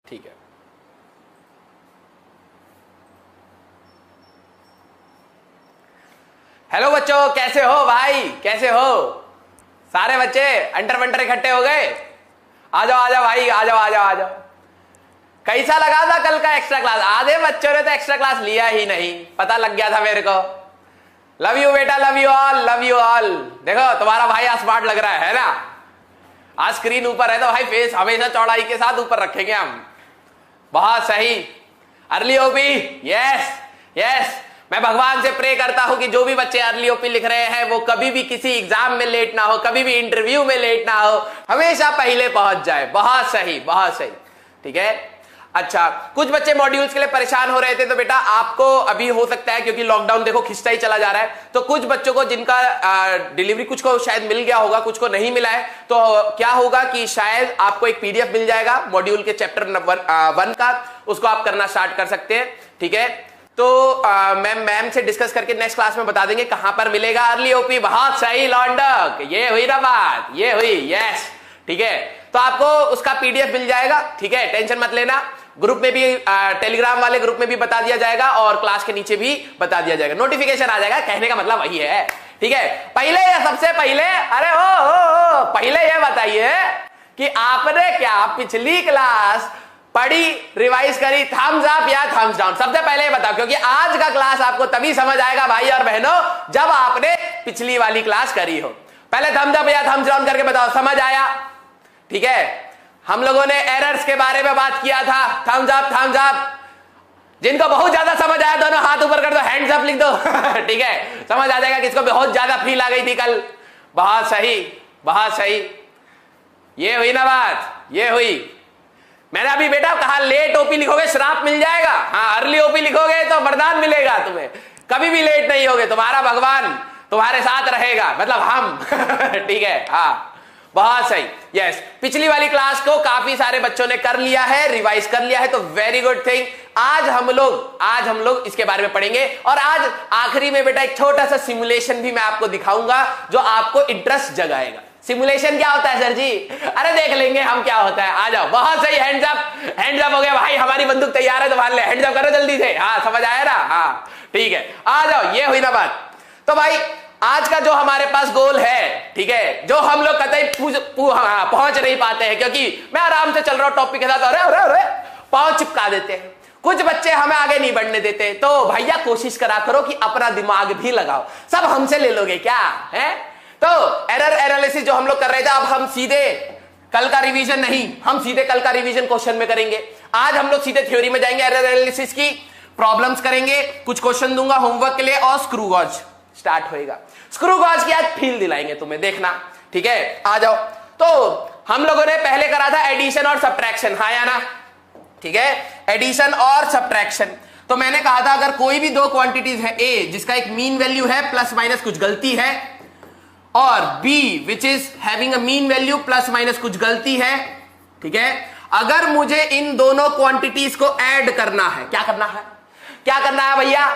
ठीक है। हेलो बच्चों, कैसे हो भाई, कैसे हो सारे बच्चे? अंटर वंटर इकट्ठे हो गए? आ जाओ आ जाओ भाई, आ जाओ आ जाओ आ जाओ। कैसा लगा था कल का एक्स्ट्रा क्लास? आधे बच्चों ने तो एक्स्ट्रा क्लास लिया ही नहीं, पता लग गया था मेरे को। लव यू बेटा, love you all, love you all. देखो तुम्हारा भाई आज स्मार्ट लग रहा है ना? आज स्क्रीन ऊपर है तो भाई फेस हमेशा चौड़ाई के साथ ऊपर रखेंगे हम। बहुत सही। Early OP, yes yes. मैं भगवान से प्रे करता हूं कि जो भी बच्चे अर्ली ओपी लिख रहे हैं वो कभी भी किसी एग्जाम में लेट ना हो, कभी भी इंटरव्यू में लेट ना हो, हमेशा पहले पहुंच जाए। बहुत सही, बहुत सही। ठीक है। अच्छा, कुछ बच्चे मॉड्यूल्स के लिए परेशान हो रहे थे, तो बेटा आपको अभी हो सकता है, क्योंकि लॉकडाउन देखो खिंचता ही चला जा रहा है, तो कुछ बच्चों को जिनका डिलीवरी, कुछ को शायद मिल गया होगा, कुछ को नहीं मिला है, तो क्या होगा कि शायद आपको एक पीडीएफ मिल जाएगा मॉड्यूल के चैप्टर नंबर 1 का, उसको आप करना स्टार्ट कर सकते हैं। ठीक है। तो मैम से डिस्कस करके नेक्स्ट क्लास में बता देंगे कहां पर मिलेगा अर्ली ओपी। बहुत सही लॉन्डक, ये हुई ना बात, ये हुई, यस। ठीक है। तो आपको उसका पीडीएफ मिल जाएगा। ठीक है, टेंशन मत लेना। ग्रुप में भी, टेलीग्राम वाले ग्रुप में भी बता दिया जाएगा और क्लास के नीचे भी बता दिया जाएगा, नोटिफिकेशन आ जाएगा। कहने का मतलब वही है। ठीक है। पहले या सबसे पहले, अरे ओ पहले ये बताइए कि आपने क्या पिछली क्लास पढ़ी, रिवाइज करी, थम्स अप या थम्स डाउन? सबसे पहले ये बताओ, क्योंकि आज का क्लास आपको तभी समझ आएगा भाई और बहनों जब आपने पिछली वाली क्लास करी हो। पहले थम्स अप या थम्स डाउन करके बताओ, समझ आया? ठीक है। हम लोगों ने एरर्स के बारे में बात किया था, थम्स अप थम्स अप। जिनको बहुत ज्यादा समझ आया दोनों हाथ ऊपर कर दो, हैंड्स अप लिख दो। ठीक है, समझ आ जाएगा किसको बहुत ज्यादा फील आ गई थी कल। बहुत सही, बहुत सही। ये हुई ना बात, ये हुई। मैंने अभी बेटा कहा लेट ओपी लिखोगे श्राप मिल जाएगा, हाँ अर्ली ओपी लिखोगे तो वरदान मिलेगा तुम्हें, कभी भी लेट नहीं होगे, तुम्हारा भगवान तुम्हारे साथ रहेगा, मतलब हम। ठीक है, हाँ बहुत सही, यस। पिछली वाली क्लास को काफी सारे बच्चों ने कर लिया है, रिवाइज कर लिया है, तो वेरी गुड थिंग। आज हम लोग इसके बारे में पढ़ेंगे और आज आखिरी में बेटा एक छोटा सा सिमुलेशन भी मैं आपको दिखाऊंगा जो आपको इंटरेस्ट जगाएगा। सिमुलेशन क्या होता है सर जी? अरे देख लेंगे हम क्या होता है, आ जाओ। बहुत सही, हैंड्स अप, हैंड्स अप हो गया भाई, हमारी बंदूक तैयार है तो मान ले, हैंड्स अप करो जल्दी से। हाँ समझ आया ना? हाँ ठीक है, आ जाओ, ये हुई ना बात। तो भाई आज का जो हमारे पास गोल है, ठीक है, जो हम लोग कतई पहुंच नहीं पाते हैं, क्योंकि मैं आराम से चल रहा हूं टॉपिक के साथ, अरे अरे अरे पांव चिपका देते हैं कुछ बच्चे, हमें आगे नहीं बढ़ने देते। तो भैया कोशिश करा करो कि अपना दिमाग भी लगाओ। सब हमसे ले लोगे क्या है? तो एरर एनालिसिस जो हम लोग कर रहे थे, अब हम सीधे कल का रिवीजन नहीं, हम सीधे कल का रिवीजन क्वेश्चन में करेंगे। आज हम लोग सीधे थ्योरी में जाएंगे, एरर एनालिसिस की प्रॉब्लम्स करेंगे, कुछ क्वेश्चन दूंगा होमवर्क के लिए और स्क्रू गॉज स्टार्ट होएगा। स्क्रू गॉज की आज फील दिलाएंगे तुम्हें, देखना। ठीक है, आ जाओ। तो हम लोगों ने पहले करा था एडिशन और सब्ट्रैक्शन, हाँ या ना? ठीक है, एडिशन और सब्ट्रैक्शन। तो मैंने कहा था अगर कोई भी दो क्वांटिटीज है, ए जिसका एक मीन वैल्यू है प्लस माइनस कुछ गलती है, और B which is having a mean value plus minus कुछ गलती है, ठीक है, अगर मुझे इन दोनों क्वांटिटीज को ऐड करना है, क्या करना है? क्या करना है भैया?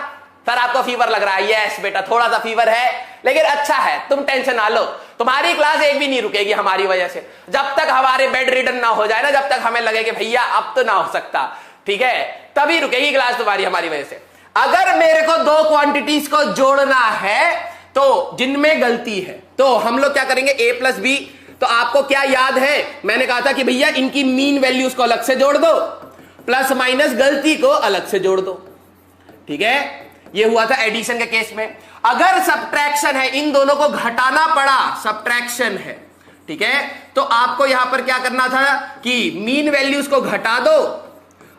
सर आपको फीवर लग रहा है? यस बेटा, थोड़ा सा फीवर है, लेकिन अच्छा है, तुम टेंशन ना लो। तुम्हारी क्लास एक भी नहीं रुकेगी हमारी वजह से, जब तक हमारे बेड रिडन ना हो जाए ना, जब तक हमें लगे कि भैया अब तो ना हो सकता, ठीक है, तभी रुकेगी क्लास तुम्हारी हमारी वजह से। अगर मेरे को दो क्वांटिटीज को जोड़ना है तो जिनमें गलती है, तो हम लोग क्या करेंगे? ए प्लस बी। तो आपको क्या याद है, मैंने कहा था कि भैया इनकी मीन वैल्यूज को अलग से जोड़ दो, प्लस माइनस गलती को अलग से जोड़ दो। ठीक है, ये हुआ था एडिशन के केस में। अगर सब्ट्रैक्शन है, इन दोनों को घटाना पड़ा, सब्ट्रैक्शन है, ठीक है, तो आपको यहां पर क्या करना था कि मीन वैल्यूज को घटा दो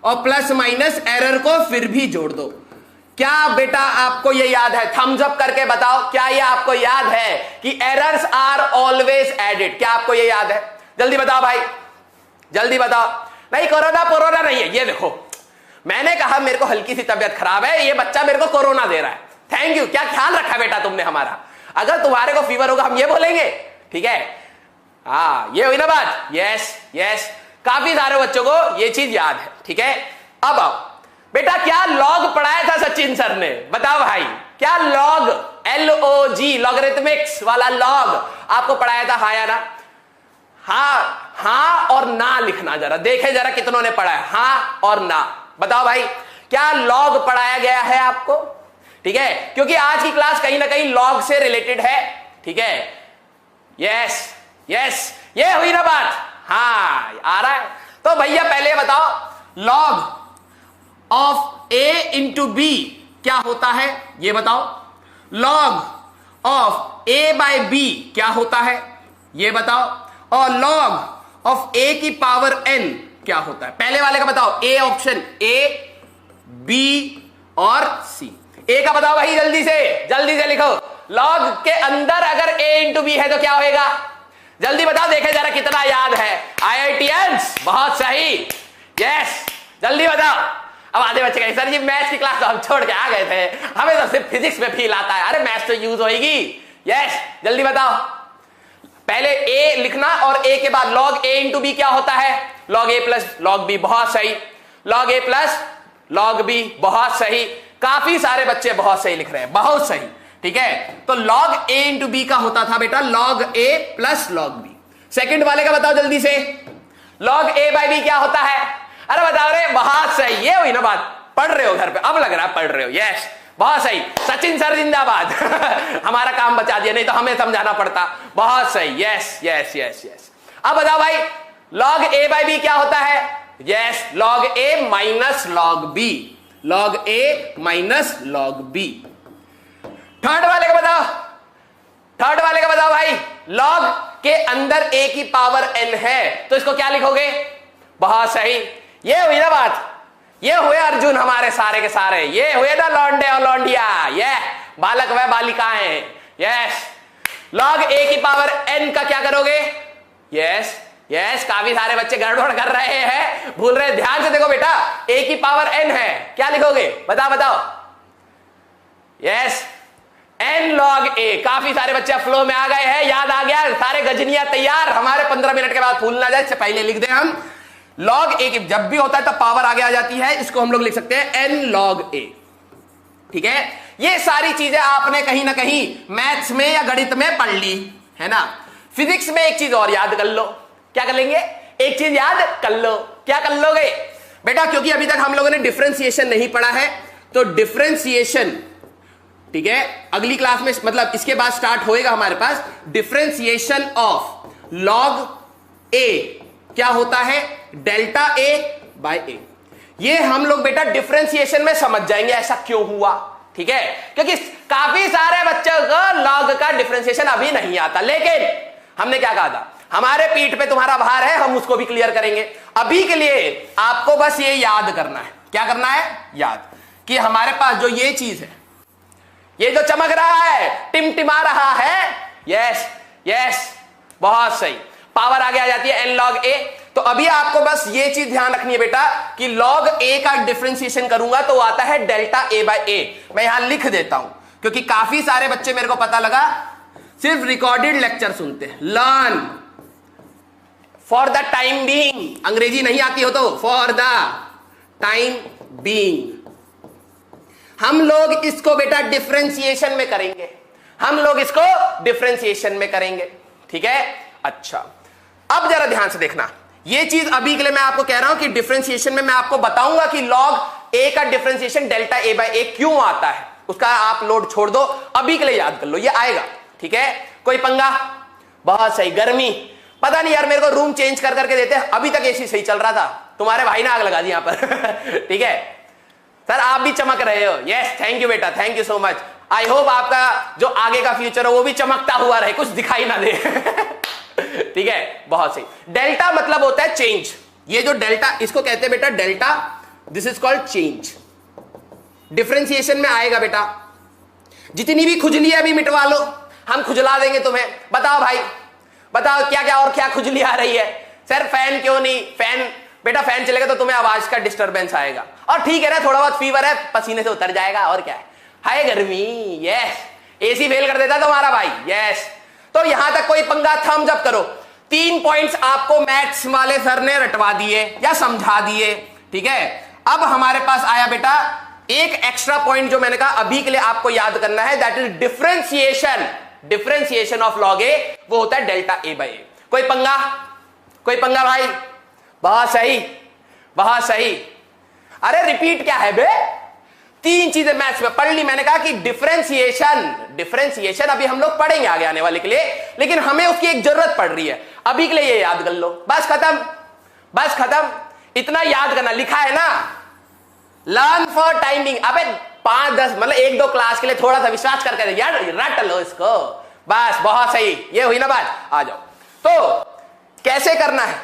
और प्लस माइनस एरर को फिर भी जोड़ दो। क्या बेटा आपको ये याद है? थम्स अप करके बताओ, क्या ये आपको याद है कि एरर्स आर ऑलवेज एडेड? क्या आपको ये याद है? जल्दी बताओ भाई, जल्दी बताओ। नहीं कोरोना पोरोना नहीं है, ये देखो मैंने कहा मेरे को हल्की सी तबियत खराब है, ये बच्चा मेरे को कोरोना दे रहा है। थैंक यू, क्या ख्याल रखा बेटा तुमने हमारा। अगर तुम्हारे को फीवर होगा हम ये बोलेंगे, ठीक है, हाँ ये हुई ना बात। यस यस, काफी सारे बच्चों को ये चीज याद है। ठीक है, अब आओ बेटा, क्या लॉग पढ़ाया था सचिन सर ने? बताओ भाई, क्या लॉग, LOG लॉगरिथमिक्स वाला लॉग आपको पढ़ाया था, हाँ या ना? हाँ हां और ना लिखना, जरा देखे जरा कितनों ने पढ़ा है हां और ना। बताओ भाई क्या लॉग पढ़ाया गया है आपको? ठीक है, क्योंकि आज की क्लास कहीं ना कहीं लॉग से रिलेटेड है। ठीक है, यस यस, ये हुई ना बात? हाँ आ रहा है। तो भैया पहले बताओ log of A into B क्या होता है, ये बताओ। Log of A by B क्या होता है, ये बताओ। और लॉग ऑफ ए की पावर एन क्या होता है? पहले वाले का बताओ, ए ऑप्शन, ए बी और सी। ए का बताओ भाई, जल्दी से लिखो। लॉग के अंदर अगर ए इंटू बी है तो क्या होएगा? जल्दी बताओ, देखे जरा कितना याद है। IITians बहुत सही, यस जल्दी बताओ। अब आधे बच्चे कहें सर जी मैथ्स की क्लास तो हम छोड़ के आ गए थे, हमें तो सिर्फ फिजिक्स में फील आता है। अरे मैथ्स तो यूज होगी। यस जल्दी बताओ। पहले ए लिखना और ए के बाद लॉग ए इंटू बी क्या होता है? लॉग ए प्लस लॉग बी, बहुत सही। लॉग ए प्लस लॉग बी, बहुत सही। काफी सारे बच्चे बहुत सही लिख रहे हैं, बहुत सही। ठीक है, तो लॉग ए इंटू बी का होता था बेटा लॉग ए प्लस लॉग बी। सेकंड वाले का बताओ जल्दी से, लॉग ए बाय बी क्या होता है? अरे बताओ रे, बहुत सही। ये हुई ना बात, पढ़ रहे हो घर पे, अब लग रहा है पढ़ रहे हो। यस बहुत सही, सचिन सर जिंदाबाद। हमारा काम बचा दिया, नहीं तो हमें समझाना पड़ता। बहुत सही, यस यस यस यस। अब बताओ भाई लॉग ए बाय बी क्या होता है? Yes log A minus log B, log A minus log B. Third वाले का बताओ भाई, लॉग के अंदर ए की पावर एन है तो इसको क्या लिखोगे? बहुत सही, ये हुई ना बात। ये हुए अर्जुन हमारे सारे के सारे, ये हुए ना लौंडे और लौंडिया, ये बालक व बालिकाएं। यस लॉग ए की पावर एन का क्या करोगे? यस यस, काफी सारे बच्चे गड़बड़ कर रहे हैं, भूल रहे। ध्यान से देखो बेटा, ए की पावर एन है, क्या लिखोगे? बताओ। यस एन लॉग ए। काफी सारे बच्चे फ्लो में आ गए हैं, याद आ गया, सारे गजनिया तैयार। हमारे 15 मिनट के बाद भूल ना जाए, इससे पहले लिख दें हम। लॉग ए की जब भी होता है तब पावर आगे आ जाती है, इसको हम लोग लिख सकते हैं एन लॉग ए। ठीक है, ये सारी चीजें आपने कहीं ना कहीं मैथ्स में या गणित में पढ़ ली है ना। फिजिक्स में एक चीज और याद कर लो। क्या कर लेंगे? एक चीज याद कर लो। क्या कर लोगे बेटा? क्योंकि अभी तक हम लोगों ने डिफरेंशिएशन नहीं पढ़ा है, तो डिफरेंशिएशन, ठीक है, अगली क्लास में, मतलब इसके बाद स्टार्ट होएगा हमारे पास डिफरेंशिएशन ऑफ लॉग ए क्या होता है? डेल्टा ए बाय ए। ये हम लोग बेटा डिफरेंशिएशन में समझ जाएंगे ऐसा क्यों हुआ। ठीक है, क्योंकि काफी सारे बच्चों को लॉग का डिफरेंशिएशन अभी नहीं आता, लेकिन हमने क्या कहा था, हमारे पीठ पे तुम्हारा भार है, हम उसको भी क्लियर करेंगे। अभी के लिए आपको बस ये याद करना है। क्या करना है? याद कि हमारे पास जो ये चीज है, ये जो चमक रहा है, टिमटिमा रहा है, यस यस बहुत सही, पावर आगे आ जाती है एन लॉग ए। तो अभी आपको बस ये चीज ध्यान रखनी है बेटा कि लॉग ए का डिफरेंशिएशन करूंगा तो आता है डेल्टा ए बाय ए। मैं यहां लिख देता हूं क्योंकि काफी सारे बच्चे, मेरे को पता लगा, सिर्फ रिकॉर्डेड लेक्चर सुनते हैं। Learn for the time being, अंग्रेजी नहीं आती हो तो फॉर द टाइम बीइंग हम लोग इसको बेटा डिफरेंशिएशन में करेंगे, हम लोग इसको डिफरेंशिएशन में करेंगे। ठीक है, अच्छा अब जरा ध्यान से देखना, ये चीज अभी के लिए मैं आपको कह रहा हूं कि डिफरेंशिएशन में मैं आपको बताऊंगा कि लॉग ए का डिफरेंशिएशन डेल्टा ए बाय ए क्यों आता है। उसका आप लोड छोड़ दो, अभी के लिए याद कर लो, ये आएगा। ठीक है, कोई पंगा? बहुत सही। गर्मी, पता नहीं यार, मेरे को रूम चेंज कर करके देते हैं, अभी तक एसी सही चल रहा था, तुम्हारे भाई ने आग लगा दी यहां पर। ठीक है सर, आप भी चमक रहे हो। यस थैंक यू बेटा, thank you so much. I hope आपका जो आगे का फ्यूचर हो वो भी चमकता हुआ रहे, कुछ दिखाई ना दे। ठीक है, बहुत सही। डेल्टा मतलब होता है चेंज। ये जो डेल्टा, इसको कहते हैं बेटा delta, this is called change. Differentiation में आएगा बेटा। जितनी भी खुजली है अभी मिटवा लो, हम खुजला देंगे तुम्हें। बताओ भाई, बताओ क्या क्या और क्या खुजली आ रही है? सर फैन क्यों नहीं? फैन बेटा, फैन चलेगा तो तुम्हें आवाज का डिस्टरबेंस आएगा, और ठीक है ना, थोड़ा बहुत फीवर है, पसीने से उतर जाएगा, और क्या है, हाय गर्मी। यस एसी फेल कर देता तुम्हारा भाई। यस, तो यहां तक कोई पंगा? थम्स अप करो। 3 पॉइंट्स आपको मैथ्स वाले सर ने रटवा दिए या समझा दिए। ठीक है, अब हमारे पास आया बेटा एक एक्स्ट्रा पॉइंट जो मैंने कहा अभी के लिए आपको याद करना है, that is differentiation. Differentiation of log a वो होता है डेल्टा ए बाय ए। कोई पंगा? कोई पंगा भाई? बहुत सही, बहुत सही। अरे रिपीट क्या है बे? 3 चीजें मैथ्स में पढ़ ली। मैंने कहा कि डिफरेंशिएशन अभी हम लोग पढ़ेंगे आगे आने वाले के लिए, लेकिन हमें उसकी एक जरूरत पड़ रही है। अभी के लिए ये याद कर लो, बस खत्म, बस खत्म। इतना याद करना, लिखा है ना लर्न फॉर टाइमिंग। अबे 5-10 मतलब 1-2 क्लास के लिए थोड़ा सा विश्वास करके यार रट लो इसको, बस। बहुत सही, ये हुई ना बात। आ जाओ। तो कैसे करना है?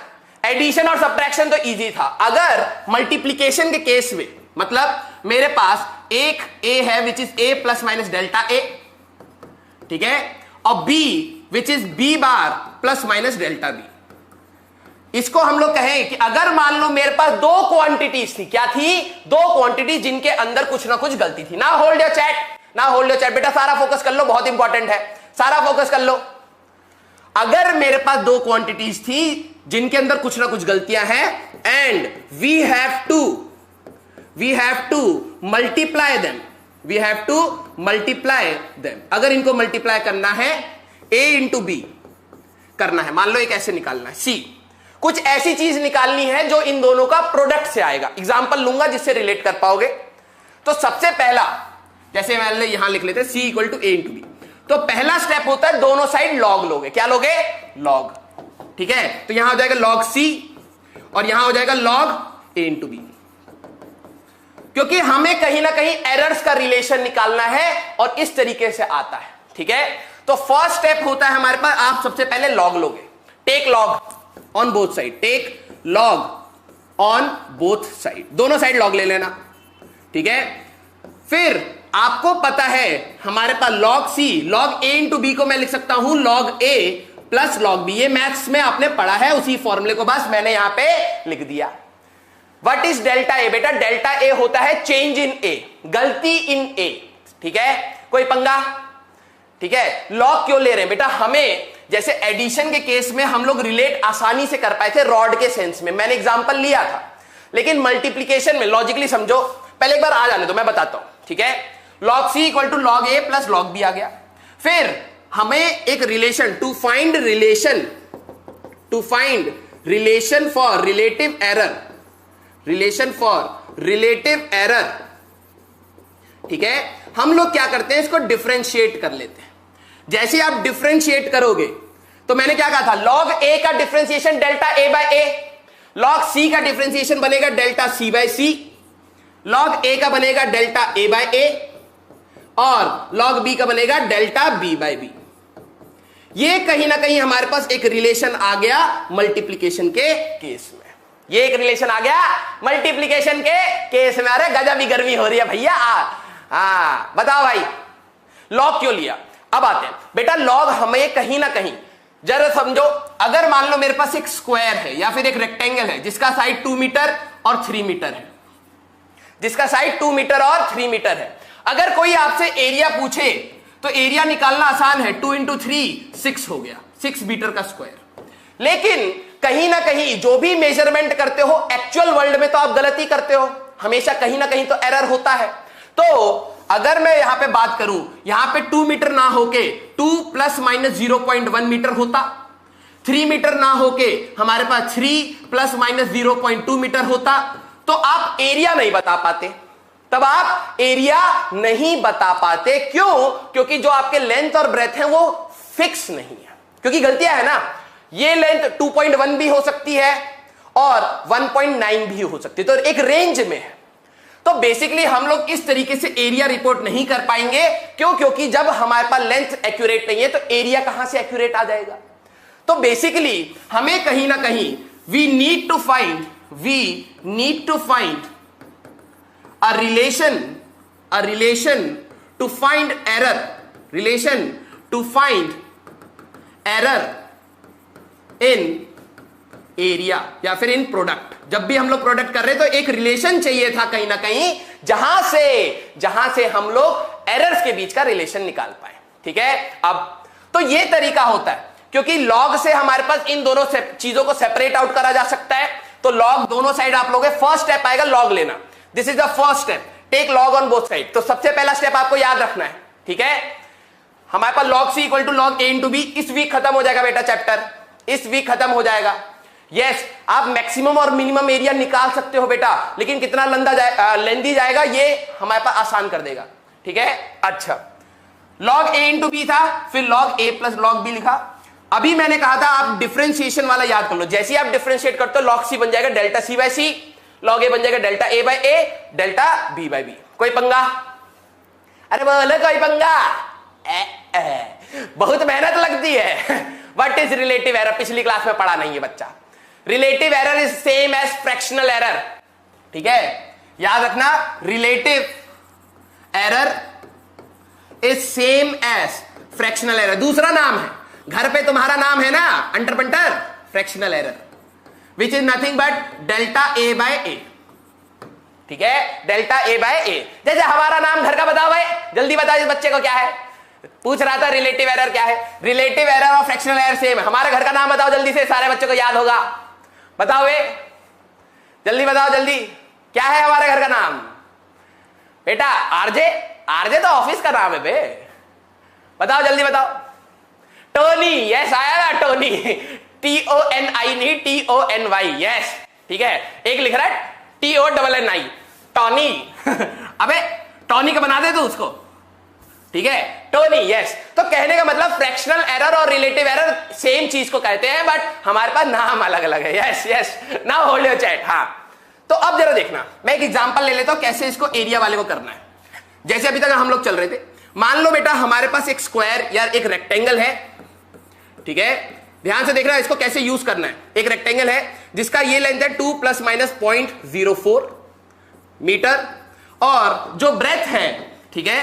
एडिशन और सब्ट्रैक्शन तो इजी था। अगर मल्टीप्लीकेशन के केस में, मतलब मेरे पास एक ए है which is a plus minus delta a, ठीक है, और B which is b bar plus minus delta b. इसको हम लोग कहें कि अगर मान लो मेरे पास 2 क्वांटिटीज थी, क्या थी? 2 क्वांटिटीज जिनके अंदर कुछ ना कुछ गलती थी। ना होल्ड योर चैट, ना होल्ड योर चैट बेटा, सारा फोकस कर लो, बहुत इंपॉर्टेंट है, सारा फोकस कर लो। अगर मेरे पास 2 क्वांटिटीज थी जिनके अंदर कुछ ना कुछ गलतियां हैं, and we have to multiply them, अगर इनको मल्टीप्लाई करना है a इंटू बी करना है, मान लो एक ऐसे निकालना है c, कुछ ऐसी चीज निकालनी है जो इन दोनों का प्रोडक्ट से आएगा। एग्जांपल लूंगा जिससे रिलेट कर पाओगे। तो सबसे पहला, जैसे मान लो यहां लिख लेते हैं c equal to A into B, तो पहला स्टेप होता है दोनों साइड लॉग लोगे। क्या लोगे? लॉग, ठीक है। तो यहां हो जाएगा लॉग c और यहां हो जाएगा लॉग ए इंटू बी, क्योंकि हमें कहीं ना कहीं एरर्स का रिलेशन निकालना है और इस तरीके से आता है, ठीक है। तो फर्स्ट स्टेप होता है हमारे पास, आप सबसे पहले लॉग लोगे। Take log on both side, take log on both side, दोनों साइड लॉग ले लेना, ठीक है। फिर आपको पता है हमारे पास लॉग सी, लॉग ए इंटू बी को मैं लिख सकता हूं लॉग ए प्लस लॉग बी। ये मैथ्स में आपने पढ़ा है, उसी फॉर्मूले को बस मैंने यहां पे लिख दिया। What is delta A? बेटा डेल्टा ए होता है चेंज इन ए, गलती इन ए, ठीक है। कोई पंगा? ठीक है। लॉग क्यों ले रहे हैं बेटा? हमें जैसे एडिशन के केस में हम लोग रिलेट आसानी से कर पाए थे रॉड के सेंस में, मैंने एग्जांपल लिया था, लेकिन मल्टीप्लीकेशन में लॉजिकली समझो, पहले एक बार आ जाने दो, मैं बताता हूं, ठीक है। Log c equal to log A plus log b आ गया। फिर हमें एक relation to find relation for relative error, ठीक है। हम लोग क्या करते हैं, इसको डिफरेंशिएट कर लेते हैं। जैसे आप डिफरेंशिएट करोगे, तो मैंने क्या कहा था, लॉग ए का differentiation delta A by A, log c का डिफरेंशिएशन बनेगा delta C by C, log A का बनेगा डेल्टा ए बाय ए, और लॉग बी का बनेगा डेल्टा बी बाय बी। ये कहीं ना कहीं हमारे पास एक रिलेशन आ गया मल्टीप्लीकेशन के केस में, ये एक रिलेशन आ गया मल्टीप्लीकेशन के केस में। अरे गजब ही गर्मी हो रही है भैया। हाँ बताओ भाई, लॉग क्यों लिया? अब आते हैं बेटा, लॉग हमें कहीं ना कहीं, जरा समझो, अगर मान लो मेरे पास एक स्क्वायर है या फिर एक रेक्टेंगल है जिसका साइड 2 मीटर और 3 मीटर है, जिसका साइड 2 मीटर और 3 मीटर है। अगर कोई आपसे एरिया पूछे तो एरिया निकालना आसान है, 2 इंटू 3 6 हो गया, 6 मीटर का स्क्वायर। लेकिन कहीं ना कहीं जो भी मेजरमेंट करते हो एक्चुअल वर्ल्ड में तो आप गलती करते हो, हमेशा कहीं ना कहीं तो एरर होता है। तो अगर मैं यहां पे बात करूं, यहां पे 2 मीटर ना होके 2 प्लस माइनस 0.1 मीटर होता, 3 मीटर ना होके हमारे पास 3 प्लस माइनस 0.2 मीटर होता, तो आप एरिया नहीं बता पाते। तब आप एरिया नहीं बता पाते, क्यों? क्योंकि जो आपके लेंथ और ब्रेथ है वो फिक्स नहीं है, क्योंकि गलतियां है ना। ये लेंथ 2.1 भी हो सकती है और 1.9 भी हो सकती है, तो एक रेंज में है। तो बेसिकली हम लोग इस तरीके से एरिया रिपोर्ट नहीं कर पाएंगे, क्यों? क्योंकि जब हमारे पास लेंथ एक्यूरेट नहीं है तो एरिया कहां से एक्यूरेट आ जाएगा। तो बेसिकली हमें कहीं ना कहीं we need to find a relation to find error in area या फिर इन प्रोडक्ट। जब भी हम लोग प्रोडक्ट कर रहे हैं तो एक रिलेशन चाहिए था कहीं ना कहीं, जहां से हम लोग एरर्स के बीच का रिलेशन निकाल पाए, ठीक है। अब तो ये तरीका होता है, क्योंकि लॉग से हमारे पास इन दोनों चीजों को सेपरेट आउट करा जा सकता है। तो लॉग दोनों साइड आप लोग, फर्स्ट स्टेप आएगा लॉग लेना, this is the first step, take log on both side. तो सबसे पहला स्टेप आपको याद रखना है, ठीक है। हमारे पास log c equal to log A into b. इस वीक खत्म हो जाएगा बेटा चैप्टर, इस वीक खत्म हो जाएगा। यस, आप मैक्सिमम और मिनिमम एरिया निकाल सकते हो बेटा, लेकिन कितना लेंदी जाएगा ये हमारे पास आसान कर देगा। ठीक है, अच्छा log a इंटू बी था, फिर log a plus log b लिखा। अभी मैंने कहा था आप डिफरेंशिएशन वाला याद कर लो, जैसे ही आप डिफरेंशिएट करते हो log c बन जाएगा delta c by c, log a बन जाएगा delta a by a, delta b by b। कोई पंगा? अरे बोलो कोई पंगा? बहुत मेहनत लगती है। What is relative error? पिछली क्लास में पढ़ा नहीं है बच्चा। Relative error is same as fractional error. ठीक है, याद रखना, relative error is same as fractional error. दूसरा नाम है, घर पे तुम्हारा नाम है ना अंटर पंटर, fractional error, which is nothing but delta A by a. ठीक है, डेल्टा ए बाय ए। जैसे हमारा नाम घर का बताओ भाई, जल्दी बताओ इस बच्चे को क्या है, पूछ रहा था रिलेटिव एरर क्या है। रिलेटिव एरर और फ्रैक्शनल एरर सेम है। हमारे घर का नाम बताओ जल्दी से, सारे बच्चों को याद होगा। बताओ वे, जल्दी बताओ जल्दी, क्या है हमारे घर का नाम बेटा? आरजे। आरजे तो ऑफिस का नाम है बे, बताओ जल्दी बताओ। टोनी, यस आया ना टोनी, TONI नहीं TONY, यस। ठीक है, एक लिख रहा है TONNI, टॉनी। अबे टॉनी का बना दे तू उसको। ठीक है, टोनी, यस। तो कहने का मतलब फ्रैक्शनल एरर और रिलेटिव एरर सेम चीज को कहते हैं, बट हमारे पास नाम अलग अलग है। Yes yes, now hold your chat. हाँ, तो अब जरा देखना, मैं एक एग्जांपल ले लेता हूं कैसे इसको एरिया वाले को करना है। जैसे अभी तक हम लोग चल रहे थे, मान लो बेटा हमारे पास एक स्क्वायर या एक रेक्टेंगल है। ठीक है, ध्यान से देखना इसको कैसे यूज करना है। एक रेक्टेंगल है जिसका ये लेंथ है 2 + - 0.04 मीटर, और जो ब्रेथ है, ठीक है,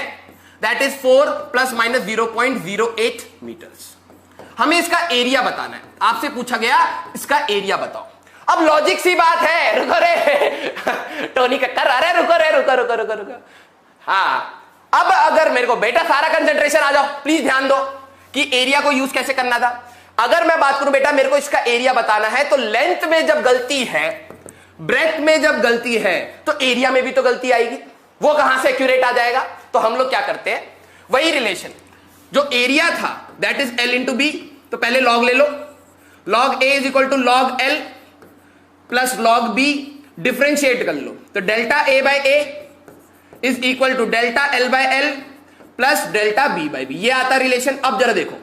दैट इज 4 ± 0.08 मीटर्स। हमें इसका एरिया बताना है। आपसे पूछा गया इसका एरिया बताओ। अब लॉजिक सी बात है, रुको रे टोनी कक्कर, अरे रुको रे, रुको रुको रुको रुको। हाँ, अब अगर मेरे को बेटा सारा कंसेंट्रेशन आ जाओ, प्लीज ध्यान दो कि एरिया को यूज कैसे करना था। अगर मैं बात करूं बेटा मेरे को इसका एरिया बताना है, तो लेंथ में जब गलती है, ब्रेथ में जब गलती है, तो एरिया में भी तो गलती आएगी। वो कहां से एक्यूरेट आ जाएगा? तो हम लोग क्या करते हैं, वही रिलेशन जो एरिया था that is L into B, तो पहले लॉग ले लो। Log A is equal to log L plus log B, differentiate कर लो, तो delta A by A is equal to delta L by L plus delta B by B। ये आता relation. अब जरा देखो,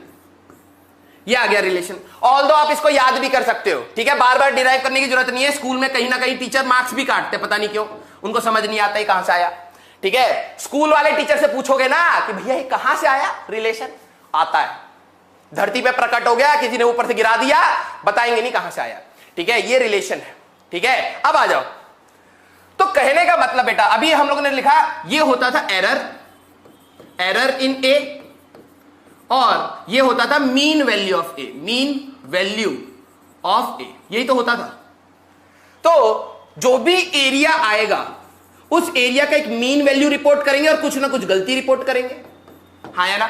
ये आ गया रिलेशन। ऑल्दो आप इसको याद भी कर सकते हो। ठीक है, बार बार डिराइव करने की जरूरत नहीं है। स्कूल में कहीं ना कहीं टीचर मार्क्स भी काटते, पता नहीं क्यों, उनको समझ नहीं आता है कहां से आया। ठीक है, स्कूल वाले टीचर से पूछोगे ना कि भैया ये कहां से आया, रिलेशन आता है, धरती पे प्रकट हो गया, किसी ने ऊपर से गिरा दिया, बताएंगे नहीं कहां से आया। ठीक है, ये रिलेशन है। ठीक है, अब आ जाओ। तो कहने का मतलब बेटा, अभी हम लोगों ने लिखा ये होता था एरर इन ए, और ये होता था mean value of a, mean value of a, यही तो होता था। तो जो भी एरिया आएगा उस एरिया का एक मीन वैल्यू रिपोर्ट करेंगे और कुछ ना कुछ गलती रिपोर्ट करेंगे। हाँ या ना?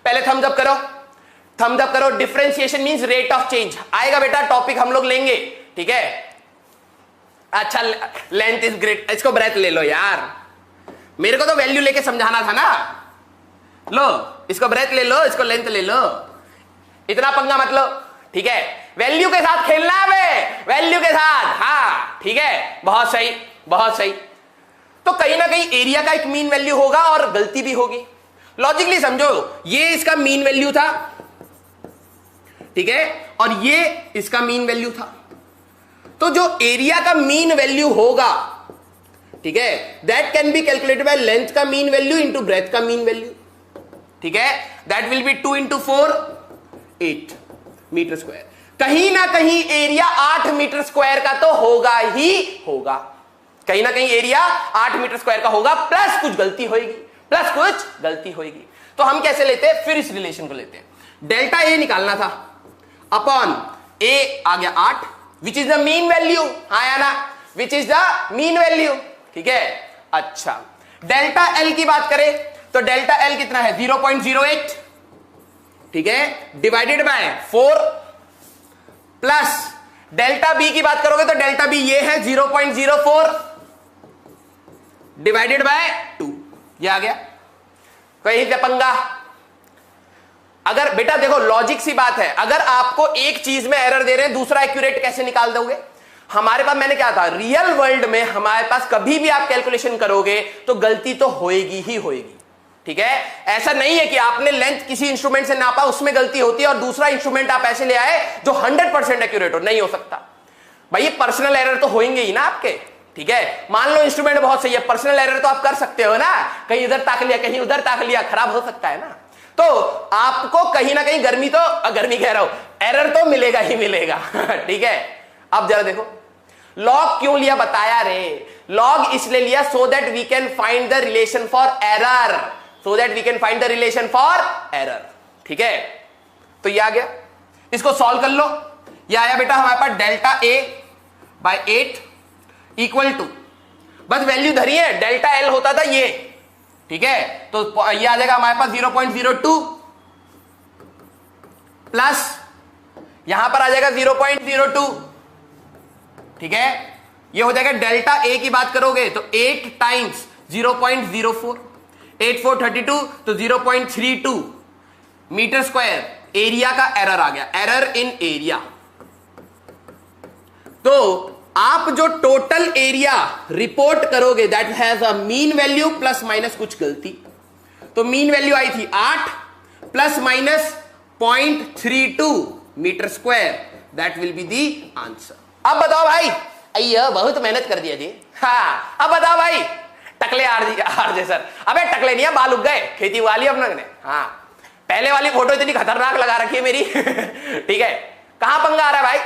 पहले थम्स अप करो, थम्स अप करो। Differentiation means rate of change आएगा बेटा, टॉपिक हम लोग लेंगे। ठीक है, अच्छा लेंथ इज ग्रेट, इसको ब्रेथ ले लो यार, मेरे को तो वैल्यू लेके समझाना था ना। लो इसको ब्रेथ ले लो, इसको लेंथ ले लो, इतना पंगा मत लो। ठीक है, वैल्यू के साथ खेलना है, वैल्यू के साथ। हाँ ठीक है, बहुत सही बहुत सही। तो कहीं ना कहीं एरिया का एक मीन वैल्यू होगा और गलती भी होगी। लॉजिकली समझो, ये इसका मीन वैल्यू था, ठीक है, और ये इसका मीन वैल्यू था। तो जो एरिया का मीन वैल्यू होगा, ठीक है, that can be calculated by length का मीन वैल्यू इंटू ब्रेथ का मीन वैल्यू। ठीक है, that will be 2 × 4 8 metre square. कहीं ना कहीं एरिया 8 मीटर स्क्वायर का तो होगा ही होगा, कहीं ना कहीं एरिया 8 मीटर स्क्वायर का होगा, प्लस कुछ गलती होगी, प्लस कुछ गलती होगी। तो हम कैसे लेते हैं, फिर इस रिलेशन को लेते हैं। डेल्टा ए निकालना था, अपॉन ए आ गया 8, विच इज द मीन वैल्यू। हाँ या ना, विच इज द मीन वैल्यू। ठीक है, अच्छा डेल्टा एल की बात करें तो डेल्टा एल कितना है 0.08, ठीक है, divided by 4, plus delta B की बात करोगे तो डेल्टा बी ये है 0.04 डिवाइडेड बाय 2, ये आ गया। कहीं से पंगा? अगर बेटा देखो लॉजिक सी बात है, अगर आपको एक चीज में एरर दे रहे हैं दूसरा एक्यूरेट कैसे निकाल दोगे? हमारे पास मैंने क्या था, रियल वर्ल्ड में हमारे पास कभी भी आप कैलकुलेशन करोगे तो गलती तो होएगी ही होएगी, ठीक है। ऐसा नहीं है कि आपने लेंथ किसी इंस्ट्रूमेंट से नापा उसमें गलती होती है और दूसरा इंस्ट्रूमेंट आप ऐसे ले आए जो 100% एक्यूरेट हो, नहीं हो सकता भाई। ये पर्सनल एरर तो होंगे ही ना आपके, ठीक है। मान लो इंस्ट्रूमेंट बहुत सही है, पर्सनल एरर तो आप कर सकते हो ना, कहीं इधर ताक लिया कहीं उधर ताक लिया, खराब हो सकता है ना। तो आपको कहीं ना कहीं गर्मी कह रहा हूं, एरर तो मिलेगा ही मिलेगा ठीक है। अब जरा देखो लॉग क्यों लिया बताया रे, लॉग इसलिए लिया so that we can find the relation for error, so that we can find the relation for error, ठीक है। तो ये आ गया, इसको सॉल्व कर लो। ये आया बेटा हमारे पास delta A by 8 equal to, बस वैल्यू धरी है, डेल्टा एल होता था ये, ठीक है। तो ये आ जाएगा हमारे पास 0.02 प्लस यहां पर आ जाएगा 0.02, ठीक है। ये हो जाएगा डेल्टा ए की बात करोगे तो 8 टाइम्स 0.04, 8 4 32 तो 0.32 मीटर स्क्वायर एरिया का एरर आ गया, एरर इन एरिया। तो आप जो टोटल एरिया रिपोर्ट करोगे that has a mean value plus minus कुछ गलती, तो मीन वैल्यू आई थी 8 plus minus 0.32 metre square, that will be the answer. अब बताओ भाई, अय्या बहुत मेहनत कर दिया जी। हाँ अब बताओ भाई, टकले आरजे सर, अबे टकले नहीं है, बाल उग गए, खेती उगा ली अपने ने। हाँ पहले वाली फोटो इतनी खतरनाक लगा रखी है मेरी ठीक है। कहां पंगा आ रहा है भाई,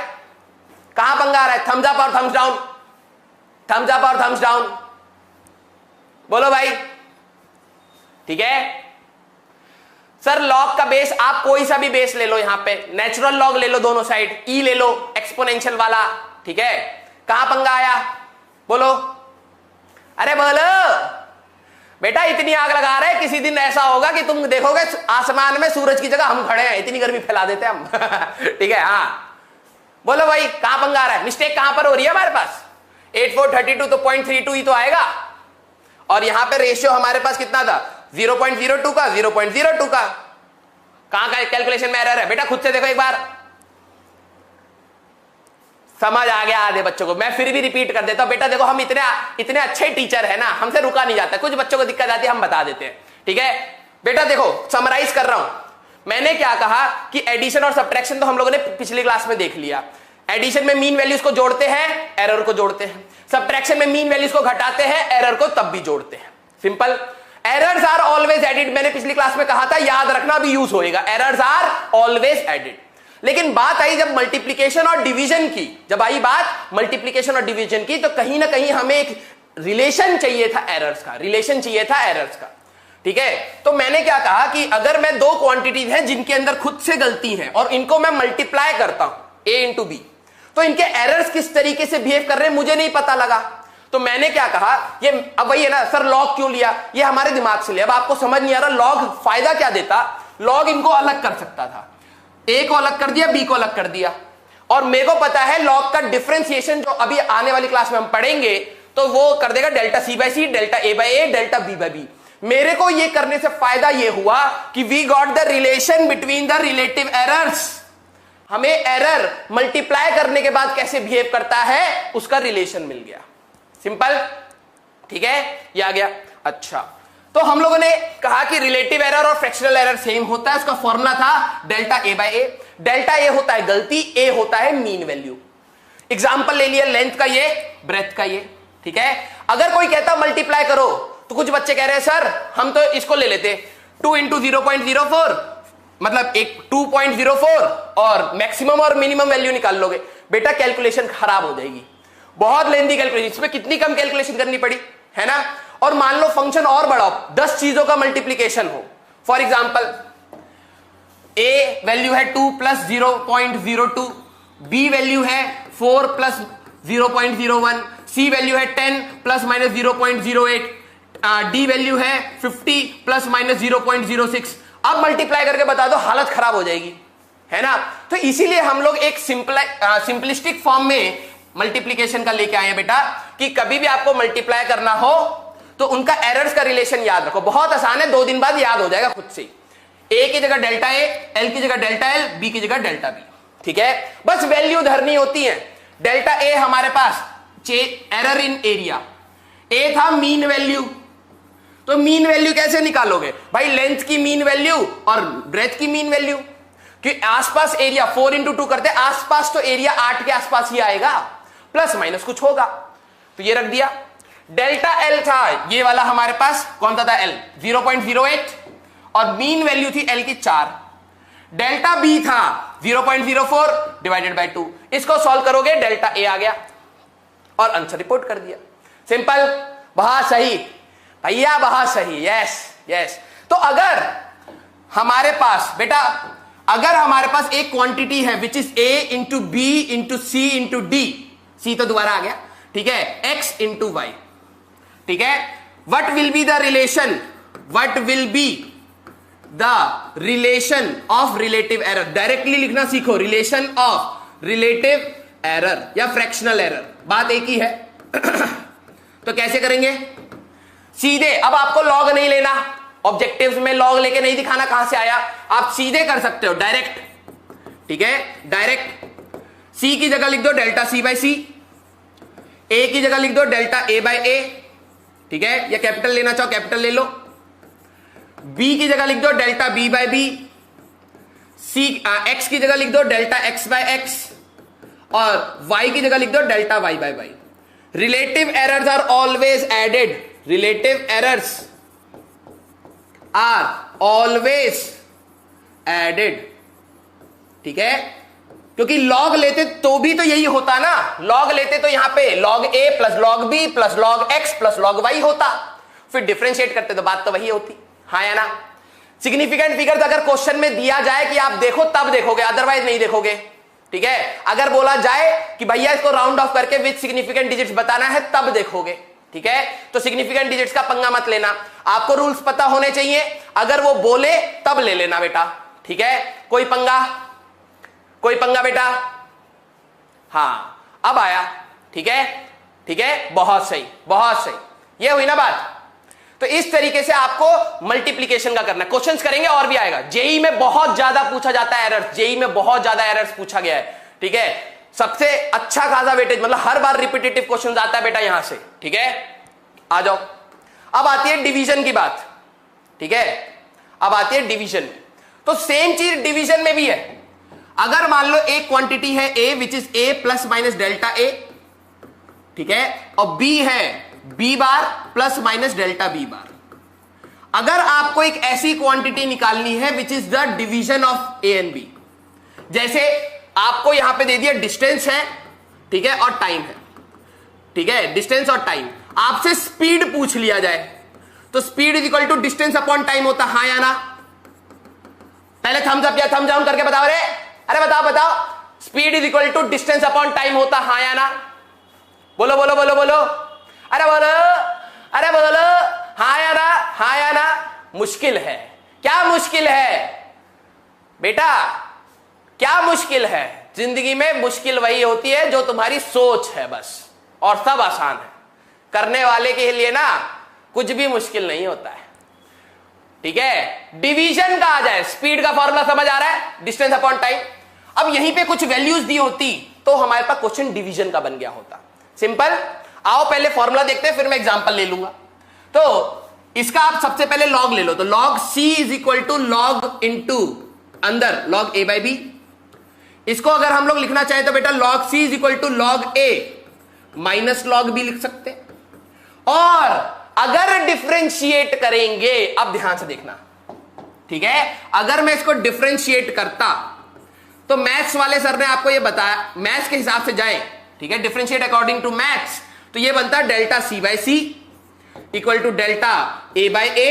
कहां पंगा आ रहा है? थम्स अप और थम्स डाउन, थम्स अप और थम्स डाउन, बोलो भाई, ठीक है। सर लॉग का बेस आप कोई सा भी बेस ले लो, यहां पे नेचुरल लॉग ले लो दोनों साइड, ई ले लो एक्सपोनेंशियल वाला, ठीक है। कहां पंगा आया बोलो, अरे बोलो बेटा, इतनी आग लगा रहे, किसी दिन ऐसा होगा कि तुम देखोगे आसमान में सूरज की जगह हम खड़े हैं, इतनी गर्मी फैला देते हैं हम ठीक है। हाँ बोलो भाई कहां पंगा आ रहा है, मिस्टेक कहां पर हो रही है हमारे पास? 8 4 32 तो 0.32 ही तो आएगा, और यहां पे रेशियो हमारे पास कितना था 0.02 का 0.02 का, कहां का कैलकुलेशन में एरर है बेटा? खुद से देखो एक बार, समझ आ गया आधे बच्चों को। मैं फिर भी रिपीट कर देता हूं बेटा, देखो हम इतने अच्छे टीचर है ना, हमसे रुका नहीं जाता, कुछ बच्चों को दिक्कत आती है हम बता देते हैं, ठीक है बेटा। देखो समराइज कर रहा हूं, मैंने क्या कहा कि एडिशन और सब्ट्रैक्शन तो हम लोगों ने पिछली क्लास में देख लिया। एडिशन में मीन वैल्यूज को जोड़ते हैं, एरर को जोड़ते हैं, सब्ट्रैक्शन में मीन वैल्यूज को घटाते हैं, एरर को तब भी जोड़ते हैं, simple. Errors are always added, मैंने पिछली क्लास में कहा था, याद रखना भी यूज होएगा, एरर्स आर ऑलवेज एडिड। लेकिन बात आई जब मल्टीप्लीकेशन और डिवीजन की, जब आई बात मल्टीप्लीकेशन और डिवीजन की, तो कहीं ना कहीं हमें एक रिलेशन चाहिए था एरर्स का, रिलेशन चाहिए था एरर्स का, ठीक है। तो मैंने क्या कहा कि अगर मैं दो क्वांटिटीज हैं जिनके अंदर खुद से गलती है और इनको मैं मल्टीप्लाई करता हूं a इंटू बी, तो इनके एरर्स किस तरीके से बिहेव कर रहे हैं मुझे नहीं पता लगा। तो मैंने क्या कहा, ये अब वही है ना सर, लॉग क्यों लिया, ये हमारे दिमाग से लिया। अब आपको समझ नहीं आ रहा लॉग फायदा क्या देता, लॉग इनको अलग कर सकता था, ए को अलग कर दिया, बी को अलग कर दिया, और मेरे को पता है लॉग का डिफरेंशिएशन जो अभी आने वाली क्लास में हम पढ़ेंगे तो वो कर देगा delta C by C, delta A by A, delta B by B. मेरे को ये करने से फायदा ये हुआ कि we got the relation between the relative errors, हमें एरर मल्टीप्लाई करने के बाद कैसे बिहेव करता है उसका रिलेशन मिल गया, सिंपल, ठीक है, ये आ गया। अच्छा, तो हम लोगों ने कहा कि रिलेटिव एरर और फ्रैक्शनल एरर सेम होता है, उसका फॉर्मूला था delta A by a. Delta ए होता है गलती, ए होता है मीन वैल्यू। एग्जांपल ले लिया लेंथ का ये, ब्रेथ का ये, ठीक है। अगर कोई कहता मल्टीप्लाई करो तो कुछ बच्चे कह रहे हैं सर हम तो इसको ले लेते 2 इंटू 0.04, मतलब एक 2.04 और मैक्सिमम और मिनिमम वैल्यू निकाल लोगे। बेटा कैलकुलेशन खराब हो जाएगी, बहुत लेंथी कैलकुलेशन, इसमें कितनी कम कैलकुलेशन करनी पड़ी है ना। और मान लो फंक्शन और बढ़ाओ, 10 चीजों का मल्टीप्लीकेशन हो, फॉर एग्जांपल ए वैल्यू है 2 प्लस 0.02, बी वैल्यू है 4 प्लस 0.01, सी वैल्यू है 10 प्लस माइनस 0.08, डी वैल्यू है 50 प्लस माइनस 0.06। अब मल्टीप्लाई करके बता दो, हालत खराब हो जाएगी, है ना। तो इसीलिए हम लोग एक सिंपलिस्टिक फॉर्म में मल्टीप्लीकेशन का लेके आए हैं बेटा, कि कभी भी आपको मल्टीप्लाई करना हो तो उनका एरर्स का रिलेशन याद रखो, बहुत आसान है, 2 दिन बाद याद हो जाएगा खुद से। ए की जगह डेल्टा ए, एल की जगह डेल्टा एल, बी की जगह डेल्टा बी। ठीक है, बस वैल्यू धरनी होती है। डेल्टा ए हमारे पास एरर इन एरिया, ए था मीन वैल्यू, तो मीन वैल्यू कैसे निकालोगे भाई? लेंथ की मीन वैल्यू और ब्रेथ की मीन वैल्यू, कि आसपास एरिया 4 इंटू 2 करते, आसपास तो एरिया 8 के आसपास ही आएगा, प्लस माइनस कुछ होगा, तो ये रख दिया। डेल्टा एल था ये वाला हमारे पास, कौन सा था? एल 0.08 और मीन वैल्यू थी एल की 4। डेल्टा बी था 0.04 डिवाइडेड बाय 2, इसको सॉल्व करोगे डेल्टा ए आ गया और आंसर रिपोर्ट कर दिया। सिंपल, बहुत सही भैया, बहुत सही। Yes yes. तो अगर हमारे पास बेटा, अगर हमारे पास एक क्वांटिटी है which is a into b into c into d, c तो दोबारा आ गया, ठीक है, एक्स इंटू वाई, ठीक है, what will be the relation, what will be the relation of relative error? Directly लिखना सीखो, रिलेशन ऑफ रिलेटिव एरर या फ्रैक्शनल एरर, बात एक ही है। तो कैसे करेंगे? सीधे, अब आपको लॉग नहीं लेना, ऑब्जेक्टिव्स में लॉग लेके नहीं दिखाना कहां से आया, आप सीधे कर सकते हो डायरेक्ट, ठीक है, डायरेक्ट। सी की जगह लिख दो डेल्टा सी बाय सी, ए की जगह लिख दो डेल्टा ए बाय ए, ठीक है, या कैपिटल लेना चाहो कैपिटल ले लो। बी की जगह लिख दो delta B by B, C X की जगह लिख दो डेल्टा एक्स बाय एक्स, और वाई की जगह लिख दो delta Y by Y. Relative errors are always added, relative errors are always added, ठीक है, क्योंकि लॉग लेते तो भी तो यही होता ना, लॉग लेते तो यहां पे लॉग ए plus log b plus log x plus log y होता, फिर डिफरेंशिएट करते तो बात तो वही होती, हाँ या ना? सिग्निफिकेंट फिगर्स अगर क्वेश्चन में दिया जाए कि आप देखो तब देखोगे, अदरवाइज नहीं देखोगे, ठीक है। अगर बोला जाए कि भैया इसको राउंड ऑफ करके विद सिग्निफिकेंट डिजिट्स बताना है तब देखोगे, ठीक है। तो सिग्निफिकेंट डिजिट्स का पंगा मत लेना, आपको रूल्स पता होने चाहिए, अगर वो बोले तब ले लेना बेटा, ठीक है। कोई पंगा, कोई पंगा बेटा? हाँ अब आया, ठीक है, ठीक है, बहुत सही, बहुत सही, ये हुई ना बात। तो इस तरीके से आपको मल्टीप्लीकेशन का करना है। क्वेश्चंस करेंगे और भी आएगा, जेई में बहुत ज्यादा पूछा जाता है एरर्स, जेई में बहुत ज्यादा एरर्स पूछा गया है, ठीक है, सबसे अच्छा खासा वेटेज, मतलब हर बार रिपीटेटिव क्वेश्चन आता है बेटा यहां से, ठीक है। आ जाओ, अब आती है डिवीजन की बात, ठीक है, अब आती है डिवीजन में। तो सेम चीज डिवीजन में भी है, अगर मान लो एक क्वांटिटी है a which is a plus minus delta a, ठीक है, और बी है b bar plus minus delta b bar, अगर आपको एक ऐसी क्वांटिटी निकालनी है which is the division of a and b, जैसे आपको यहां पे दे दिया डिस्टेंस है, ठीक है, और टाइम है, ठीक है, डिस्टेंस और टाइम, आपसे स्पीड पूछ लिया जाए तो speed is equal to distance upon time होता, हाँ या ना? पहले थम्स अप या थम्स डाउन करके बताओ रे, अरे बताओ बताओ, speed is equal to distance upon time होता, हाँ या ना? बोलो बोलो बोलो बोलो, अरे बोलो, अरे बोलो, हाँ या ना, हाँ या ना? मुश्किल है, क्या मुश्किल है बेटा, क्या मुश्किल है? जिंदगी में मुश्किल वही होती है जो तुम्हारी सोच है बस, और सब आसान है, करने वाले के लिए ना कुछ भी मुश्किल नहीं होता है, ठीक है। डिवीजन का आ जाए, स्पीड का फॉर्मूला समझ आ रहा है, डिस्टेंस अपॉन टाइम। अब यहीं पे कुछ वैल्यूज दी होती तो हमारे पास क्वेश्चन डिवीजन का बन गया होता, सिंपल। आओ पहले फॉर्मूला देखते हैं, फिर मैं एग्जांपल ले लूंगा। तो इसका आप सबसे पहले लॉग ले लो, तो log C is equal to log into अंदर लॉग ए बाई बी। इसको अगर हम लोग लिखना चाहें तो बेटा log C is equal to log A minus log B लिख सकते हैं। और अगर डिफरेंशिएट करेंगे, अब ध्यान से देखना, ठीक है, अगर मैं इसको डिफरेंशिएट करता तो मैथ्स वाले सर ने आपको ये बताया, मैथ्स के हिसाब से जाए, ठीक है, डिफरेंशिएट अकॉर्डिंग टू मैथ्स, तो ये बनता है delta C by C equal to delta A by A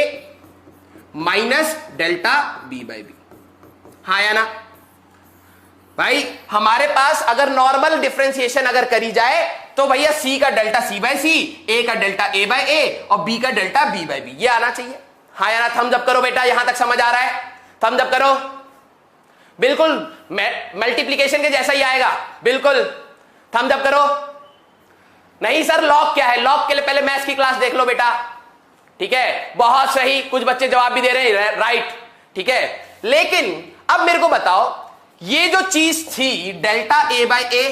minus delta B by B, हाँ या ना? भाई हमारे पास अगर नॉर्मल डिफरेंशिएशन अगर करी जाए तो भैया सी का delta C by C, A का डेल्टा ए बाय ए और बी का डेल्टा बी बाय बी, ये आना चाहिए, हाँ या ना? थम्स अप करो बेटा, यहां तक समझ आ रहा है? थम्स अप करो, बिल्कुल मल्टीप्लीकेशन के जैसा ही आएगा, बिल्कुल, थम्स अप करो। नहीं सर लॉग क्या है, लॉग के लिए पहले मैथ्स की क्लास देख लो बेटा, ठीक है, बहुत सही, कुछ बच्चे जवाब भी दे रहे हैं राइट, ठीक है। लेकिन अब मेरे को बताओ, ये जो चीज थी delta A by a,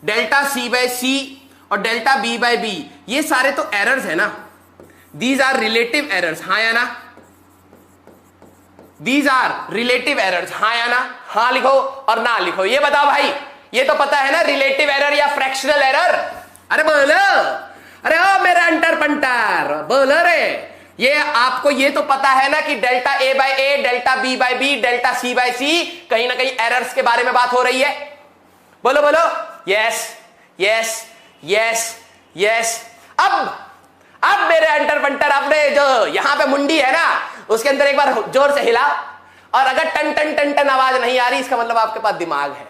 delta C by सी और डेल्टा बी बाय बी, ये सारे तो एरर्स है ना, दीज आर रिलेटिव एरर्स, हाँ या ना, दीज आर रिलेटिव एरर्स, हाँ या ना, हाँ लिखो और ना लिखो। ये बताओ भाई, ये तो पता है ना रिलेटिव एरर या फ्रैक्शनल एरर? अरे बोलो, अरे ओ मेरा अंटर पंटर बोलो रे, ये आपको ये तो पता है ना कि delta A by a, delta B by b, delta C by c, कहीं ना कहीं एरर्स के बारे में बात हो रही है। बोलो बोलो, यस यस यस यस। अब मेरे अंटर पंटर, आपने जो यहां पे मुंडी है ना, उसके अंदर एक बार जोर से हिला, और अगर टन टन टन टन आवाज नहीं आ रही, इसका मतलब आपके पास दिमाग है,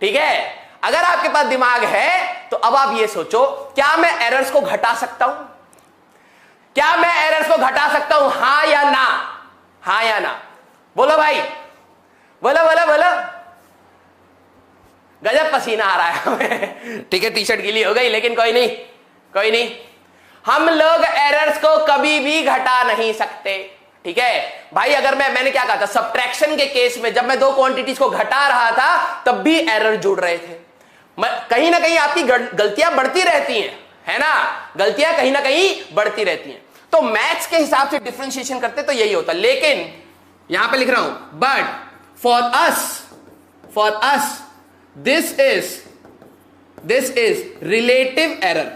ठीक है। अगर आपके पास दिमाग है तो अब आप ये सोचो, क्या मैं एरर्स को घटा सकता हूं? क्या मैं एरर्स को घटा सकता हूं, हां या ना? हां या ना, बोलो भाई, बोलो बोलो बोलो। गजब पसीना आ रहा है हमें, ठीक है, टी शर्ट गीली हो गई, लेकिन कोई नहीं, कोई नहीं, हम लोग एरर्स को कभी भी घटा नहीं सकते, ठीक है भाई। अगर मैंने क्या कहा था, सब्ट्रैक्शन के केस में जब मैं दो क्वांटिटीज को घटा रहा था तब भी एरर जुड़ रहे थे। कहीं ना कहीं आपकी गलतियां बढ़ती रहती हैं, है ना, गलतियां कहीं ना कहीं बढ़ती रहती हैं। तो मैथ्स के हिसाब से डिफरेंशिएशन करते तो यही होता, लेकिन यहां पे लिख रहा हूं, but for us this is relative error,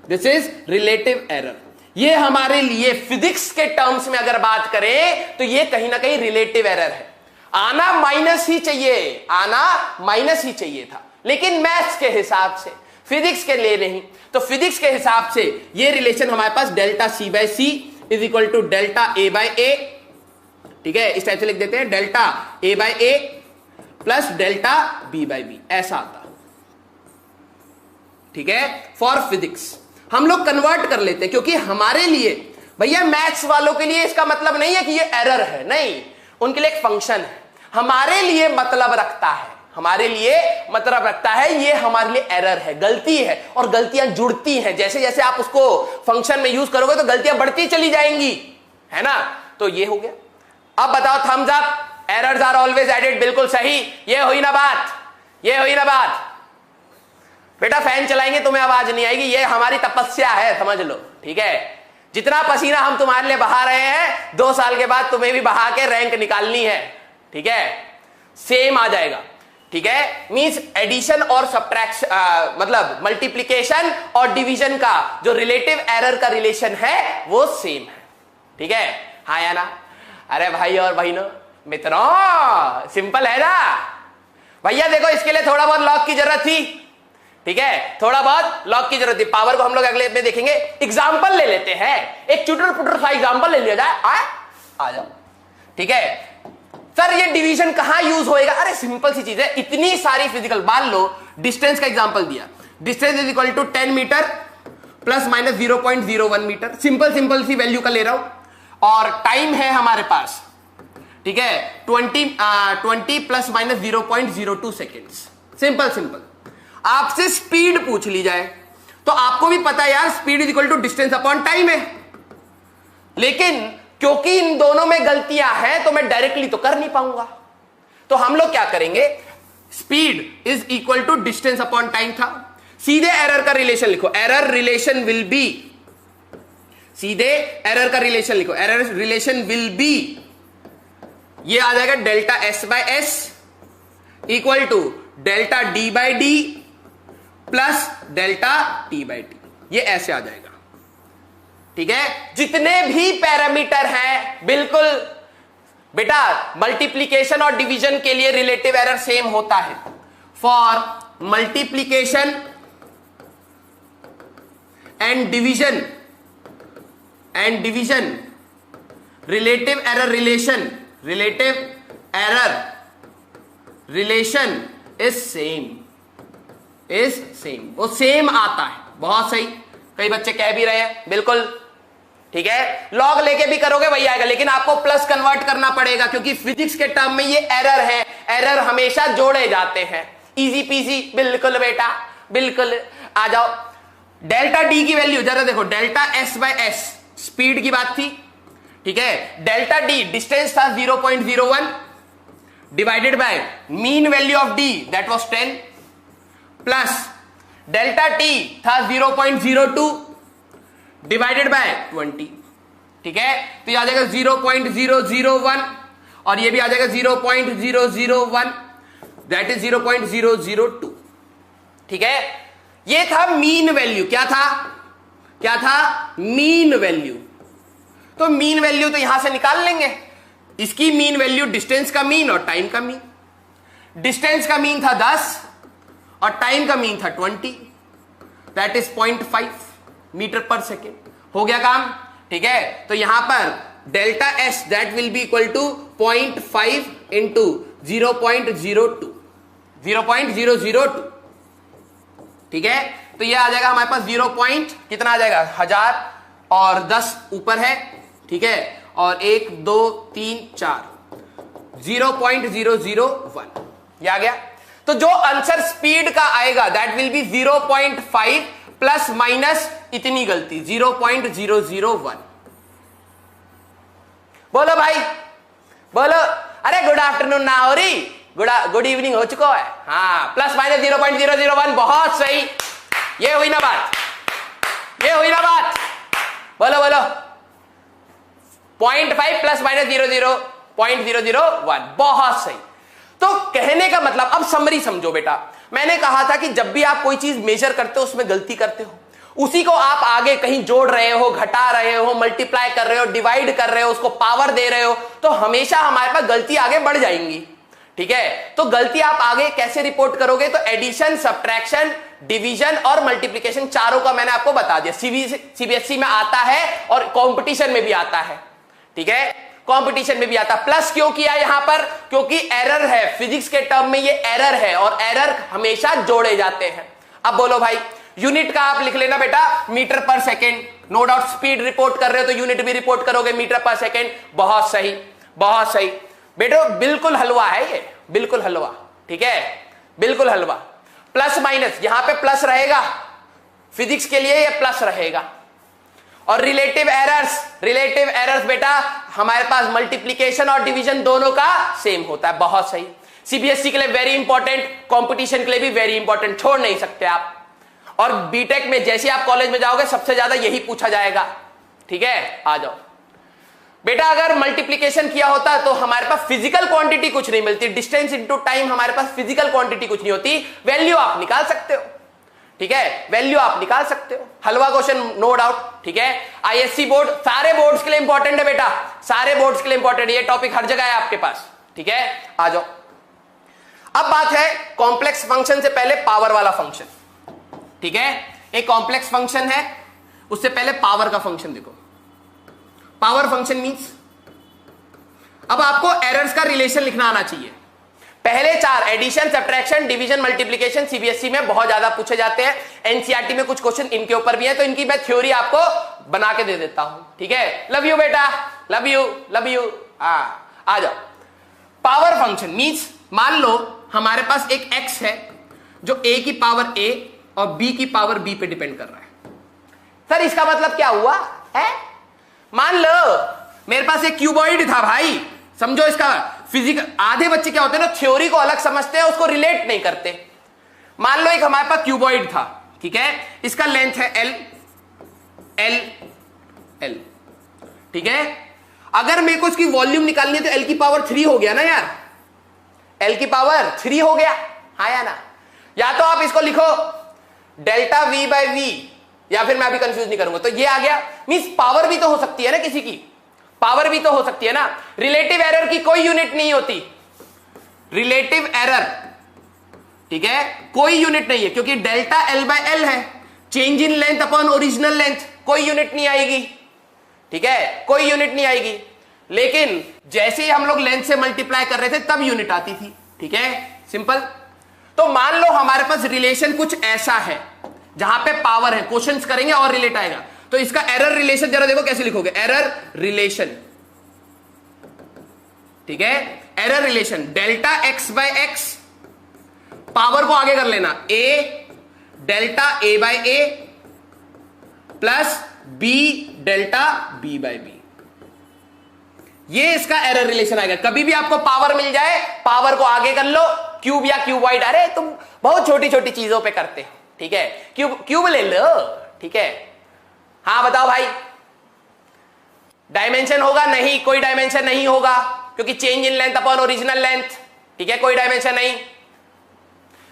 this is relative error. ये हमारे लिए फिजिक्स के टर्म्स में अगर बात करें तो ये कहीं ना कहीं रिलेटिव एरर है। आना माइनस ही चाहिए, आना माइनस ही चाहिए था, लेकिन मैथ्स के हिसाब से, फिजिक्स के लिए नहीं। तो फिजिक्स के हिसाब से ये रिलेशन हमारे पास delta C by C is equal to delta A by a, ठीक है, इस टाइप से लिख देते हैं, delta A by A plus delta B by b, ऐसा आता, ठीक है, फॉर फिजिक्स। हम लोग कन्वर्ट कर लेते हैं, क्योंकि हमारे लिए भैया, मैथ्स वालों के लिए इसका मतलब नहीं है कि ये एरर है, नहीं, उनके लिए एक फंक्शन है। हमारे लिए मतलब रखता है, हमारे लिए मतलब रखता है, ये हमारे लिए एरर है, गलती है, और गलतियां जुड़ती हैं। जैसे जैसे आप उसको फंक्शन में यूज करोगे तो गलतियां बढ़ती चली जाएंगी, है ना। तो ये हो गया। अब बताओ, thumbs up, errors are always added, बिल्कुल सही। ये हुई ना बात, ये हुई ना बात। बेटा फैन चलाएंगे तुम्हें आवाज नहीं आएगी, ये हमारी तपस्या है, समझ लो, ठीक है। जितना पसीना हम तुम्हारे लिए बहा रहे हैं, 2 साल के बाद तुम्हें भी बहा के रैंक निकालनी है, ठीक है, सेम आ जाएगा, ठीक है। मींस एडिशन और सब्ट्रैक्शन, मतलब मल्टीप्लिकेशन और डिवीजन का जो रिलेटिव एरर का रिलेशन है वो सेम है, ठीक है, हाँ या ना। अरे भाई और बहनों, मित्रों, सिंपल है ना भैया। देखो, इसके लिए थोड़ा बहुत लॉग की जरूरत थी, ठीक है, थोड़ा बहुत लॉग की जरूरत थी। पावर को हम लोग अगले में देखेंगे। एग्जाम्पल ले लेते हैं, एक चुटर पुटर सा एग्जाम्पल ले लिया जाए, आ जाओ, ठीक है। सर ये डिवीजन कहां यूज होएगा? अरे सिंपल सी चीज है, इतनी सारी फिजिकल, मान लो डिस्टेंस का एग्जांपल दिया, distance is equal to 10 metre plus minus 0.01 metre, simple सी वैल्यू का ले रहा हूं, और टाइम है हमारे पास, ठीक है, 20 प्लस माइनस 0.02 सेकेंड्स। सिंपल। आपसे स्पीड पूछ ली जाए तो आपको भी पता है यार, speed is equal to distance upon time है, लेकिन क्योंकि इन दोनों में गलतियां हैं तो मैं डायरेक्टली तो कर नहीं पाऊंगा। तो हम लोग क्या करेंगे, speed is equal to distance upon time था, सीधे एरर का रिलेशन लिखो, एरर रिलेशन विल बी, सीधे एरर का रिलेशन लिखो, एरर रिलेशन विल बी, ये आ जाएगा delta S by S equal to delta D by D plus delta T by T, ये ऐसे आ जाएगा, ठीक है। जितने भी पैरामीटर हैं, बिल्कुल बेटा, मल्टीप्लीकेशन और डिवीजन के लिए रिलेटिव एरर सेम होता है। For multiplication and division relative error relation is same, वो सेम आता है। बहुत सही, कई बच्चे कह भी रहे हैं, बिल्कुल ठीक है। लॉग लेके भी करोगे वही आएगा, लेकिन आपको प्लस कन्वर्ट करना पड़ेगा, क्योंकि फिजिक्स के टर्म में ये एरर है, एरर हमेशा जोड़े जाते हैं। इजी पीजी, बिल्कुल बेटा, बिल्कुल। आ जाओ, डेल्टा डी की वैल्यू जरा देखो, delta S by S speed की बात थी, ठीक है। डेल्टा डी डिस्टेंस था 0.01 divided by mean value of D that was 10 plus delta T था 0.02 डिवाइडेड बाय 20, ठीक है। तो ये आ जाएगा 0.001 और ये भी आ जाएगा 0.001 दैट इज 0.002, ठीक है। ये था मीन वैल्यू। क्या था मीन वैल्यू। तो मीन वैल्यू तो यहां से निकाल लेंगे। इसकी मीन वैल्यू डिस्टेंस का मीन और टाइम का मीन। डिस्टेंस का मीन था 10 और टाइम का मीन था 20 that is 0.5 metre per second. हो गया काम, ठीक है। तो यहां पर delta S that will be equal to 0.5 into 0.002, ठीक है। तो ये आ जाएगा हमारे पास 0. कितना आ जाएगा 1000 और 10 ऊपर है, ठीक है, और 1 2 3 4 0.001 ये आ गया। तो जो आंसर स्पीड का आएगा that will B 0.5 plus minus इतनी गलती 0.001। बोलो भाई बोलो। अरे गुड आफ्टरनून ना हो रही, गुड इवनिंग हो चुका है। हाँ, प्लस माइनस 0.001 बहुत सही। ये हुई ना बात, बोलो 0.5 प्लस माइनस 0.001 बहुत सही। तो कहने का मतलब, अब समरी समझो बेटा। मैंने कहा था कि जब भी आप कोई चीज मेजर करते हो उसमें गलती करते हो, उसी को आप आगे कहीं जोड़ रहे हो, घटा रहे हो, मल्टीप्लाई कर रहे हो, डिवाइड कर रहे हो, उसको पावर दे रहे हो, तो हमेशा हमारे पास गलती आगे बढ़ जाएंगी, ठीक है। तो गलती आप आगे कैसे रिपोर्ट करोगे? तो एडिशन, सब्ट्रैक्शन, डिवीजन और मल्टीप्लिकेशन चारों का मैंने आपको बता दिया। सीबीएसई में आता है और कंपटीशन में भी आता है, ठीक है, कंपटीशन में भी आता। प्लस क्यों किया यहां पर? क्योंकि एरर है, फिजिक्स के टर्म में ये एरर है और एरर हमेशा जोड़े जाते हैं। अब बोलो भाई, यूनिट का आप लिख लेना बेटा metre per second. No doubt speed report कर रहे हो तो यूनिट भी रिपोर्ट करोगे मीटर पर सेकेंड। बहुत सही, बहुत सही बेटो, बिल्कुल हलवा है ये, बिल्कुल हलवा, ठीक है, बिल्कुल हलवा। प्लस माइनस यहां पे प्लस रहेगा, फिजिक्स के लिए ये प्लस रहेगा। और रिलेटिव एरर्स बेटा हमारे पास मल्टीप्लिकेशन और डिवीजन दोनों का सेम होता है। बहुत सही। सीबीएसई के लिए वेरी इंपॉर्टेंट, कंपटीशन के लिए भी वेरी इंपॉर्टेंट, छोड़ नहीं सकते आप। और बीटेक में जैसे आप कॉलेज में जाओगे सबसे ज्यादा यही पूछा जाएगा, ठीक है। आ जाओ बेटा, अगर मल्टीप्लिकेशन किया होता तो हमारे पास फिजिकल क्वांटिटी कुछ नहीं मिलती, डिस्टेंस इनटू टाइम, हमारे पास फिजिकल क्वांटिटी कुछ नहीं होती। वैल्यू आप निकाल सकते हो, ठीक है, वैल्यू आप निकाल सकते हो। हलवा क्वेश्चन नो डाउट, ठीक है। आईएससी बोर्ड सारे बोर्ड्स के लिए इंपॉर्टेंट है बेटा, सारे बोर्ड्स के लिए इंपॉर्टेंट है, ये टॉपिक हर जगह है आपके पास, ठीक है। आ जाओ, अब बात है कॉम्प्लेक्स फंक्शन से पहले पावर वाला फंक्शन, ठीक है। एक कॉम्प्लेक्स फंक्शन है, उससे पहले पावर का फंक्शन देखो। पावर फंक्शन मींस, अब आपको एरर्स का रिलेशन लिखना आना चाहिए। पहले चार addition, subtraction, division, multiplication CBSE में बहुत ज्यादा पूछे जाते हैं। एनसीईआरटी में कुछ क्वेश्चन इनके ऊपर भी है, तो इनकी मैं थ्योरी आपको बना के दे देता हूं, ठीक है। लव यू बेटा, लव यू। आ जाओ। पावर फंक्शन मींस, मान लो हमारे पास एक x है जो a की पावर a और b की पावर b पे डिपेंड कर रहा है। सर इसका मतलब क्या हुआ है? मान लो मेरे पास एक क्यूबॉइड था भाई, समझो इसका फिजिकल। आधे बच्चे क्या होते हैं ना, थ्योरी को अलग समझते हैं, उसको रिलेट नहीं करते। मान लो एक हमारे पास क्यूबॉइड था, ठीक है, इसका लेंथ है L, ठीक है। अगर मेरे को इसकी वॉल्यूम निकालनी है तो L की पावर 3 हो गया ना यार, L की पावर 3 हो गया, हाँ या ना। या तो आप इसको लिखो डेल्टा V बाय V, या फिर मैं अभी कंफ्यूज नहीं करूंगा, तो ये आ गया। मींस पावर भी तो हो सकती है ना, किसी की पावर भी तो हो सकती है ना। रिलेटिव एरर की कोई यूनिट नहीं होती, रिलेटिव एरर, ठीक है, कोई यूनिट नहीं है, क्योंकि डेल्टा L बाय L है, change in length upon original length, कोई यूनिट नहीं आएगी, ठीक है, कोई यूनिट नहीं आएगी। लेकिन जैसे ही हम लोग लेंथ से मल्टीप्लाई कर रहे थे तब यूनिट आती थी, ठीक है, सिंपल। तो मान लो हमारे पास रिलेशन कुछ ऐसा है जहां पे पावर है, क्वेश्चंस करेंगे और रिलेट आएगा। तो इसका एरर रिलेशन जरा देखो कैसे लिखोगे, एरर रिलेशन, ठीक है, error relation delta x by x, power को आगे कर लेना, a delta a by a plus b delta b by b, ये इसका एरर रिलेशन आएगा। कभी भी आपको पावर मिल जाए, पावर को आगे कर लो, क्यूब या क्यूबॉइड, अरे तुम बहुत छोटी छोटी चीजों पे करते हो, ठीक है, क्यूब ले लो, ठीक है। हाँ बताओ भाई, डायमेंशन होगा? नहीं, कोई डायमेंशन नहीं होगा, क्योंकि change in length upon original length, ठीक है, कोई डायमेंशन नहीं।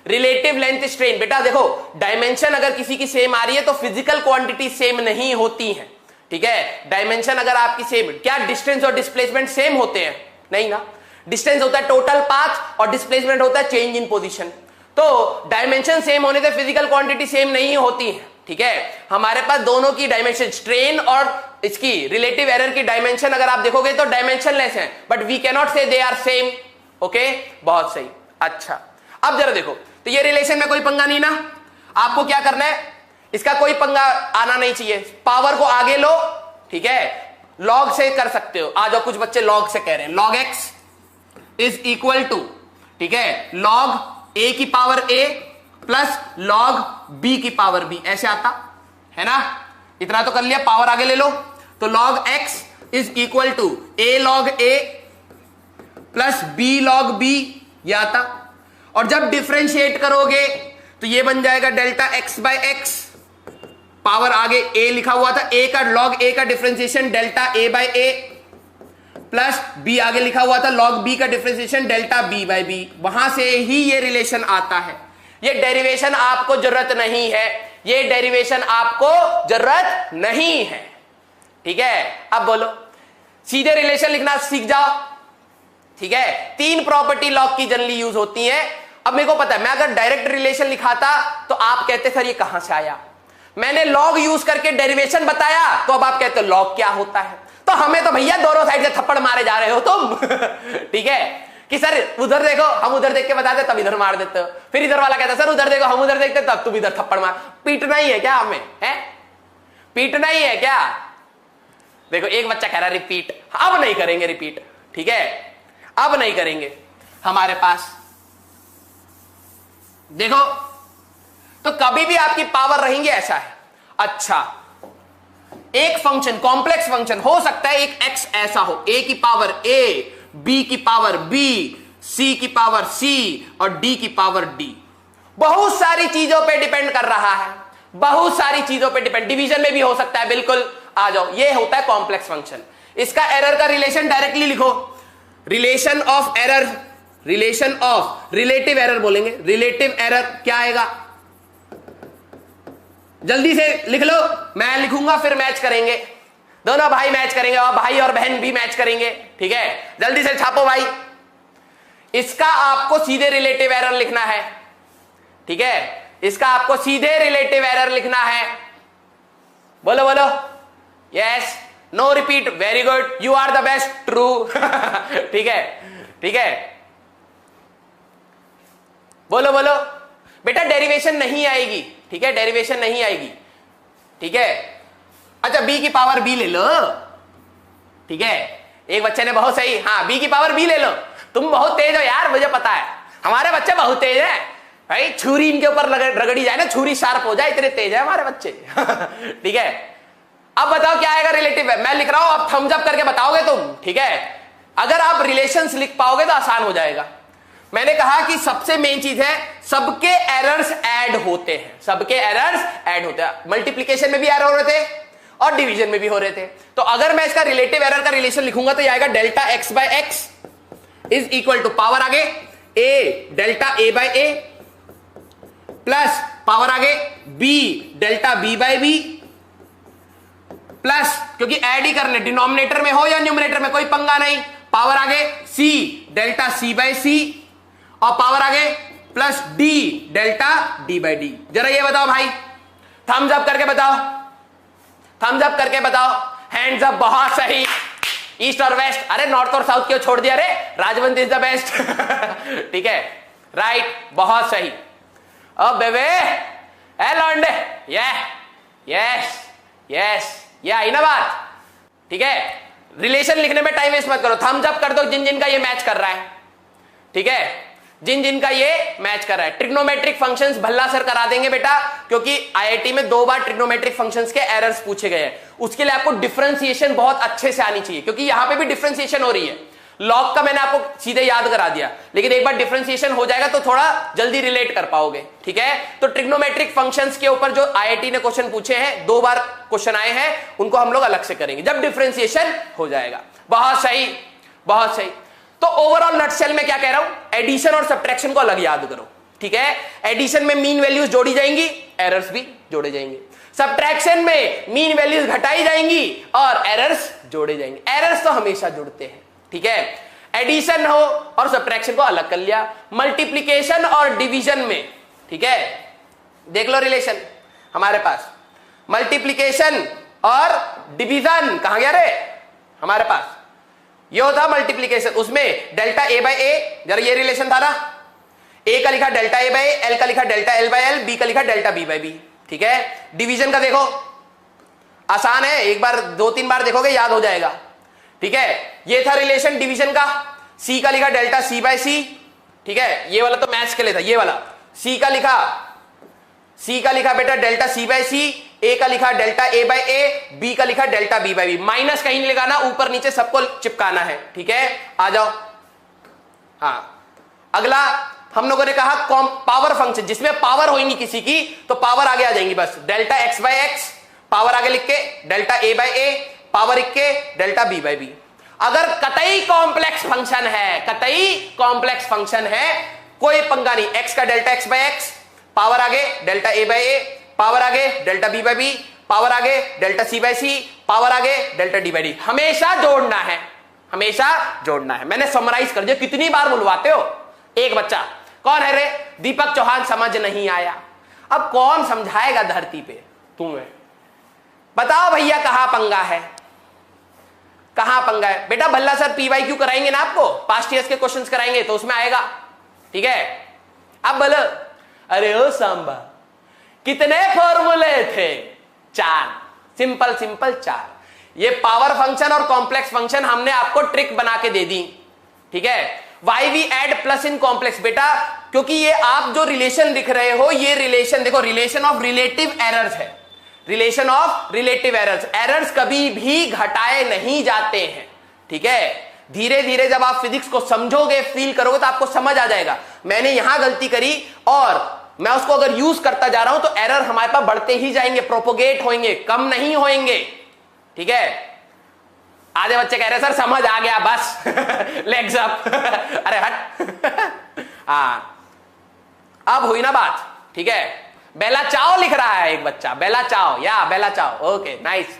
रिलेटिव लेंथ स्ट्रेन, बेटा देखो डायमेंशन अगर किसी की सेम आ रही है तो फिजिकल क्वांटिटी सेम नहीं होती है, ठीक है। डायमेंशन अगर आपकी सेम, क्या डिस्टेंस और डिस्प्लेसमेंट सेम होते हैं? नहीं ना, डिस्टेंस होता है टोटल पाथ और डिस्प्लेसमेंट होता है चेंज इन पोजीशन। तो डायमेंशन सेम होने से फिजिकल क्वांटिटी सेम नहीं होती है, ठीक है। हमारे पास दोनों की डायमेंशन, स्ट्रेन और इसकी रिलेटिव एरर की डायमेंशन अगर आप देखोगे तो डायमेंशन लेस है, बट वी कैन नॉट से दे आर सेम, ओके, बहुत सही। अच्छा अब जरा देखो, तो ये रिलेशन में कोई पंगा नहीं ना, आपको क्या करना है, इसका कोई पंगा आना नहीं चाहिए, पावर को आगे लो, ठीक है, लॉग से कर सकते हो। आ जाओ, कुछ बच्चे लॉग से कह रहे हैं, log X is equal to, ठीक है, लॉग ए की power A plus log B की पावर बी, ऐसे आता है ना। इतना तो कर लिया, पावर आगे ले लो, तो log X is equal to A log A plus B log B, ये आता। और जब डिफरेंशिएट करोगे तो ये बन जाएगा delta X by X, power आगे ए लिखा हुआ था, ए का लॉग ए का differentiation delta A by A plus B आगे लिखा हुआ था लॉग बी का differentiation delta B by B, वहां से ही ये रिलेशन आता है। ये डेरिवेशन आपको जरूरत नहीं है, ये डेरिवेशन आपको जरूरत नहीं है, ठीक है। अब बोलो, सीधे रिलेशन लिखना सीख जाओ, ठीक है। तीन प्रॉपर्टी लॉग की जनरली यूज होती है। अब मेरे को पता है, मैं अगर डायरेक्ट रिलेशन लिखाता तो आप कहते सर ये कहां से आया, मैंने लॉग यूज करके डेरिवेशन बताया तो अब आप कहते हो लॉग क्या होता है। तो हमें तो भैया दोनों साइड से थप्पड़ मारे जा रहे हो तुम ठीक है, कि सर उधर देखो, हम उधर देख के बताते तब इधर मार देते हो, फिर इधर वाला कहता सर उधर देखो, हम उधर देखते तब तुम इधर थप्पड़ मार। पीटना ही है क्या हमें, है पीटना ही है क्या? देखो एक बच्चा कह रहा है रिपीट, अब नहीं करेंगे रिपीट, ठीक है, अब नहीं करेंगे। हमारे पास देखो, तो कभी भी आपकी पावर रहेंगी, ऐसा है। अच्छा, एक फंक्शन कॉम्प्लेक्स फंक्शन हो सकता है, एक एक्स ऐसा हो, ए की पावर ए, बी की पावर बी, सी की पावर सी और डी की पावर डी। बहुत सारी चीजों पे डिपेंड कर रहा है, बहुत सारी चीजों पे डिपेंड, डिवीजन में भी हो सकता है, बिल्कुल। आ जाओ, ये होता है कॉम्प्लेक्स फंक्शन। इसका एरर का रिलेशन डायरेक्टली लिखो, relation of error, relation of relative error बोलेंगे। रिलेटिव एरर क्या आएगा, जल्दी से लिख लो, मैं लिखूंगा फिर मैच करेंगे, दोनों भाई मैच करेंगे और भाई और बहन भी मैच करेंगे, ठीक है, जल्दी से छापो भाई। इसका आपको सीधे रिलेटिव एरर लिखना है, ठीक है, इसका आपको सीधे रिलेटिव एरर लिखना है। बोलो बोलो, yes, no repeat, very good, you are the best, true ठीक है, ठीक है, बोलो बोलो। बेटा डेरिवेशन नहीं आएगी, ठीक है, डेरिवेशन नहीं आएगी, ठीक है। अच्छा, बी की पावर बी ले लो, ठीक है, एक बच्चे ने बहुत सही, हाँ बी की पावर बी ले लो। तुम बहुत तेज हो यार, मुझे पता है, हमारे बच्चे बहुत तेज है भाई, छुरी इनके ऊपर रगड़ी जाए ना, छुरी शार्प हो जाए, इतने तेज है हमारे बच्चे ठीक है। अब बताओ क्या आएगा रिलेटिव है, मैं लिख रहा हूं, अब थम्स अप करके बताओगे तुम, ठीक है। अगर आप रिलेशंस लिख पाओगे तो आसान हो जाएगा। मैंने कहा कि सबसे मेन चीज है, सबके एरर्स ऐड होते हैं, सबके एरर्स ऐड होते हैं। मल्टीप्लीकेशन में भी एरर हो रहे थे और डिवीजन में भी हो रहे थे। तो अगर मैं इसका रिलेटिव एरर का रिलेशन लिखूंगा तो ये आएगा delta X by X is equal to power आगे A delta A by A plus power आगे B delta B by B plus, क्योंकि ऐड ही करने, डिनोमिनेटर में हो या न्यूमरेटर में कोई पंगा नहीं, पावर आगे सी डेल्टा सी बाय सी और पावर आगे plus D delta D by D. जरा ये बताओ भाई, थम्स अप करके बताओ, थम्स अप करके बताओ, हैंड्स अप, बहुत सही। ईस्ट और वेस्ट, अरे नॉर्थ और साउथ क्यों छोड़ दिया रे, राजवंत इज द बेस्ट ठीक है, राइट, बहुत सही। अब बेबे ए लॉन्डे, यस यस, ये आई ना बात, ठीक है। रिलेशन लिखने में टाइम वेस्ट मत करो, थम्स अप कर दो जिन जिन का ये मैच कर रहा है, ठीक है। जिन जिनका ये मैच कर रहा है। ट्रिग्नोमेट्रिक फंक्शंस भल्ला सर करा देंगे बेटा, क्योंकि आईआईटी में 2 बार ट्रिग्नोमेट्रिक फंक्शंस के एरर्स पूछे गए हैं। उसके लिए आपको डिफरेंशिएशन बहुत अच्छे से आनी चाहिए, क्योंकि यहां पे भी डिफरेंशिएशन हो रही है। लॉग का मैंने आपको सीधे याद करा दिया, लेकिन एक बार डिफरेंशिएशन हो जाएगा तो थोड़ा जल्दी रिलेट कर पाओगे, ठीक है। तो ट्रिग्नोमेट्रिक फंक्शंस के ऊपर जो आईआईटी ने क्वेश्चन पूछे हैं, 2 बार क्वेश्चन आए हैं, उनको हम लोग अलग से करेंगे जब डिफरेंशिएशन हो जाएगा। बहुत सही, बहुत सही। तो ओवरऑल नटशेल में क्या कह रहा हूं, एडिशन और सब्ट्रैक्शन को अलग याद करो, ठीक है। एडिशन में मीन वैल्यूज जोड़ी जाएंगी, एरर्स भी जोड़े जाएंगे। सब्ट्रैक्शन में मीन वैल्यूज घटाई जाएंगी और एरर्स जोड़े जाएंगे। एरर्स तो हमेशा जुड़ते हैं, ठीक है। एडिशन हो और सब्ट्रैक्शन को अलग कर लिया। मल्टीप्लिकेशन और डिवीजन में, ठीक है, देख लो रिलेशन हमारे पास। मल्टीप्लिकेशन और डिवीजन कहां गया रे, हमारे पास ये होता मल्टीप्लिकेशन, उसमें डेल्टा ए बाय ए, जरा ये रिलेशन था ना, ए का लिखा delta A by A, L का लिखा delta L by L, B का लिखा डेल्टा बी बाय बी, ठीक है। डिवीजन का देखो आसान है, एक बार 2-3 बार देखोगे याद हो जाएगा, ठीक है। ये था रिलेशन डिवीजन का, सी का लिखा डेल्टा सी बाय सी, ठीक है। ये वाला तो मैथ्स के लिए था, ये वाला सी का लिखा बेटा delta C by C, A का लिखा delta A by A, B का लिखा delta B by B. Minus कहीं नहीं लगाना, ऊपर नीचे सबको चिपकाना है, ठीक है। आ जाओ, हाँ अगला हम लोगों ने कहा पावर फंक्शन, जिसमें पावर होगी किसी की तो पावर आगे आ जाएंगी, बस delta X by X, power आगे लिख के delta A by A, power लिख के डेल्टा बी बाय बी। अगर कतई कॉम्प्लेक्स फंक्शन है, कतई कॉम्प्लेक्स फंक्शन है, कोई पंगा नहीं, एक्स का delta X by X, power आगे delta A by A, power आगे delta B by B, power आगे delta C by C, power आगे डेल्टा डी बाय डी। हमेशा जोड़ना है, हमेशा जोड़ना है। मैंने समराइज कर दिया, कितनी बार बुलवाते हो एक बच्चा, कौन है रे, दीपक चौहान, समझ नहीं आया। अब कौन समझाएगा धरती पे तुम्हें, बताओ भैया कहां पंगा है, कहां पंगा है। बेटा भल्ला सर पीवाई क्यू कराएंगे ना आपको, पास्ट ईयर्स के क्वेश्चंस कराएंगे तो उसमें आएगा, ठीक है। अब बोलो, अरे ओ सांबा कितने फॉर्मूले थे, 4, सिंपल सिंपल 4। ये पावर फंक्शन और कॉम्प्लेक्स फंक्शन हमने आपको ट्रिक बना के दे दी, ठीक है। Why we add plus in complex, बेटा क्योंकि ये आप जो रिलेशन दिख रहे हो, ये रिलेशन देखो, रिलेशन ऑफ रिलेटिव एरर्स है, relation of relative errors. Errors कभी भी घटाए नहीं जाते हैं, ठीक है। धीरे धीरे जब आप फिजिक्स को समझोगे, फील करोगे तो आपको समझ आ जाएगा, मैंने यहां गलती करी और मैं उसको अगर यूज करता जा रहा हूं तो एरर हमारे पास बढ़ते ही जाएंगे, प्रोपोगेट होंगे, कम नहीं होंगे, ठीक है। आधे बच्चे कह रहे सर समझ आ गया बस लेग्स अप अरे हट हाँ, अब हुई ना बात, ठीक है। बेला चाओ लिख रहा है एक बच्चा, बेला चाओ, या बेला चाओ, ओके नाइस।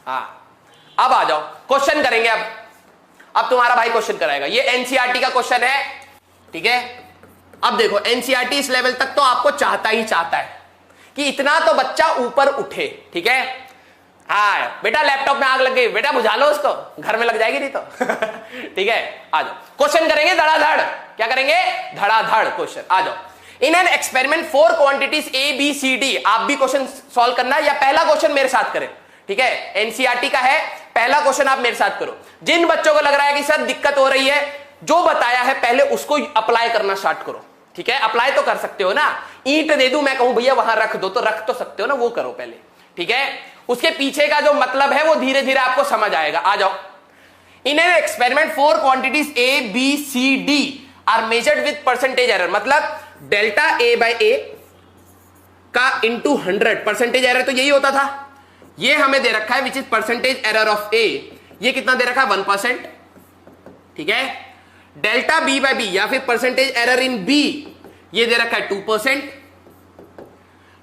हाँ अब आ जाओ, क्वेश्चन करेंगे। अब तुम्हारा भाई क्वेश्चन कराएगा, ये एनसीईआरटी का क्वेश्चन है, ठीक है। अब देखो एनसीईआरटी इस लेवल तक तो आपको चाहता ही चाहता है कि इतना तो बच्चा ऊपर उठे, ठीक है। हाँ बेटा लैपटॉप में आग लग गई, बेटा बुझा लो उसको, घर में लग जाएगी नहीं तो ठीक है। आ जाओ क्वेश्चन करेंगे धड़ाधड़, क्या करेंगे, धड़ाधड़ क्वेश्चन। आ जाओ, in an experiment 4 quantities A B C D, आप भी क्वेश्चन सॉल्व करना है या पहला क्वेश्चन मेरे साथ करें, ठीक है। एनसीईआरटी का है, पहला क्वेश्चन आप मेरे साथ करो। जिन बच्चों को लग रहा है कि सर दिक्कत हो रही है, जो बताया है पहले उसको अप्लाई करना स्टार्ट करो, ठीक है। अप्लाई तो कर सकते हो ना, ईंट दे दूं मैं कहूं भैया वहां रख दो तो रख तो सकते हो ना, वो करो पहले, ठीक है। उसके पीछे का जो मतलब है वो धीरे धीरे आपको समझ आएगा। आ जाओ, in an experiment 4 quantities A B C D are measured with percentage error, मतलब डेल्टा ए बाय ए का इंटू 100, परसेंटेज एरर तो यही होता था, ये हमें दे रखा है which is percentage error of a, ये कितना दे रखा है 1%, ठीक है। डेल्टा बी बाय बी या फिर परसेंटेज एरर इन बी, ये दे रखा है 2%।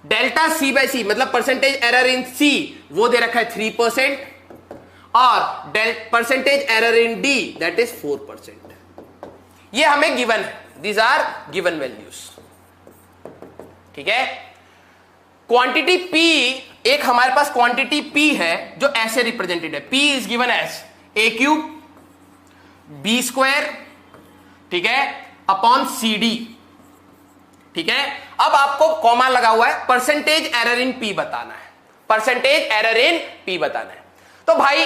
डेल्टा सी बाय सी मतलब परसेंटेज एरर इन सी, वो दे रखा है 3%, और percentage error in D that is 4%। ये हमें गिवन है, दीज आर गिवन वैल्यूज, ठीक है। क्वांटिटी P, एक हमारे पास क्वांटिटी P है जो ऐसे रिप्रेजेंटेड है, P is given as a cube b square, ठीक है, अपॉन सी डी, ठीक है। अब आपको कॉमा लगा हुआ है, परसेंटेज एरर इन P बताना है, परसेंटेज एरर इन P बताना है। तो भाई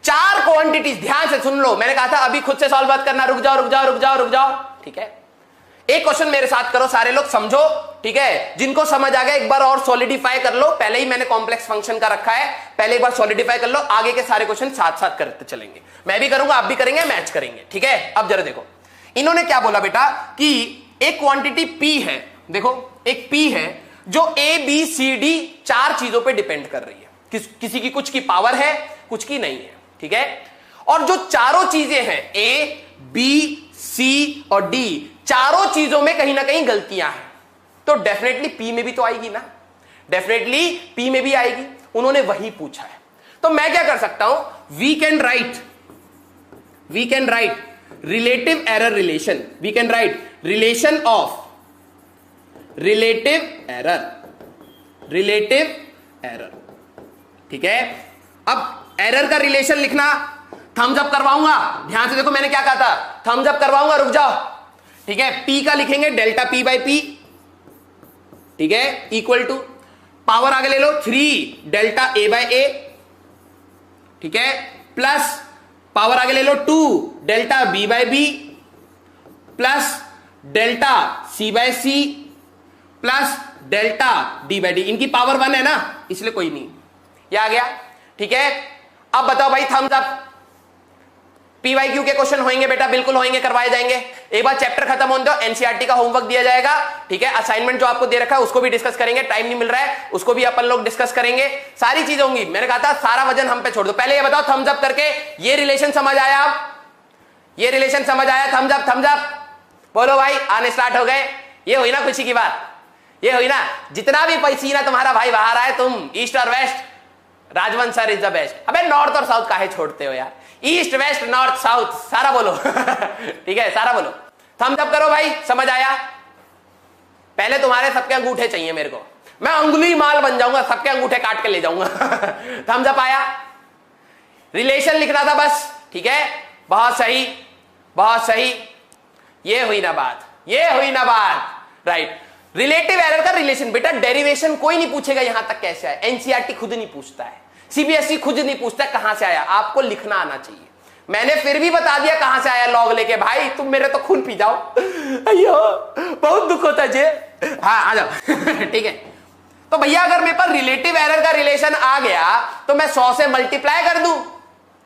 4 क्वांटिटीज, ध्यान से सुन लो, मैंने कहा था अभी खुद से सॉल्व मत करना, रुक जाओ रुक जाओ रुक जाओ रुक जाओ, ठीक है। एक क्वेश्चन मेरे साथ करो सारे लोग, समझो, ठीक है। जिनको समझ आ गया एक बार और सॉलिडिफाई कर लो, पहले ही मैंने कॉम्प्लेक्स फंक्शन का रखा है, पहले एक बार सॉलिडिफाई कर लो, आगे के सारे क्वेश्चन साथ साथ करते चलेंगे, मैं भी करूंगा आप भी करेंगे, मैच करेंगे, ठीक है। अब जरा देखो इन्होंने क्या बोला बेटा कि एक क्वांटिटी P है, देखो एक P है जो A B C D चार चीजों पे डिपेंड कर रही है, किसी की कुछ की पावर है, कुछ की नहीं है, ठीक है। और जो चारों चीजें हैं A B C और D, चारों चीजों में कहीं ना कहीं गलतियां हैं, तो डेफिनेटली P में भी तो आएगी ना, डेफिनेटली P में भी आएगी, उन्होंने वही पूछा है। तो मैं क्या कर सकता हूं, we can write relative error relation, we can write relation of relative error, ठीक है। अब एरर का रिलेशन लिखना, थम्स अप करवाऊंगा, ध्यान से देखो मैंने क्या कहा था, थम्स अप करवाऊंगा, रुक जाओ, ठीक है। P का लिखेंगे डेल्टा P बाई P, ठीक है, इक्वल टू पावर आगे ले लो 3 डेल्टा A बाई A, ठीक है, प्लस पावर आगे ले लो 2 delta B by B, plus delta C by C, plus delta D by D। इनकी पावर 1 है ना, इसलिए कोई नहीं, ये आ गया, ठीक है। अब बताओ भाई थम्स अप, PYQ के क्वेश्चन होंगे बेटा, बिल्कुल होंगे, करवाए जाएंगे। एक बार चैप्टर खत्म होने दो, एनसीईआरटी का होमवर्क दिया जाएगा, ठीक है। असाइनमेंट जो आपको दे रखा है उसको भी डिस्कस करेंगे, टाइम नहीं मिल रहा है उसको भी अपन लोग डिस्कस करेंगे, सारी चीजें होंगी। मैंने कहा था सारा वजन हम पे छोड़ दो। पहले ये बताओ थम्स अप करके ये रिलेशन समझ आया, आप ये रिलेशन समझ आया, थम्स अप बोलो भाई, आने स्टार्ट हो गए। ये हुई ना खुशी की बात, ये हुई ना, जितना भी पसीना तुम्हारा भाई बाहर आए, तुम ईस्ट और वेस्ट, राजवंश सर इज द बेस्ट। अबे नॉर्थ और साउथ काहे छोड़ते हो यार, ईस्ट वेस्ट नॉर्थ साउथ सारा बोलो ठीक है, सारा बोलो, थम्स अप करो भाई, समझ आया। पहले तुम्हारे सबके अंगूठे चाहिए मेरे को, मैं अंगुली माल बन जाऊंगा, सबके अंगूठे काट के ले जाऊंगा थम्स अप आया, रिलेशन लिखना था बस, ठीक है, बहुत सही बहुत सही, ये हुई ना बात, ये हुई ना बात, राइट। रिलेटिव एरर का रिलेशन बेटा डेरिवेशन कोई नहीं पूछेगा यहां तक कैसे आया, एनसीईआरटी खुद नहीं पूछता है, सीबीएसई खुद नहीं पूछता कहां से आया, आपको लिखना आना चाहिए। मैंने फिर भी बता दिया कहां से आया लॉग लेके, भाई तुम मेरे तो खून पी जाओ, अयो बहुत दुख होता है जे, हाँ आ जाओ ठीक है। तो भैया अगर मेरे पास रिलेटिव एरर का रिलेशन आ गया तो मैं 100 से मल्टीप्लाई कर दूं,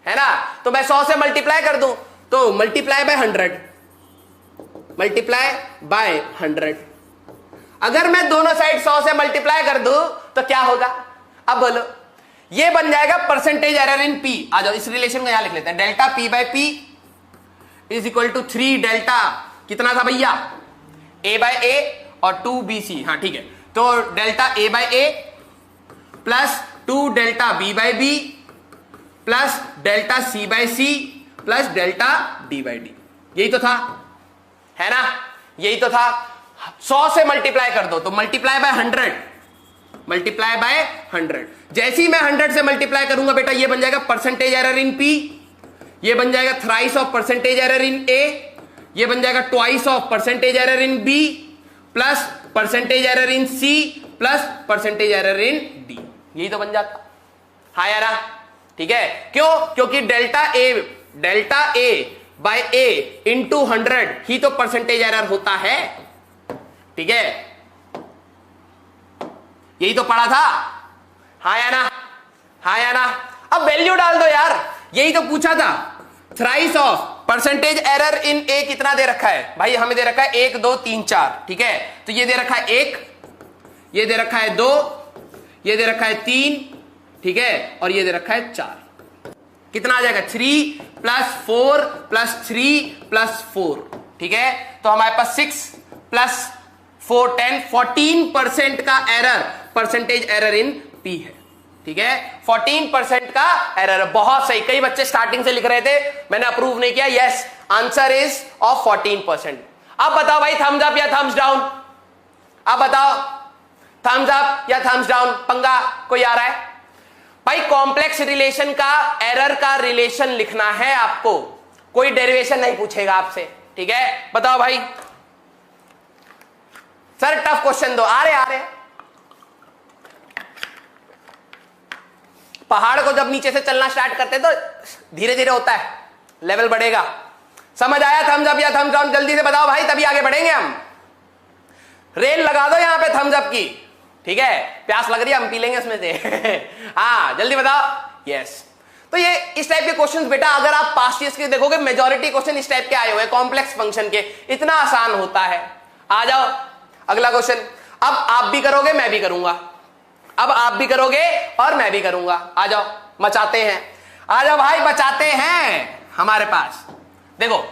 है ना, तो मैं 100 से मल्टीप्लाई कर दूं, तो मल्टीप्लाई बाय 100, मल्टीप्लाई बाय 100। अगर मैं दोनों साइड 100 से मल्टीप्लाई कर दूं तो क्या होगा, अब बोलो, ये बन जाएगा परसेंटेज एरर इन P। आ जाओ इस रिलेशन को यहां लिख लेते हैं, delta P by P is equal to 3 delta कितना था भैया A बाई A और 2BC, हाँ ठीक है, तो delta A by A plus 2 delta B by B plus delta C by C plus delta D by D, यही तो था, है ना, यही तो था। 100 से मल्टीप्लाई कर दो तो मल्टीप्लाई बाय 100, मल्टीप्लाई बाय 100, जैसे ही मैं 100 से मल्टीप्लाई करूंगा बेटा ये बन जाएगा परसेंटेज एरर इन P, ये बन जाएगा thrice of percentage error in A, ये बन जाएगा twice of percentage error in B plus percentage error in C plus percentage error in D, यही तो बन जाता, हाँ यार, ठीक है। क्यों, क्योंकि delta A by A into 100 ही तो परसेंटेज एरर होता है, ठीक है, यही तो पढ़ा था, हाँ या ना, हाँ या ना। अब वैल्यू डाल दो यार, यही तो पूछा था, thrice of percentage error in A कितना दे रखा है भाई, हमें दे रखा है 1 2 3 4, ठीक है, तो ये दे रखा है 1, ये दे रखा है 2, ये दे रखा है 3, ठीक है, और ये दे रखा है 4, कितना आ जाएगा 3 प्लस 4 प्लस 3 प्लस 4, ठीक है, तो हमारे पास 6 प्लस 4 10 14% का error, percentage error in P है, ठीक है, 14% का एरर, बहुत सही। कई बच्चे स्टार्टिंग से लिख रहे थे, मैंने अप्रूव नहीं किया, यस आंसर इज ऑफ 14%। अब बताओ भाई थम्स अप या थम्स डाउन, अब बताओ थम्स अप या थम्स डाउन, पंगा कोई आ रहा है भाई। कॉम्प्लेक्स रिलेशन का एरर का रिलेशन लिखना है आपको, कोई डेरिवेशन नहीं पूछेगा आपसे, ठीक है, बताओ भाई। सर टफ क्वेश्चन दो, आ रहे पहाड़ को जब नीचे से चलना स्टार्ट करते तो धीरे धीरे होता है, लेवल बढ़ेगा। समझ आया थम्स अप या थम्स डाउन, जल्दी से बताओ भाई, तभी आगे बढ़ेंगे हम। रेल लगा दो यहां पे थम्स अप की, ठीक है, प्यास लग रही है हम पी लेंगे उसमें से। हाँ जल्दी बताओ। यस, तो ये इस टाइप के क्वेश्चंस बेटा अगर आप पास्ट ईयर्स के देखोगे मेजॉरिटी क्वेश्चन इस टाइप के आए हुए हैं, कॉम्प्लेक्स फंक्शन के, इतना आसान होता है। आ जाओ अगला क्वेश्चन। अब आप भी करोगे मैं भी करूंगा, अब आप भी करोगे और मैं भी करूंगा। आ जाओ मचाते हैं, आ जाओ भाई बचाते हैं। हमारे पास देखो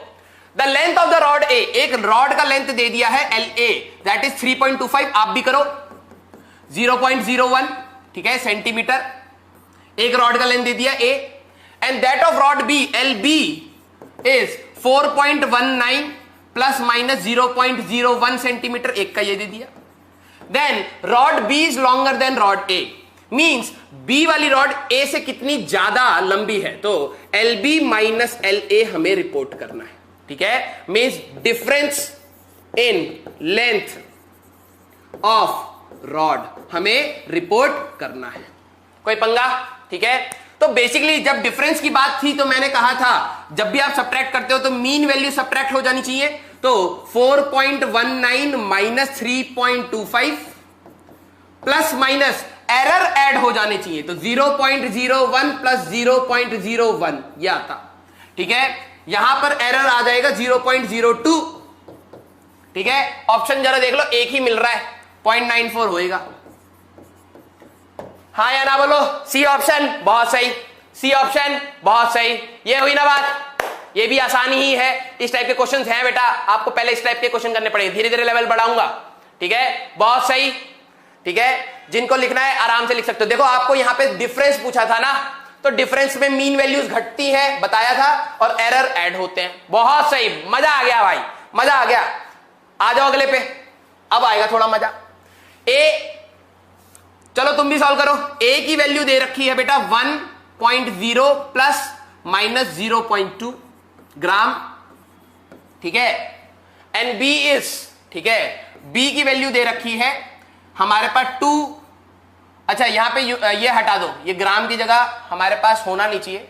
the length of the rod ए, एक रॉड का लेंथ दे दिया है एल ए दैट इज 3.25, आप भी करो 0.01, ठीक है, सेंटीमीटर। एक रॉड का लेंथ दे दिया A and that of rod B L B is 4.19 plus minus 0.01 centimetre, एक का ये दे दिया। Then rod B is longer than rod A, means B वाली रॉड ए से कितनी ज्यादा लंबी है, तो L B minus L A हमें रिपोर्ट करना है, ठीक है, means difference in length of rod हमें रिपोर्ट करना है। कोई पंगा, ठीक है। तो बेसिकली जब डिफरेंस की बात थी तो मैंने कहा था जब भी आप सब्ट्रैक्ट करते हो तो मीन वैल्यू सब्ट्रैक्ट हो जानी चाहिए, तो 4.19 minus 3.25 plus minus error add हो जाने चाहिए, तो 0.01 प्लस 0.01 ये आता, ठीक है। यहां पर एरर आ जाएगा 0.02, ठीक है। ऑप्शन जरा देख लो, एक ही मिल रहा है, 0.94 होएगा। हाँ या ना बोलो, सी ऑप्शन बहुत सही, सी ऑप्शन बहुत सही। ये हुई ना बात, ये भी आसानी ही है। इस टाइप के क्वेश्चंस हैं बेटा, आपको पहले इस टाइप के क्वेश्चन करने पड़ेंगे, धीरे धीरे लेवल बढ़ाऊंगा, ठीक है, बहुत सही, ठीक है। जिनको लिखना है आराम से लिख सकते हो। देखो आपको यहां पे डिफरेंस पूछा था ना, तो डिफरेंस में मीन वैल्यूज घटती है बताया था और एरर ऐड होते हैं। बहुत सही, मजा आ गया भाई, मजा आ गया। आ जाओ अगले पे, अब आएगा थोड़ा मजा। ए, चलो तुम भी सॉल्व करो। ए की वैल्यू दे रखी है बेटा 1.0 प्लस माइनस 0.2 ग्राम, ठीक है, एंड बी इज, ठीक है, बी की वैल्यू दे रखी है हमारे पास 2, अच्छा यहां पे ये हटा दो, ये ग्राम की जगह हमारे पास होना नहीं चाहिए,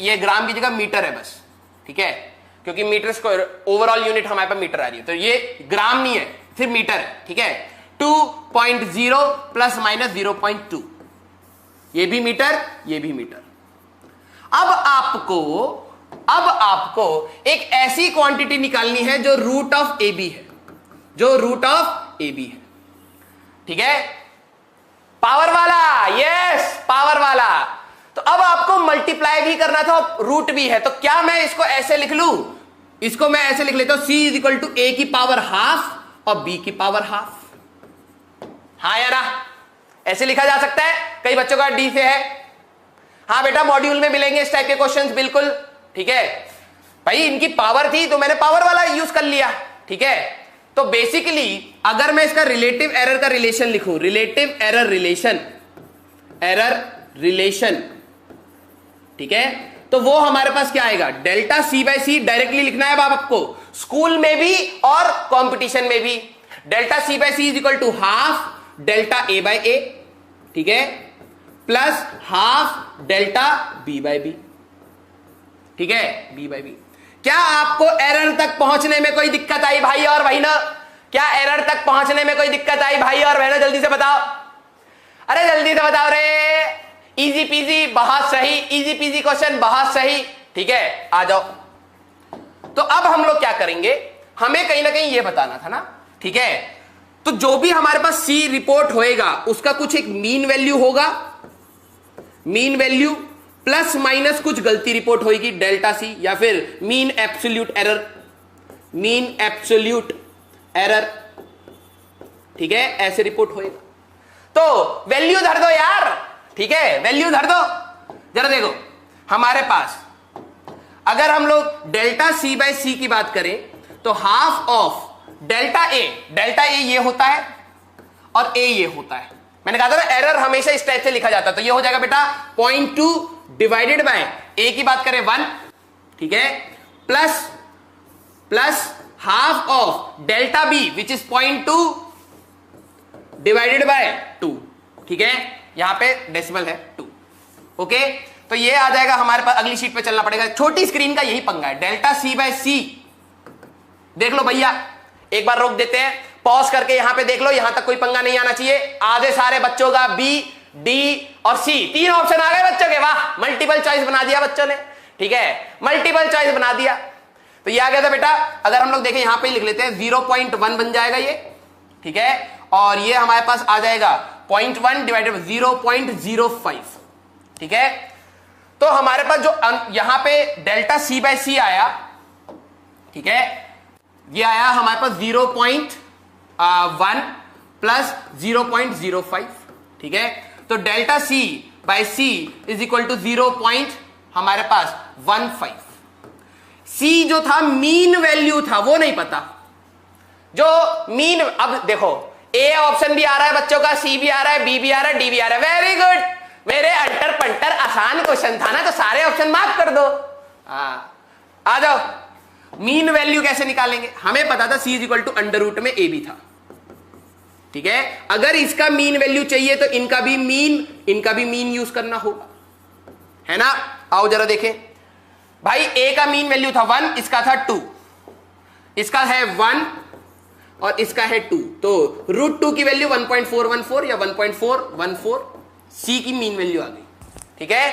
ये ग्राम की जगह मीटर है बस, ठीक है, क्योंकि मीटर स्क्वायर ओवरऑल यूनिट हमारे पास मीटर आ रही है, तो ये ग्राम नहीं है फिर मीटर है, ठीक है। 2.0 प्लस माइनस 0.2, ये भी मीटर, ये भी मीटर। अब आपको एक ऐसी क्वांटिटी निकालनी है जो रूट ऑफ ए बी है, जो रूट ऑफ ए बी है, ठीक है, पावर वाला, यस पावर वाला। तो अब आपको मल्टीप्लाई भी करना था, रूट भी है, तो क्या मैं इसको ऐसे लिख लूं, इसको मैं ऐसे लिख लेता हूं, c इज इक्वल टू ए की पावर हाफ और b की पावर हाफ। हाँ या ना, ऐसे लिखा जा सकता है, कई बच्चों का डी से है। हाँ बेटा मॉड्यूल में मिलेंगे इस टाइप के क्वेश्चंस, बिल्कुल, ठीक है भाई, इनकी पावर थी तो मैंने पावर वाला यूज कर लिया, ठीक है। तो बेसिकली अगर मैं इसका रिलेटिव एरर का रिलेशन लिखूं, रिलेटिव एरर रिलेशन, ठीक है, तो वो हमारे पास क्या आएगा, delta C by see directly लिखना है अब आपको, स्कूल में भी और कंपटीशन में भी। Delta C by C is equal to half delta A by a, ठीक है, plus half delta B by b, ठीक है, बी बाय बी। क्या आपको एरर तक पहुंचने में कोई दिक्कत आई भाई और बहनों, क्या एरर तक पहुंचने में कोई दिक्कत आई भाई और बहनों, जल्दी से बताओ, अरे जल्दी से बताओ रे। इजी पीजी, बहुत सही, इजी पीजी क्वेश्चन, बहुत सही, ठीक है। आ जाओ, तो अब हम लोग क्या करेंगे, हमें कहीं ना कहीं ये बताना था ना, ठीक है। तो जो भी हमारे पास सी रिपोर्ट होएगा उसका कुछ एक मीन वैल्यू होगा, मीन वैल्यू प्लस माइनस कुछ गलती रिपोर्ट होगी डेल्टा सी, या फिर mean absolute error, mean absolute error, ठीक है, ऐसे रिपोर्ट होएगा। तो वैल्यू धर दो यार, ठीक है, वैल्यू धर दो। जरा देखो हमारे पास अगर हम लोग डेल्टा सी बाय सी की बात करें तो हाफ ऑफ डेल्टा ए ये होता है और ए ये होता है। मैंने कहा था ना एरर हमेशा इस टाइप से लिखा जाता है, तो ये हो जाएगा बेटा 0.2 डिवाइडेड बाय ए की बात करें 1, ठीक है, plus half of delta B which is 0.2 divided by 2, ठीक है, यहां पे डेसिमल है 2, ओके। तो ये आ जाएगा हमारे पास, अगली शीट पे चलना पड़ेगा, छोटी स्क्रीन का यही पंगा है। डेल्टा सी बाय सी देख लो भैया, एक बार रोक देते हैं, पॉज करके यहां पे देख लो, यहां तक कोई पंगा नहीं आना चाहिए। आधे सारे बच्चों का बी, डी और सी, 3 ऑप्शन आ गए बच्चों के। वाह, मल्टीपल चॉइस बना दिया बच्चों ने। ठीक है, मल्टीपल चॉइस बना दिया। तो ये आ गया था बेटा। अगर हम लोग देखें यहां पे लिख लेते हैं 0.1 बन जाएगा ये। ठीक है, और ये हमारे पास आ जाएगा 0.1 डिवाइडेड बाय 0.05। ठीक है, तो हमारे पास जो यहां पे डेल्टा सी बाय सी आया, ठीक है, ये आया हमारे पास 0.1 प्लस 0.05। ठीक है, तो delta C by C is equal to 0. हमारे पास 15। सी जो था मीन वैल्यू था, वो नहीं पता। जो मीन, अब देखो ए ऑप्शन भी आ रहा है बच्चों का, सी भी आ रहा है, बी भी आ रहा है, डी भी आ रहा है। वेरी गुड, मेरे अंटर पंटर आसान क्वेश्चन था ना, तो सारे ऑप्शन मार्क कर दो। आ जाओ, मीन वैल्यू कैसे निकालेंगे? हमें पता था c is equal to under root में ए बी था। ठीक है, अगर इसका मीन वैल्यू चाहिए तो इनका भी मीन यूज करना होगा, है ना। आओ जरा देखें भाई, ए का मीन वैल्यू था 1, इसका था 2, इसका है 1 और इसका है 2, तो √2 की वैल्यू 1.414 या 1.414 सी की मीन वैल्यू आ गई। ठीक है,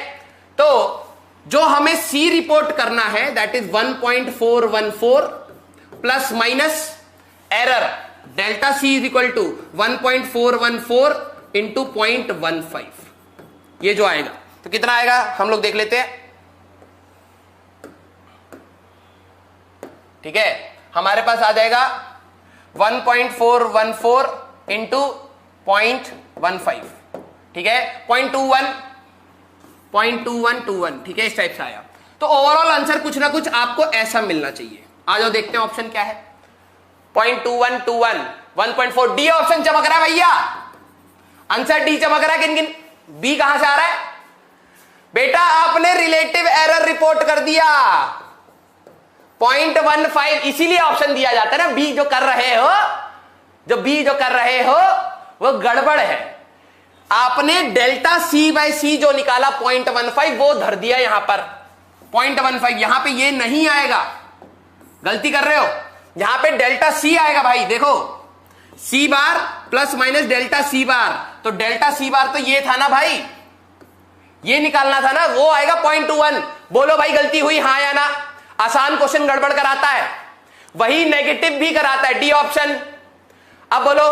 तो जो हमें सी रिपोर्ट करना है that is 1.414 plus minus error delta C is equal to 1.414 into 0.15। ये जो आएगा तो कितना आएगा हम लोग देख लेते हैं। ठीक है, हमारे पास आ जाएगा 1.414 इंटू 0.15। ठीक है, 0.2121। ठीक है, इस टाइप से आया। तो ओवरऑल आंसर कुछ ना कुछ आपको ऐसा मिलना चाहिए। आ जाओ देखते हैं ऑप्शन क्या है। 0.2121 1.4। डी ऑप्शन चमक रहा है भैया, आंसर डी चमक रहा है। किन किन, बी कहां से आ रहा है बेटा? आपने रिलेटिव एरर रिपोर्ट कर दिया 0.15, इसीलिए ऑप्शन दिया जाता है ना। बी जो कर रहे हो वो गड़बड़ है। आपने डेल्टा सी बाय सी जो निकाला 0.15 वो धर दिया यहां पर 0.15। यहां पे ये नहीं आएगा, गलती कर रहे हो। यहां पे डेल्टा सी आएगा भाई। देखो सी बार प्लस माइनस डेल्टा सी बार, तो डेल्टा सी बार तो ये था ना भाई, ये निकालना था ना, वो आएगा 0.21। बोलो भाई गलती हुई हाँ या ना? आसान क्वेश्चन गड़बड़ कराता है, वही नेगेटिव भी कराता है। डी ऑप्शन, अब बोलो।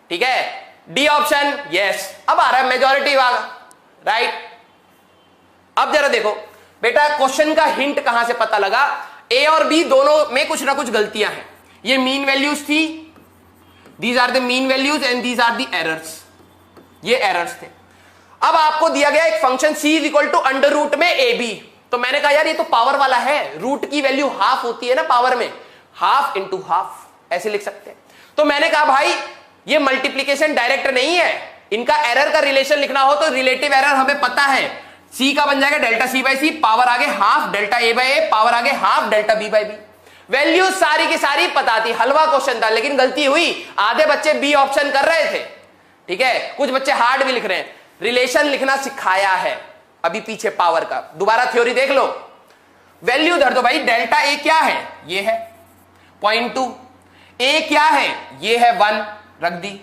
ठीक है, डी ऑप्शन यस। अब आ रहा है मेजॉरिटी वाला, राइट। अब जरा देखो बेटा, क्वेश्चन का हिंट कहां से पता लगा? ए और बी दोनों में कुछ ना कुछ गलतियां हैं। ये मीन वैल्यूज थी, these are the mean values and these are the errors, ये एरर्स थे। अब आपको दिया गया एक function C is equal to under root में ए बी, तो मैंने कहा यार ये तो पावर वाला है, रूट की वैल्यू हाफ होती है ना पावर में, हाफ इंटू हाफ ऐसे लिख सकते हैं। तो मैंने कहा भाई ये मल्टीप्लीकेशन डायरेक्ट नहीं है, इनका एरर का रिलेशन लिखना हो तो रिलेटिव एरर हमें पता है, सी का बन जाएगा delta C by C, power आगे half delta A by A, power आगे half delta B by B. Value सारी की सारी पता थी, हलवा क्वेश्चन था। लेकिन गलती हुई, आधे बच्चे बी ऑप्शन कर रहे थे, ठीक है, कुछ बच्चे हार्ड भी लिख रहे हैं। रिलेशन लिखना सिखाया है अभी पीछे पावर का, दोबारा थ्योरी देख लो। वैल्यू धर दो भाई, डेल्टा ए क्या है, ये है 0.2, ए क्या है, ये है 1, रख दी।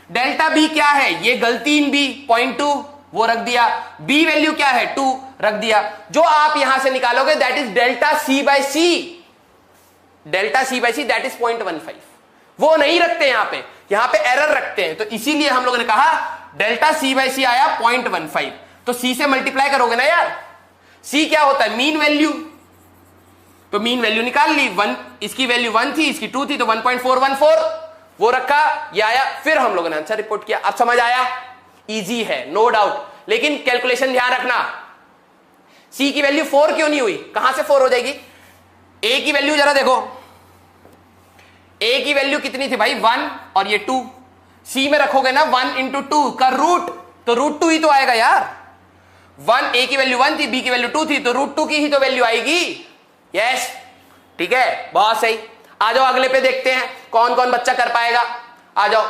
डेल्टा बी क्या है, ये गलती इन बी 0.2, वो रख दिया। बी वैल्यू क्या है 2, रख दिया। जो आप यहां से निकालोगे that is delta C by C, delta C by C that is 0.15। वो नहीं रखते यहां पे एरर रखते हैं, तो इसीलिए हम लोगों ने कहा डेल्टा सी बाई सी आया 0.15। तो सी से मल्टीप्लाई करोगे ना यार, सी क्या होता है मीन वैल्यू, तो मीन वैल्यू निकाल ली। 1, इसकी वैल्यू 1 थी, इसकी 2 थी, तो 1.414 वो रखा, ये आया। फिर हम लोगों ने आंसर रिपोर्ट किया। अब समझ आया, इजी है नो डाउट, लेकिन कैलकुलेशन ध्यान रखना। सी की वैल्यू 4 क्यों नहीं हुई, कहां से 4 हो जाएगी? ए की वैल्यू जरा देखो, ए की वैल्यू कितनी थी भाई 1 और ये 2, सी में रखोगे ना 1 इंटू 2 का रूट, तो √2 ही तो आएगा यार। 1, ए की वैल्यू 1 थी, बी की वैल्यू 2 थी, तो √2 की ही तो वैल्यू आएगी। यस, ठीक है, बहुत सही। आ जाओ अगले पे देखते हैं कौन कौन बच्चा कर पाएगा। आ जाओ।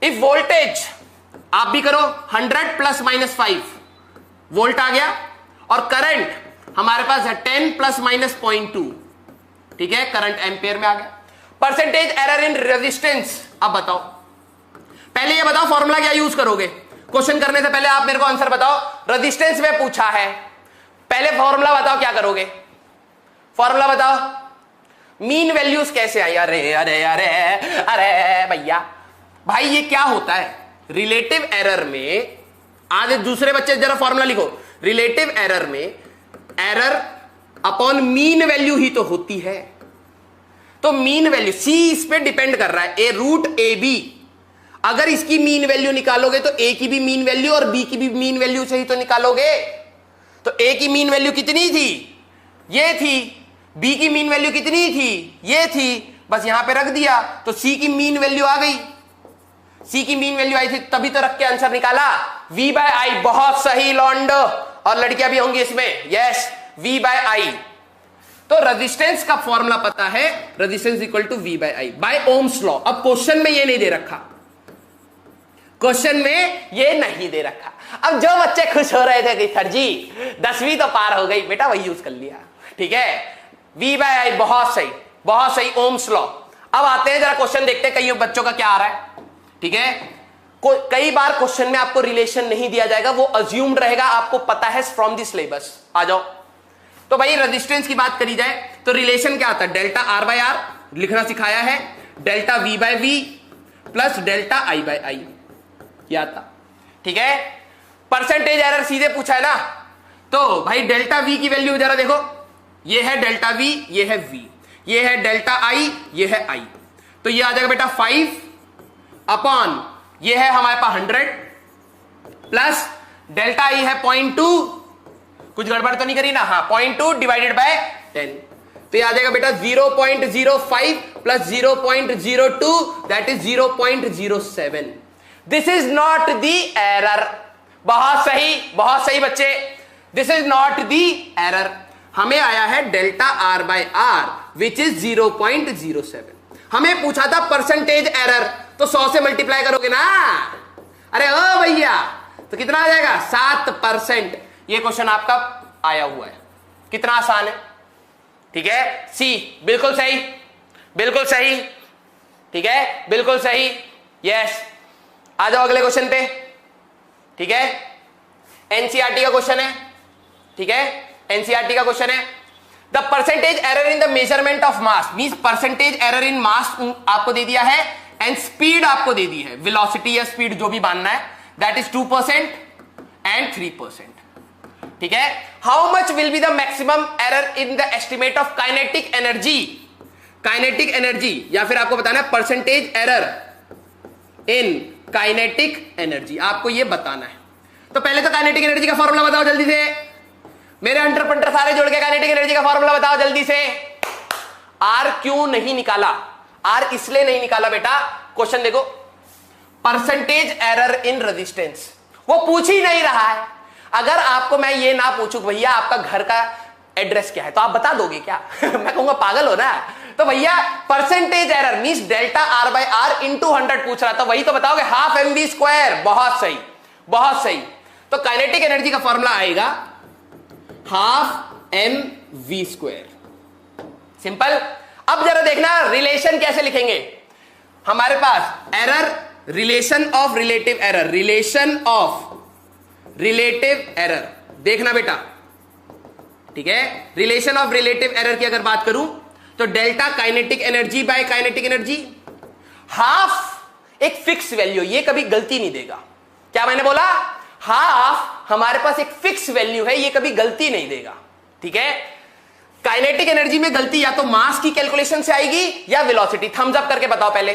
इफ वोल्टेज, आप भी करो, 100 प्लस माइनस 5 वोल्ट आ गया, और करंट हमारे पास है 10 प्लस माइनस 0.2, ठीक है, करंट एम्पेयर में आ गया। Percentage error in resistance. अब बताओ, पहले ये बताओ फॉर्मूला क्या यूज करोगे। क्वेश्चन करने से पहले आप मेरे को आंसर बताओ। रेजिस्टेंस में पूछा है, पहले फॉर्मूला बताओ क्या करोगे, फॉर्मूला बताओ। मीन वैल्यूज कैसे आई? अरे अरे अरे अरे भैया, भाई ये क्या होता है रिलेटिव एरर में। आज दूसरे बच्चे जरा फॉर्मूला लिखो। रिलेटिव एरर में एरर अपॉन मीन वैल्यू ही तो होती है। तो मीन वैल्यू सी इस पे डिपेंड कर रहा है, ए रूट ए बी। अगर इसकी मीन वैल्यू निकालोगे तो ए की भी मीन वैल्यू और बी की भी मीन वैल्यू से ही तो निकालोगे। तो ए की मीन वैल्यू कितनी थी? ये थी। बी की मीन वैल्यू कितनी थी? ये थी। बस यहां पे रख दिया तो सी की मीन वैल्यू आ गई। सी की मीन वैल्यू आई थी तभी तो रख के आंसर निकाला। V by I. बहुत सही लॉन्डो, और लड़कियां भी होंगी इसमें। Yes, V by I. तो रेजिस्टेंस का फॉर्मूला पता है, resistance equal to V by I by ohm's law. अब क्वेश्चन में ये नहीं दे रखा, क्वेश्चन में ये नहीं दे रखा। अब जो बच्चे खुश हो रहे थे कि सर जी 10वीं तो पार हो गई, बेटा वही यूज कर लिया। ठीक है, V बाय आई। बहुत सही, बहुत सही, ओम्स लॉ। अब आते हैं जरा क्वेश्चन देखते हैं कई बच्चों का क्या आ रहा है। ठीक है, कई बार क्वेश्चन में आपको रिलेशन नहीं दिया जाएगा, वो अज्यूम्ड रहेगा, आपको पता है फ्रॉम द सिलेबस। आ जाओ। तो भाई रेजिस्टेंस की बात करी जाए तो रिलेशन क्या आता है? डेल्टा आर बाय आर लिखना सिखाया है, delta v by v plus delta i by i, क्या था। ठीक है, परसेंटेज एरर सीधे पूछा है ना, तो भाई डेल्टा वी की वैल्यू जरा देखो। ये है डेल्टा वी, ये है वी, ये है डेल्टा आई, ये है आई। तो ये आ जाएगा बेटा 5 अपॉन ये है हमारे पास 100 प्लस डेल्टा आई है 0.2। कुछ गड़बड़ तो नहीं करी ना? हाँ, 0.2 डिवाइडेड बाय 10। तो ये आ जाएगा बेटा 0.05 प्लस 0.02 that is 0.07। This is not the error. बहुत सही, बहुत सही बच्चे, this is not the error. हमें आया है delta R by R which is 0.07। हमें पूछा था परसेंटेज एरर, तो 100 से मल्टीप्लाई करोगे ना। अरे ओ भैया, तो कितना आ जाएगा? 7%। ये क्वेश्चन आपका आया हुआ है, कितना आसान है। ठीक है, सी बिल्कुल सही, बिल्कुल सही। ठीक है, बिल्कुल सही। यस, आ जाओ अगले क्वेश्चन पे। ठीक है, एनसीईआरटी का क्वेश्चन है। ठीक है, एनसीईआरटी का क्वेश्चन है। The percentage error in the measurement of mass means percentage error in mass आपको दे दिया है एंड स्पीड आपको दे दी है, वेलोसिटी या स्पीड जो भी मानना है, दैट इज 2% एंड 3%। ठीक है, how much will be the maximum error in the estimate of kinetic energy. Kinetic energy या फिर आपको बताना है percentage error in kinetic energy, आपको ये बताना है। तो पहले तो काइनेटिक एनर्जी का फॉर्मूला बताओ जल्दी से। मेरे अंटर पंटर सारे जोड़ के काइनेटिक एनर्जी का फॉर्मूला बताओ जल्दी से। आर क्यों नहीं निकाला? आर इसलिए नहीं निकाला बेटा, क्वेश्चन देखो, परसेंटेज एरर इन रेजिस्टेंस वो पूछ ही नहीं रहा है। अगर आपको मैं ये ना पूछूं भैया आपका घर का एड्रेस क्या है, तो आप बता दोगे क्या? मैं कहूंगा पागल हो ना। तो भैया percentage error means delta R by R into 100 पूछ रहा था, वही तो बताओगे, हाफ mv स्क्वायर। बहुत सही, बहुत सही। तो काइनेटिक एनर्जी का फॉर्मूला आएगा हाफ mv स्क्वायर, सिंपल। अब जरा देखना रिलेशन कैसे लिखेंगे। हमारे पास error, relation of relative error, relation of relative error, देखना बेटा। ठीक है, रिलेशन ऑफ रिलेटिव एरर की अगर बात करूं तो delta kinetic energy by kinetic energy, half एक फिक्स वैल्यू, ये कभी गलती नहीं देगा। क्या मैंने बोला? हाफ हमारे पास एक फिक्स वैल्यू है, ये कभी गलती नहीं देगा। ठीक है, काइनेटिक एनर्जी में गलती या तो मास की कैलकुलेशन से आएगी या वेलोसिटी। थम्स अप करके बताओ पहले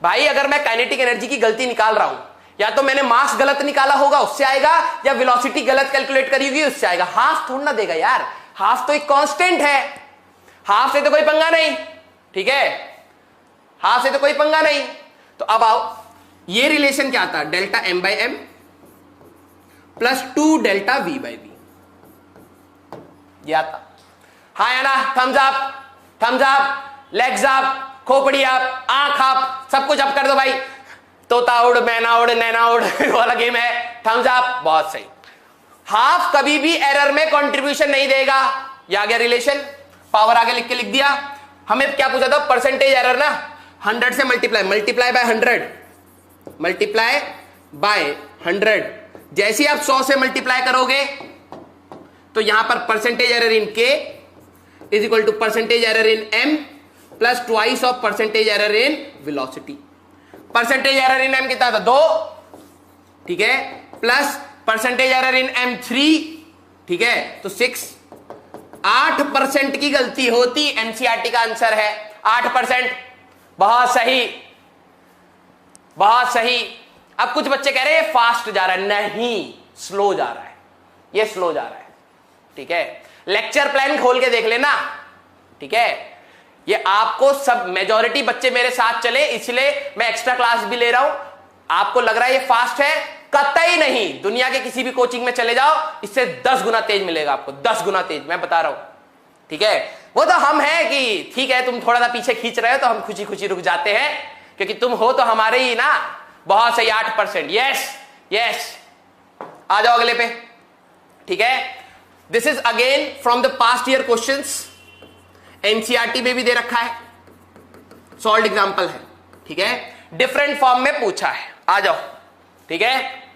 भाई, अगर मैं काइनेटिक एनर्जी की गलती निकाल रहा हूं, या तो मैंने मास गलत निकाला होगा उससे आएगा, या वेलोसिटी गलत कैलकुलेट करी होगी उससे आएगा। हाफ थोड़ा ना देगा यार, हाफ तो एक कांस्टेंट है, हाफ से तो कोई पंगा नहीं। ठीक है, हाफ से तो कोई पंगा नहीं। तो अब आओ, ये रिलेशन क्या आता है? Delta m by M plus 2 delta v by V, ये आता। हाँ या ना? Thumbs up, thumbs up, legs up, खोपड़ी अप, आंख अप, सब कुछ अप कर दो भाई। तोता उड़, मैना उड़, नैना उड़ वाला गेम है। थम्स अप, बहुत सही। हाफ कभी भी एरर में कंट्रीब्यूशन नहीं देगा। ये आ गया रिलेशन, पावर आगे लिख के लिख दिया। हमें क्या पूछा था? परसेंटेज एरर ना, 100 से मल्टीप्लाई बाय 100, मल्टीप्लाई बाय 100। जैसे आप 100 से मल्टीप्लाई करोगे तो यहां पर percentage error in K is equal to percentage error in M plus twice of percentage error in velocity. Percentage error in M कितना था? 2, ठीक है, plus percentage error in M 3, ठीक है, तो 6। 8% की गलती होती, एनसीईआरटी का आंसर है 8%। बहुत सही, बहुत सही। अब कुछ बच्चे कह रहे हैं फास्ट जा रहा है, नहीं, स्लो जा रहा है, ये स्लो जा रहा है, ठीक है। लेक्चर प्लान खोल के देख लेना, ठीक है। ये आपको सब मेजॉरिटी बच्चे मेरे साथ चले, इसलिए मैं एक्स्ट्रा क्लास भी ले रहा हूं। आपको लग रहा है ये फास्ट है, कतई नहीं। दुनिया के किसी भी कोचिंग में चले जाओ, इससे 10 गुना तेज मिलेगा आपको, 10 गुना तेज, मैं बता रहा हूं, ठीक है। वो तो हम हैं कि ठीक है तुम थोड़ा सा पीछे खींच रहे हो तो हम खुशी खुशी रुक जाते हैं, क्योंकि तुम हो तो हमारे ही ना। बहुत सही, 8%। यस यस, आ जाओ अगले पे, ठीक है। This is again from the past year questions, NCERT में भी दे रखा है, सॉल्व एग्जांपल है, ठीक है, डिफरेंट फॉर्म में पूछा है। आ जाओ, ठीक है।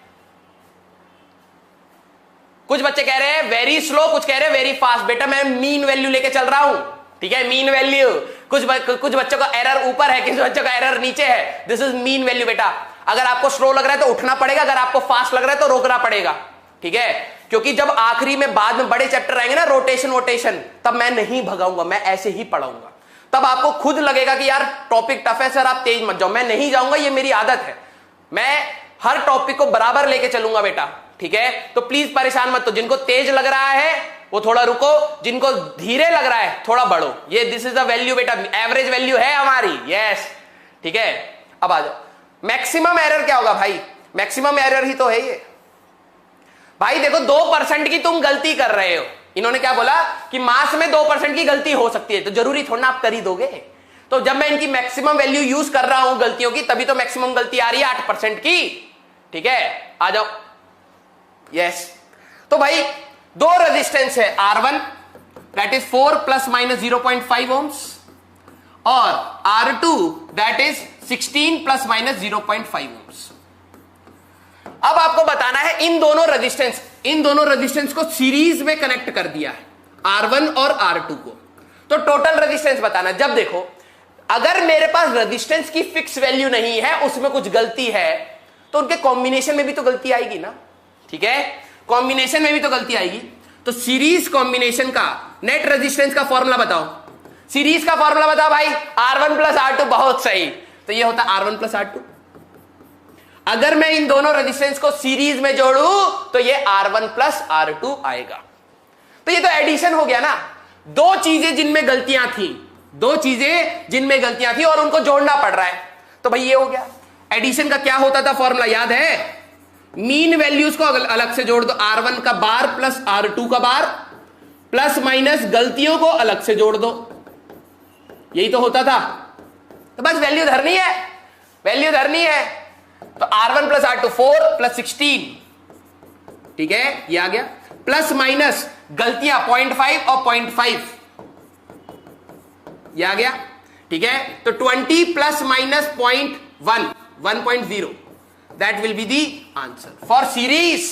कुछ बच्चे कह रहे हैं वेरी स्लो, कुछ कह रहे हैं वेरी फास्ट। बेटा मैं मीन वैल्यू लेके चल रहा हूं, ठीक है, मीन वैल्यू। कुछ बच्चों का एरर ऊपर है, कुछ बच्चों का एरर नीचे है। दिस इज मीन वैल्यू बेटा। अगर आपको स्लो लग रहा है तो उठना पड़ेगा, अगर आपको फास्ट लग रहा है तो रोकना पड़ेगा, ठीक है। क्योंकि जब आखिरी में बाद में बड़े चैप्टर आएंगे ना, रोटेशन, तब मैं नहीं भगाऊंगा, मैं ऐसे ही पढ़ाऊंगा। तब आपको खुद लगेगा कि यार टॉपिक टफ है सर, आप तेज मत जाओ। मैं नहीं जाऊंगा, ये मेरी आदत है, मैं हर टॉपिक को बराबर लेके चलूंगा बेटा, ठीक है। तो प्लीज परेशान मत। तो जिनको तेज लग रहा है वो थोड़ा रुको, जिनको धीरे लग रहा है थोड़ा बढ़ो। ये दिस इज द वैल्यू बेटा, एवरेज वैल्यू है हमारी, यस, ठीक है। अब आ जाओ, मैक्सिमम एरर क्या होगा भाई? मैक्सिमम एरर ही तो है ये भाई। देखो 2% की तुम गलती कर रहे हो, इन्होंने क्या बोला कि मास में 2% की गलती हो सकती है, तो जरूरी थोड़ा ना आप कर ही दोगे। तो जब मैं इनकी मैक्सिमम वैल्यू यूज कर रहा हूं गलतियों की, तभी तो मैक्सिमम गलती आ रही है 8% की, ठीक है। आ जाओ, यस। तो भाई 2 रेजिस्टेंस है, R1 that is 4 plus minus 0.5 ohms और R2 that is 16 plus minus 0.5 ohms. अब आपको बताना है इन दोनों रेजिस्टेंस को सीरीज में कनेक्ट कर दिया है, R1 और R2 को। तो टोटल रेजिस्टेंस बताना। जब देखो अगर मेरे पास रेजिस्टेंस की फिक्स वैल्यू नहीं है, उसमें कुछ गलती है, तो उनके कॉम्बिनेशन में भी तो गलती आएगी ना, ठीक है। कॉम्बिनेशन में भी तो गलती आएगी। तो सीरीज कॉम्बिनेशन का नेट रेजिस्टेंस का फॉर्मूला बताओ। सीरीज का फॉर्मूला बताओ भाई, R1 प्लस R2। बहुत सही, तो ये होता R1 प्लस R2। अगर मैं इन दोनों रेजिस्टेंस को सीरीज में जोड़ू तो ये R1 प्लस R2 आएगा। तो ये तो एडिशन हो गया ना। दो चीजें जिनमें गलतियां थी और उनको जोड़ना पड़ रहा है, तो भाई ये हो गया। एडिशन का क्या होता था फॉर्मूला याद है? मीन वैल्यूज को अलग से जोड़ दो, R1 का बार प्लस R2 का बार, प्लस माइनस गलतियों को अलग से जोड़ दो, यही तो होता था। तो बस वैल्यू धरनी है। तो R1 प्लस R2 4 प्लस 16, ठीक है, ये आ गया। प्लस माइनस गलतियां 0.5 और 0.5, ये आ गया, ठीक है। तो 20 plus minus 0.1 1.0 that will be the answer for series.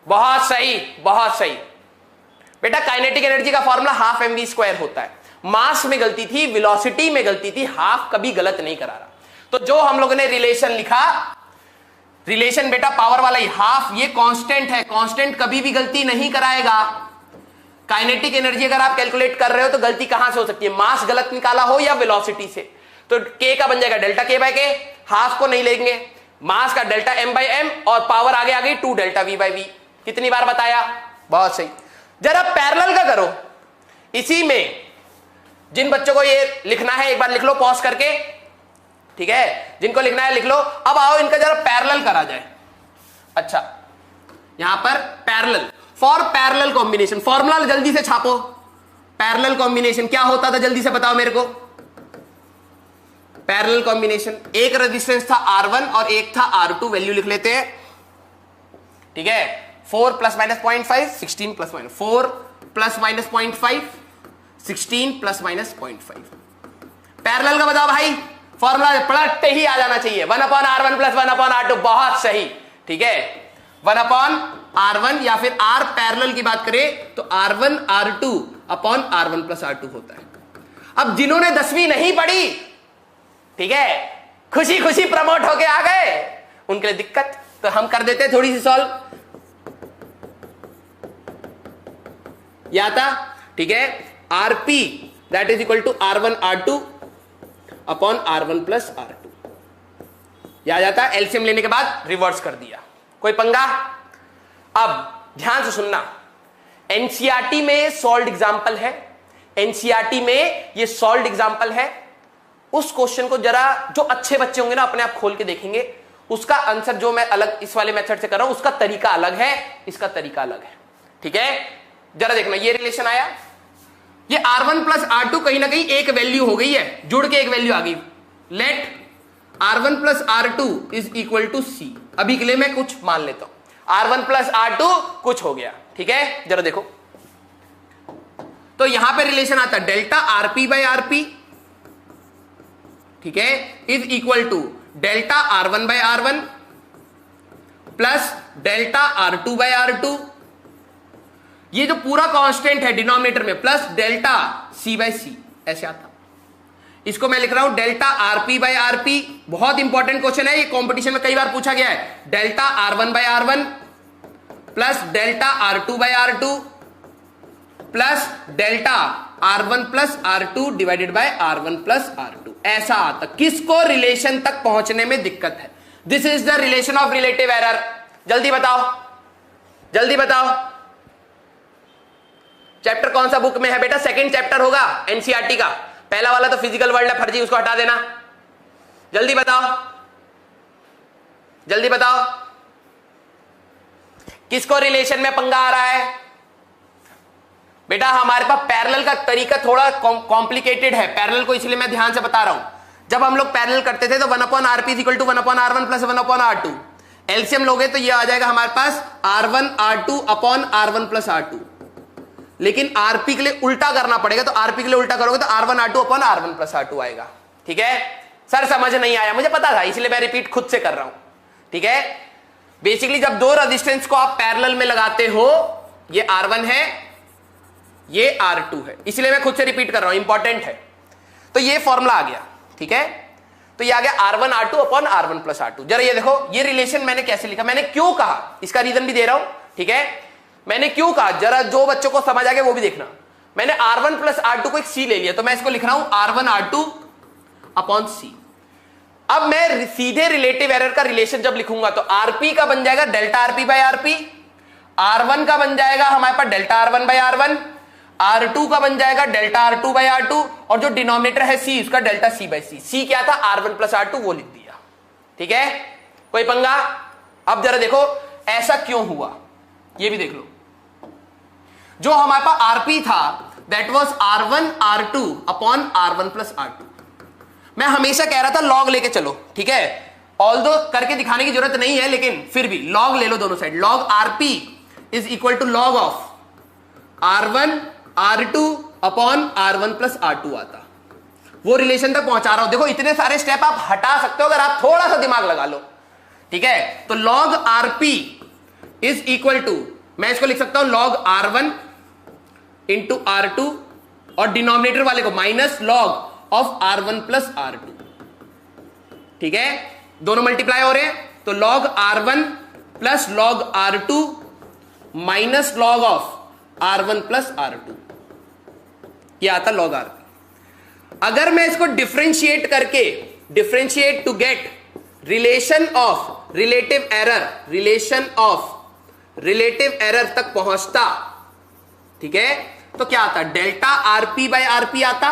बहुत सही बेटा। काइनेटिक एनर्जी का फॉर्मूला हाफ mv² होता है। मास में गलती थी, वेलोसिटी में गलती थी, हाफ कभी गलत नहीं करा रहा। तो जो हम लोगों ने रिलेशन लिखा, रिलेशन बेटा पावर वाला ही, हाफ ये कांस्टेंट है, कांस्टेंट कभी भी गलती नहीं कराएगा। काइनेटिक एनर्जी अगर आप कैलकुलेट कर रहे हो तो गलती कहां से हो सकती है? मास गलत निकाला हो या वेलोसिटी से। तो k का बन जाएगा डेल्टा k बाय के, हाफ को नहीं लेंगे, मास का डेल्टा m बाई m और पावर आगे आ गई 2 डेल्टा v बाई v। कितनी बार बताया? बहुत सही। जरा पैरेलल का करो। इसी में जिन बच्चों को ये लिखना है एक बार लिख लो पॉज करके, ठीक है, जिनको लिखना है लिख लो। अब आओ इनका जरा पैरेलल करा जाए। अच्छा, यहां पर parallel, for parallel combination formula जल्दी से छापो। पैरेलल कॉम्बिनेशन क्या होता था जल्दी से बताओ मेरे को। पैरेलल कॉम्बिनेशन, एक रेजिस्टेंस था R1 और एक था R2, वैल्यू लिख लेते हैं, ठीक है। 4 plus minus 0.5 16 plus minus 4 plus minus 0.5 16 plus minus 0.5। Parallel का बताओ भाई, फॉर्मूला पलटते ही आ जाना चाहिए, 1/r1 + 1/r2। बहुत सही, ठीक है, 1/r1 या फिर r पैरेलल की बात करें तो r1 r2 upon r1 + r2 होता है। अब जिन्होंने 10वीं नहीं पढ़ी, ठीक है, खुशी खुशी प्रमोट होके आ गए, उनके लिए दिक्कत, तो हम कर देते हैं थोड़ी सी सॉल्व। या था, ठीक है, rp that is equal to r1 r2 upon r1 + r2। या जाता है, एलसीएम लेने के बाद रिवर्स कर दिया, कोई पंगा। अब ध्यान से सुनना, एनसीईआरटी में सॉल्व्ड एग्जांपल है, एनसीईआरटी में ये सॉल्व्ड एग्जांपल है। उस क्वेश्चन को जरा जो अच्छे बच्चे होंगे ना अपने आप खोल के देखेंगे, उसका आंसर जो मैं अलग इस वाले मेथड से कर रहा हूं उसका तरीका अलग है, इसका तरीका अलग है, ठीक है। जरा देखना, ये रिलेशन आया, ये r1 + r2 कहीं ना कहीं एक वैल्यू हो गई है, जुड़ के एक वैल्यू आ गई। Let r1 + r2 is equal to c। अभी के लिए मैं कुछ मान लेता हूं, r1 + r2 कुछ हो गया, ठीक है। जरा देखो, तो यहां पे रिलेशन आता है डेल्टा rp/rp, ठीक है, is equal to delta r1/r1 plus delta r2/r2। ये जो पूरा कांस्टेंट है डिनोमिनेटर में, प्लस डेल्टा c/c, ऐसे आता। इसको मैं लिख रहा हूं डेल्टा rp/rp। बहुत इंपॉर्टेंट क्वेश्चन है ये, कंपटीशन में कई बार पूछा गया है। Delta r1/r1 plus delta r2/r2 plus delta r1 + r2 divided by r1 + r2, ऐसा आता। किसको रिलेशन तक पहुंचने में दिक्कत है? This is the relation of relative error. जल्दी बताओ, जल्दी बताओ, चैप्टर कौन सा बुक में है बेटा? सेकंड चैप्टर होगा एनसीईआरटी का, पहला वाला तो फिजिकल वर्ल्ड है, फर्जी, उसको हटा देना। जल्दी बताओ, जल्दी बताओ, किसको रिलेशन में पंगा आ रहा है? बेटा हमारे पास पैरेलल का तरीका थोड़ा कॉम्प्लिकेटेड है, पैरेलल को इसलिए मैं ध्यान से बता रहा हूं। जब हम लोग पैरेलल करते थे तो 1/rp = 1/r1 + 1/r2। एलसीएम लोगे तो ये आ जाएगा हमारे पास r1 r2 upon r1 + r2। लेकिन आरपी के लिए उल्टा करना पड़ेगा, तो आरपी के लिए उल्टा करोगे तो r1 r2 upon r1 + r2 आएगा, ठीक है। सर समझ नहीं आया, मुझे पता था, इसलिए मैं रिपीट खुद से कर रहा हूं, ठीक है। बेसिकली जब दो रेजिस्टेंस को आप पैरेलल में लगाते हो, ये r1 है, ये r2 है, इसलिए मैं खुद से रिपीट कर रहा हूं, इंपॉर्टेंट है। तो ये फॉर्मूला आ गया, ठीक है। तो ये आ गया r1 r2 upon r1 + r2। जरा ये देखो, ये रिलेशन मैंने कैसे लिखा, मैंने क्यों कहा, इसका रीजन भी दे रहा हूं, ठीक है। मैंने क्यों कहा, जरा जो बच्चों को समझ आ गया वो भी देखना। मैंने r1 + r2 को एक c ले लिया, तो मैं इसको लिख रहा हूं r1 r2 अपॉन c। अब मैं सीधे रिलेटिव एरर का रिलेशन जब लिखूंगा तो rp का बन जाएगा डेल्टा rp/rp, r1 का बन जाएगा हमारे पास डेल्टा r1/r1, r2 का बन जाएगा डेल्टा r2/r2, और जो डिनोमिनेटर है c, उसका डेल्टा c/c। c क्या था? r1 + r2, वो लिख दिया, ठीक है, कोई पंगा। अब जरा देखो ऐसा क्यों हुआ, ये भी देख लो। जो हमारे पास rp था that was r1 r2 upon r1 + r2। मैं हमेशा कह रहा था लॉग लेके चलो, ठीक है, ऑल्दो करके दिखाने की जरूरत नहीं है, लेकिन फिर भी लॉग ले लो दोनों side. Log rp is equal to log of r1 r2 upon r1 + r2 आता। वो रिलेशन तक पहुंचा रहा हूं। देखो इतने सारे स्टेप आप हटा सकते हो अगर आप थोड़ा सा दिमाग लगा लो, ठीक है। तो log rp is equal to, मैं इसको लिख सकता हूं लॉग r1 इंटू r2, और डिनोमिनेटर वाले को minus log of r1 + r2, ठीक है। दोनों मल्टीप्लाई हो रहे हैं, तो log r1 plus log r2 minus log of r1 + r2, यह आता लॉग rp। अगर मैं इसको डिफरेंशिएट करके, differentiate to get relation of relative error, relation of relative error तक पहुंचता, ठीक है, तो क्या आता? डेल्टा rp/rp आता,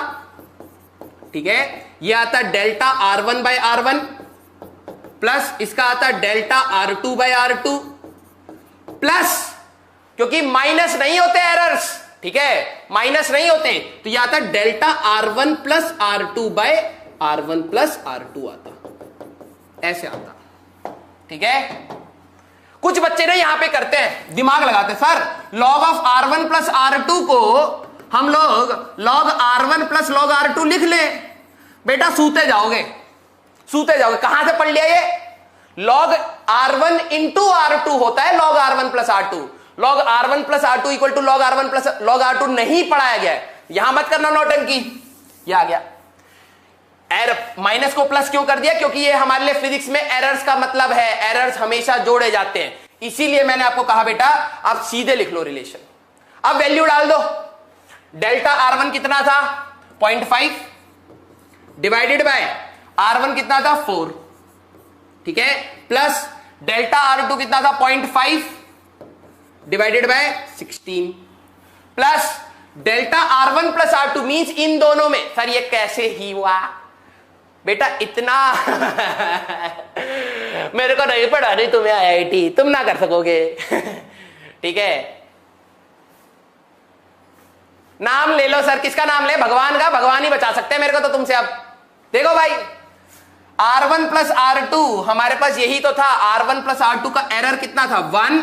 ठीक है। यह आता डेल्टा r1/r1 प्लस इसका आता डेल्टा r2/r2 प्लस, क्योंकि माइनस नहीं होते एरर्स, ठीक है, माइनस नहीं होते, तो यह आता डेल्टा r1 + r2/r1 + r2 आता, ऐसे आता, ठीक है। कुछ बच्चे ना यहां पे करते हैं, दिमाग लगाते हैं, sir log of r1 + r2 को हम लोग लॉग r1 + log r2 लिख लें, बेटा सूते जाओगे, सूते जाओगे। कहां से पढ़ लिया ये? log r1 इंटू r2 होता है log r1 plus r2। log r1 plus r2 equal to log r1 plus log r2 नहीं पढ़ाया गया है, यहां मत करना नौटंकी। ये आ गया माइनस को प्लस क्यों कर दिया? क्योंकि ये हमारे लिए फिजिक्स में एरर्स का मतलब है, एरर्स हमेशा जोड़े जाते हैं, इसीलिए मैंने आपको कहा बेटा आप सीधे लिख लो रिलेशन। अब वैल्यू डाल दो। डेल्टा r1 कितना था? 0.5 डिवाइडेड बाय r1 कितना था? 4, ठीक है, प्लस डेल्टा r2 कितना था? 0.5 divided by 16 plus delta r1 plus r2 means इन दोनों में। सर ये कैसे ही हुआ बेटा? इतना मेरे को नहीं पढ़ा रही तुम्हें आईआईटी, तुम ना कर सकोगे। ठीक है, नाम ले लो सर। किसका नाम ले? भगवान का। भगवान ही बचा सकते हैं मेरे को तो तुमसे। अब देखो भाई, r1 प्लस r2 हमारे पास यही तो था। r1 प्लस r2 का एरर कितना था? 1।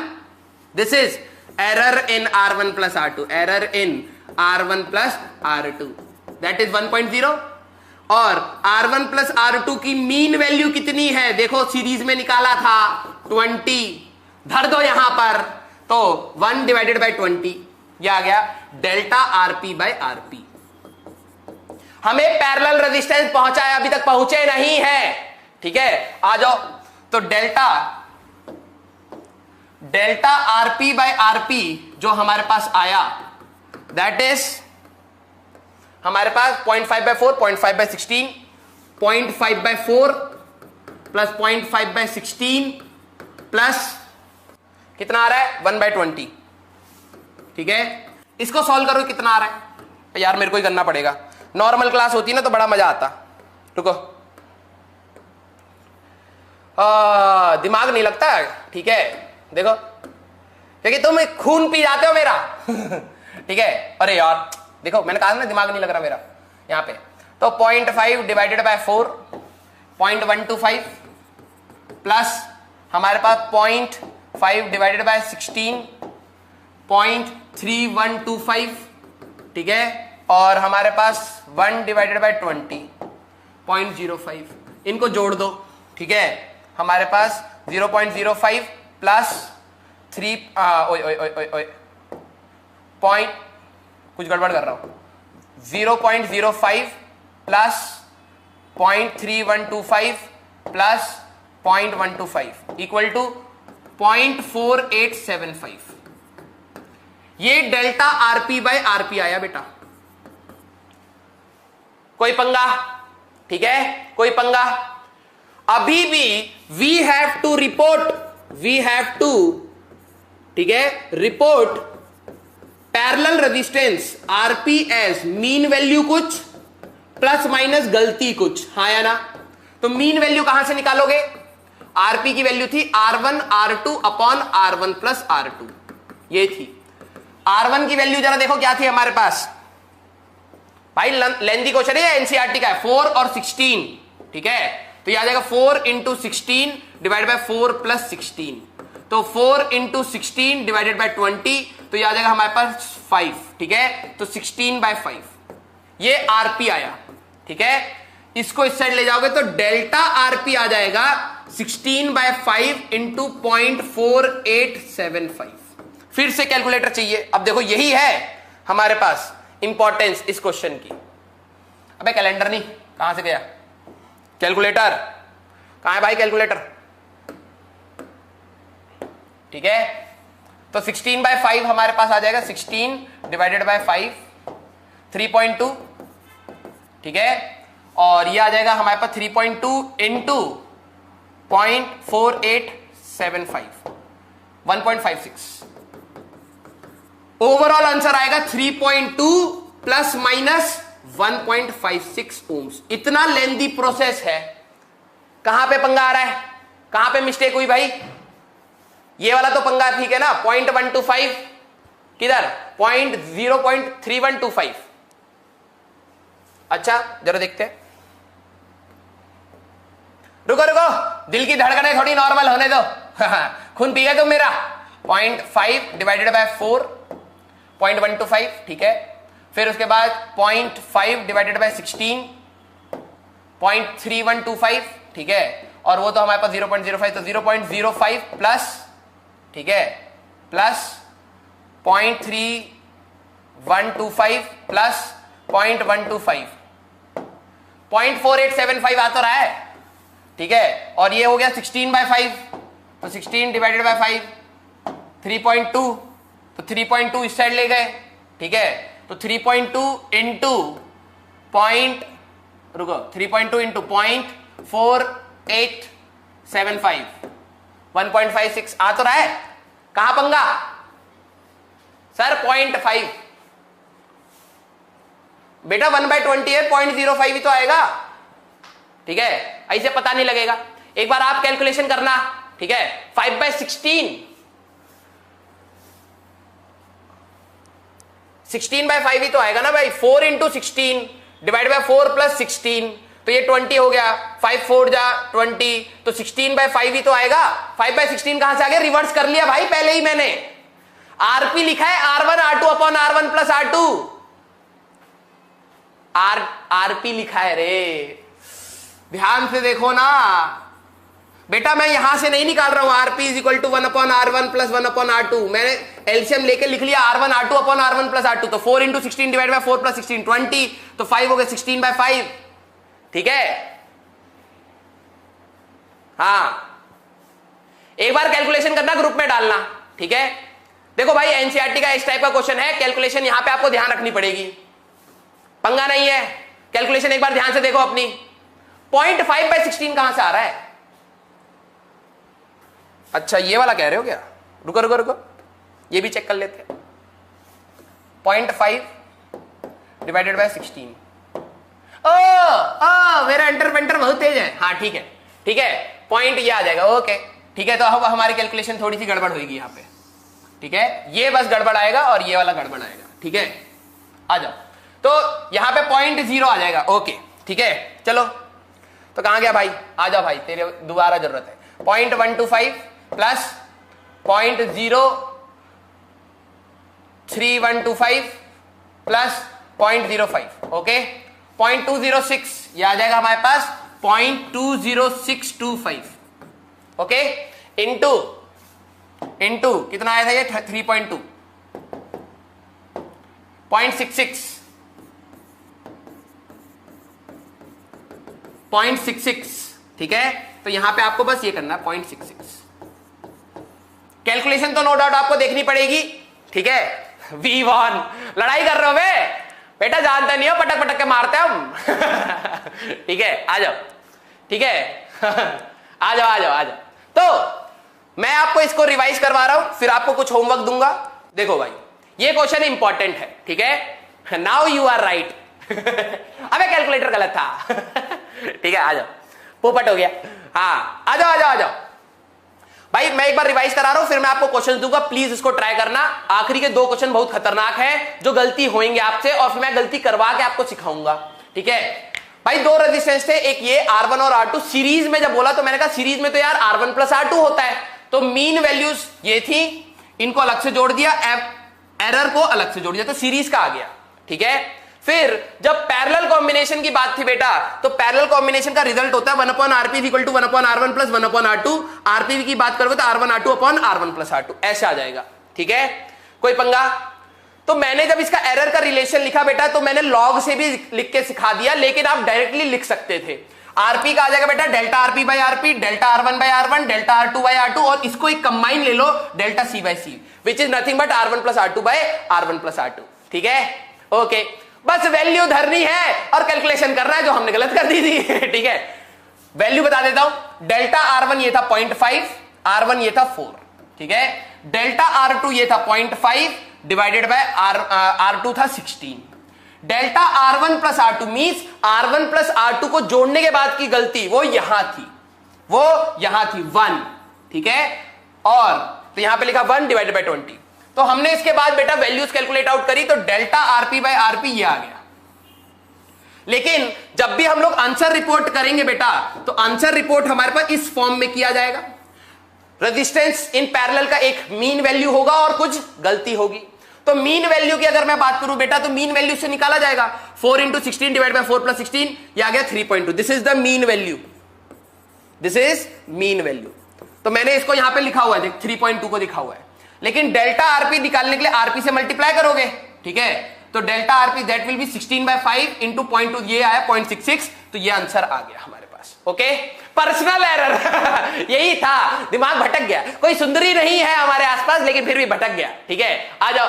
This is error in r1 plus r2, error in r1 plus r2, that is 1.0। और r1 प्लस r2 की मीन वैल्यू कितनी है? देखो सीरीज में निकाला था 20, धर दो यहां पर, तो 1 डिवाइडेड बाय 20, ये आ गया डेल्टा rp बाय rp। हमें पैरेलल रेजिस्टेंस पहुंचा है, अभी तक पहुंचे नहीं है, ठीक है, आ जाओ। तो डेल्टा rp बाय rp जो हमारे पास आया, दैट इज हमारे पास 0.5 by 4, 0.5 by 16, 0.5 by 4 plus 0.5 by 16 plus कितना आ रहा है? 1 बाय 20, ठीक है। इसको सॉल्व करो, कितना आ रहा है? यार मेरे को ही करना पड़ेगा, नॉर्मल क्लास होती ना तो बड़ा मजा आता। रुको, दिमाग नहीं लगता, ठीक है। देखो, क्योंकि तुम खून पी जाते हो मेरा। ठीक है, अरे यार देखो मैंने कहा ना दिमाग नहीं लग रहा मेरा यहां पे। तो 0.5 डिवाइडेड बाय 4, 0.125 प्लस हमारे पास 0.5 डिवाइडेड बाय 16, 0.3125, ठीक है, और हमारे पास 1 डिवाइडेड बाय 20, 0.05। इनको जोड़ दो, ठीक है, हमारे पास 0.05 प्लस 3 पॉइंट, कुछ गड़बड़ कर रहा हूं, 0.05 प्लस 0.3125 प्लस 0.125 इक्वल टू 0.4875। ये डेल्टा rp बाय rp आया बेटा। कोई पंगा? ठीक है, कोई पंगा? अभी भी वी हैव टू रिपोर्ट, ठीक है, report parallel resistance rp as mean value कुछ प्लस माइनस गलती कुछ, हाँ या ना? तो मीन वैल्यू कहां से निकालोगे? rp की वैल्यू थी r1 r2 upon r1 plus r2, ये थी। r1 की वैल्यू जरा देखो क्या थी हमारे पास भाई, लेंथी क्वेश्चन है, एनसीईआरटी का है, 4 और 16, ठीक है। तो ये आ जाएगा 4 इंटू 16 डिवाइड बाय 4 प्लस 16, तो 4 इंटू 16 डिवाइडेड बाय 20, तो ये आ जाएगा हमारे पास 5, ठीक है। तो 16 बाय 5 ये आरपी आया, ठीक है। इसको इस साइड ले जाओगे तो डेल्टा आरपी आ जाएगा 16 बाय 5 इंटू 0.4875। फिर से कैलकुलेटर चाहिए। अब देखो यही है हमारे पास इंपॉर्टेंस इस क्वेश्चन की। अबे कैलेंडर नहीं, कहां से गया कैलकुलेटर? कहां है भाई कैलकुलेटर? ठीक है, तो 16 बाय 5 हमारे पास आ जाएगा 16 डिवाइडेड बाय 5 3.2, ठीक है, और ये आ जाएगा हमारे पास 3.2 इंटू 0.4875 1.56। ओवरऑल आंसर आएगा 3.2 प्लस माइनस 1.56 ओम्स। इतना लेंदी प्रोसेस है। कहां पे पंगा आ रहा है? कहां पे मिस्टेक हुई भाई? ये वाला तो पंगा ठीक है ना, 0.125 किधर? 0.3125। अच्छा जरा देखते हैं, रुको रुको, दिल की धड़कनें थोड़ी नॉर्मल होने दो। खून पी गए तुम मेरा। 0.5 डिवाइडेड बाय 4 0.125, ठीक है। फिर उसके बाद 0.5 डिवाइडेड बाय 16 0.3125, ठीक है, और वो तो हमारे पास 0.05, तो 0.05 प्लस, ठीक है, प्लस 0.3125 प्लस 0.125, 0.4875 आ तो रहा है, ठीक है, और ये हो गया 16/5, तो 16 डिवाइडेड बाय 5 3.2, तो 3.2 इस साइड ले गए, ठीक है, तो 3.2 इंटू पॉइंट, रुको, 3.2 इंटू 0.4875, 1.56 आ तो रहा है, कहां पंगा सर? 0.5 बेटा, 1/20 है, 0.05 ही तो आएगा, ठीक है, ऐसे पता नहीं लगेगा। एक बार आप कैलकुलेशन करना, ठीक है, 5/16, 16/5 ही तो आएगा ना भाई, 4 इंटू 16 डिवाइड बाय 4 प्लस 16, तो ये 20 हो गया, 5 4 जा 20, तो 16/5 ही तो आएगा। 5/16 कहां से आ गया? रिवर्स कर लिया भाई पहले ही मैंने, आरपी लिखा है R1 R2 upon R1 plus R2, RP लिखा है रे, ध्यान से देखो ना बेटा, मैं यहां से नहीं निकाल रहा हूं RP is equal to 1 upon R1 plus 1 upon R2, मैंने एलसीएम लेके लिख लिया R1 R2 upon R1 plus R2, तो 4 इंटू 16 डिवाइड बाय 4 प्लस 16 20, तो 5 हो गया 16/5, ठीक है। हाँ, एक बार कैलकुलेशन करना, ग्रुप में डालना, ठीक है। देखो भाई एनसीईआरटी का इस टाइप का क्वेश्चन है, कैलकुलेशन यहां पे आपको ध्यान रखनी पड़ेगी, पंगा नहीं है, कैलकुलेशन एक बार ध्यान से देखो अपनी। 0.5/16 कहां से आ रहा है? अच्छा ये वाला कह रहे हो क्या? रुको रुको रुको, ये भी चेक कर लेते हैं। 0.5 डिवाइडेड बाय 16, मेरा इंटरवेंटर बहुत तेज है, हाँ ठीक है ठीक है, पॉइंट ये आ जाएगा, ओके ठीक है। तो अब हमारी कैलकुलेशन थोड़ी सी गड़बड़ होगी यहाँ पे, ठीक है, ये बस गड़बड़ आएगा और ये वाला गड़बड़ आएगा, ठीक है। आ जाओ, तो यहाँ पे 0.0 आ जाएगा, ओके ठीक है। चलो तो कहां गया भाई? आ जाओ भाई, तेरे दोबारा जरूरत है। 0.125 प्लस 0.03125 प्लस 0.05, ओके। 0.206 ये आ जाएगा हमारे पास 0.20625, ओके, इंटू कितना आया था ये? 3.2, 0.66, ठीक है। तो यहां पे आपको बस ये करना है 0.66। कैलकुलेशन तो नो डाउट आपको देखनी पड़ेगी, ठीक है। V1 लड़ाई कर रहे हो बेटा, जानते नहीं हो, पटक पटक के मारते हम ठीक है, आ जाओ, ठीक है आ जाओ आ जाओ आ जाओ। तो मैं आपको इसको रिवाइज करवा रहा हूं, फिर आपको कुछ होमवर्क दूंगा। देखो भाई ये क्वेश्चन इंपॉर्टेंट है, ठीक है। नाउ यू आर राइट अबे कैलकुलेटर गलत था ठीक है, आ जाओ, पोपट हो गया। हाँ आ जाओ आ जाओ आ जाओ भाई, मैं एक बार रिवाइज करा रहा हूं, फिर मैं आपको क्वेश्चन दूंगा, प्लीज इसको ट्राई करना। आखिरी के 2 क्वेश्चन बहुत खतरनाक है, जो गलती होंगे आपसे, और फिर मैं गलती करवा के आपको सिखाऊंगा, ठीक है भाई। 2 रेजिस्टेंस थे, एक ये R1 और R2 सीरीज में। जब बोला तो मैंने कहा सीरीज में तो यार R1 प्लस R2 होता है, तो मीन वैल्यूज ये थी, इनको अलग से जोड़ दिया, एरर को अलग से जोड़ दिया, तो सीरीज का आ गया, ठीक है। फिर जब पैरेलल कॉम्बिनेशन की बात थी बेटा, तो पैरेलल कॉम्बिनेशन का रिजल्ट होता है 1/RP equal to 1/R1 plus 1/R2। RP की बात करोगे तो R1 R2 upon R1 plus R2 ऐसे आ जाएगा, ठीक है, कोई पंगा। तो मैंने जब इसका एरर का रिलेशन लिखा बेटा, तो मैंने लॉग से भी लिख के सिखा दिया, लेकिन आप डायरेक्टली लिख सकते थे। आरपी का आ जाएगा बेटा delta RP by RP, delta R1 by R1, delta R2 by R2, और इसको एक कंबाइन ले लो delta C by C, which is nothing but R1 plus R2 by R1 plus R2, ठीक है, ओके। बस वैल्यू धरनी है और कैलकुलेशन करना है, जो हमने गलत कर दी थी ठीक है। वैल्यू बता देता हूं, डेल्टा R1 ये था 0.5, R1 ये था 4, ठीक है। डेल्टा R2 ये था 0.5 डिवाइडेड बाय R2 था 16। Delta R1 plus R2 means R1 plus R2 को जोड़ने के बाद की गलती वो यहां थी 1, ठीक है। और तो यहां पे लिखा 1 डिवाइडेड बाय 20। तो हमने इसके बाद बेटा वैल्यूज कैलकुलेट आउट करी, तो डेल्टा आरपी बाय आरपी ये आ गया। लेकिन जब भी हम लोग आंसर रिपोर्ट करेंगे बेटा, तो आंसर रिपोर्ट हमारे पास इस फॉर्म में किया जाएगा। रेजिस्टेंस इन पैरेलल का एक मीन वैल्यू होगा और कुछ गलती होगी। तो मीन वैल्यू की अगर मैं बात करूं बेटा, तो मीन वैल्यू से निकाला जाएगा 4 इंटू 16 डिवाइड बाय 4 प्लस 16, ये आ गया 3.2। This is the mean value, this is mean value. तो मैंने इसको यहां पे लिखा हुआ है, 3.2 को लिखा हुआ है, लेकिन डेल्टा आरपी निकालने के लिए आरपी से मल्टीप्लाई करोगे, ठीक है। तो delta RP that will B 16/5 into 0.2, ये आया 0.66, तो ये आंसर आ गया हमारे पास। ओके, पर्सनल एरर यही था, दिमाग भटक गया। कोई सुंदरी नहीं है हमारे आसपास, लेकिन फिर भी भटक गया, ठीक है। आ जाओ,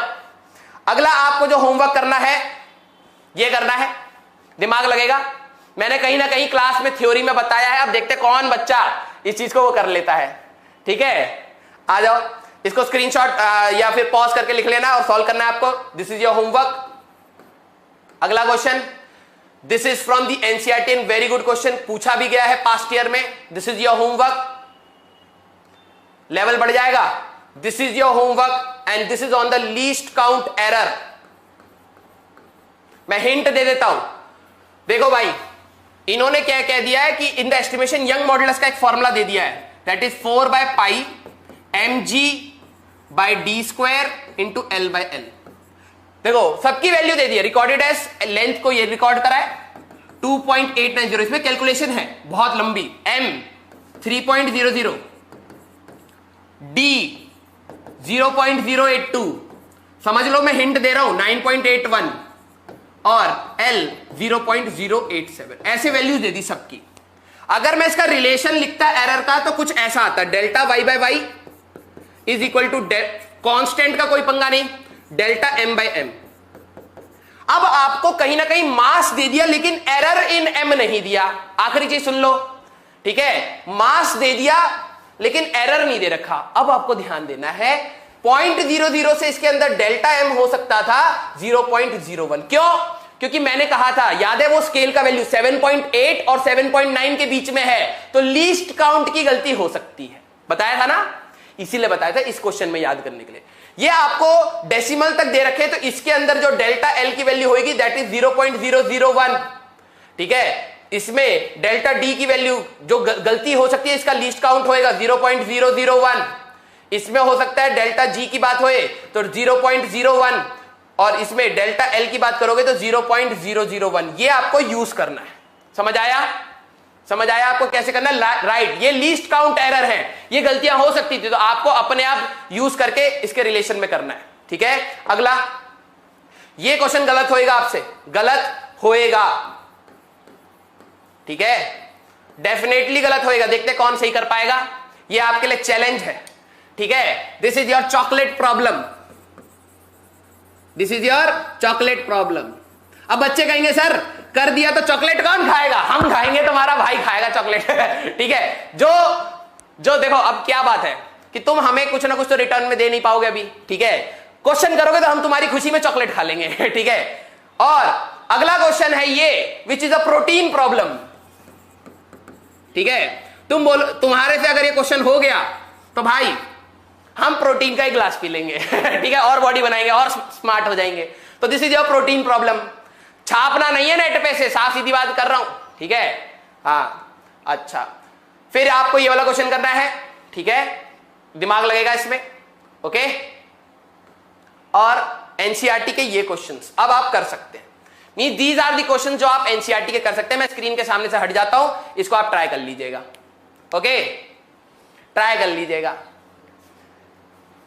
अगला आपको जो होमवर्क करना है ये करना है, दिमाग लगेगा। मैंने कहीं ना कहीं क्लास में थ्योरी में बताया है, अब देखते कौन बच्चा इस चीज को वो कर लेता है, ठीक है। आ जाओ, इसको स्क्रीनशॉट या फिर पॉज करके लिख लेना और सॉल्व करना है आपको। This is your homework. अगला question, this is from the NCERT, very good question, पूछा भी गया है पास्ट ईयर में। This is your homework, level बढ़ जाएगा। This is your homework and this is on the least count error. मैं hint दे देता हूं, देखो भाई, इन्होंने क्या कह दिया है कि in the estimation young modulus का एक फॉर्मूला दे दिया है, that is 4/पाई mg/d² into l/l। देखो सबकी वैल्यू दे दी है, रिकॉर्डेड एज, लेंथ को ये रिकॉर्ड करा है 2.890, इसमें कैलकुलेशन है बहुत लंबी। m 3.00, d 0.082, समझ लो मैं हिंट दे रहा हूं 9.81, और l 0.087, ऐसे वैल्यूज दे दी सबकी। अगर मैं इसका रिलेशन लिखता एरर का तो कुछ ऐसा आता, delta y/y is equal to, constant का कोई पंगा नहीं, डेल्टा m/m। अब आपको कहीं ना कहीं मास दे दिया, लेकिन एरर इन m नहीं दिया। आखिरी चीज सुन लो, ठीक है, मास दे दिया लेकिन एरर नहीं दे रखा। अब आपको ध्यान देना है, 0.00 से इसके अंदर डेल्टा m हो सकता था 0.01। क्यों? क्योंकि मैंने कहा था, याद है वो स्केल का वैल्यू 7.8 और 7.9 के बीच में है, तो लीस्ट काउंट की गलती हो सकती है, बताया था ना, इसीलिए बताया था इस क्वेश्चन में याद करने के लिए। ये आपको डेसिमल तक दे रखे, तो इसके अंदर जो डेल्टा एल की वैल्यू होगी दैट इज 0.001, ठीक है। इसमें डेल्टा डी की वैल्यू जो गलती हो सकती है, इसका लीस्ट काउंट होएगा 0.001। इसमें हो सकता है डेल्टा जी की बात होए तो 0.01, और इसमें डेल्टा एल की बात करोगे तो 0.001। ये आपको यूज करना है, समझ आया? समझ आया आपको कैसे करना है? राइट, ये लीस्ट काउंट एरर है, ये गलतियां हो सकती थी, तो आपको अपने आप यूज करके इसके रिलेशन में करना है, ठीक है। अगला, ये क्वेश्चन गलत होएगा आपसे, गलत होएगा, ठीक है, डेफिनेटली गलत होएगा। देखते कौन सही कर पाएगा, ये आपके लिए चैलेंज है, ठीक है। This is your chocolate problem, this is your chocolate problem. अब बच्चे कहेंगे सर कर दिया तो चॉकलेट कौन खाएगा? हम खाएंगे, तुम्हारा भाई खाएगा चॉकलेट ठीक है। जो देखो, अब क्या बात है कि तुम हमें कुछ ना कुछ तो रिटर्न में दे नहीं पाओगे अभी, ठीक है। क्वेश्चन करोगे तो हम तुम्हारी खुशी में चॉकलेट खा लेंगे ठीक है। और अगला क्वेश्चन है ये, which is a protein problem, ठीक है। तुम बोलो, तुम्हारे से अगर ये क्वेश्चन हो गया तो भाई हम प्रोटीन का एक ग्लास पी लेंगे ठीक है, और बॉडी बनाएंगे और स्मार्ट हो जाएंगे। तो this is your protein problem. छापना नहीं है नेट पे से, साफ सीधी बात कर रहा हूं, ठीक है। हाँ, अच्छा, फिर आपको ये वाला क्वेश्चन करना है, ठीक है, दिमाग लगेगा इसमें, ओके। और एनसीईआरटी के ये क्वेश्चंस अब आप कर सकते हैं, means these are the question जो आप एनसीईआरटी के कर सकते हैं। मैं स्क्रीन के सामने से हट जाता हूं, इसको आप ट्राई कर लीजिएगा, ओके, ट्राई कर लीजिएगा।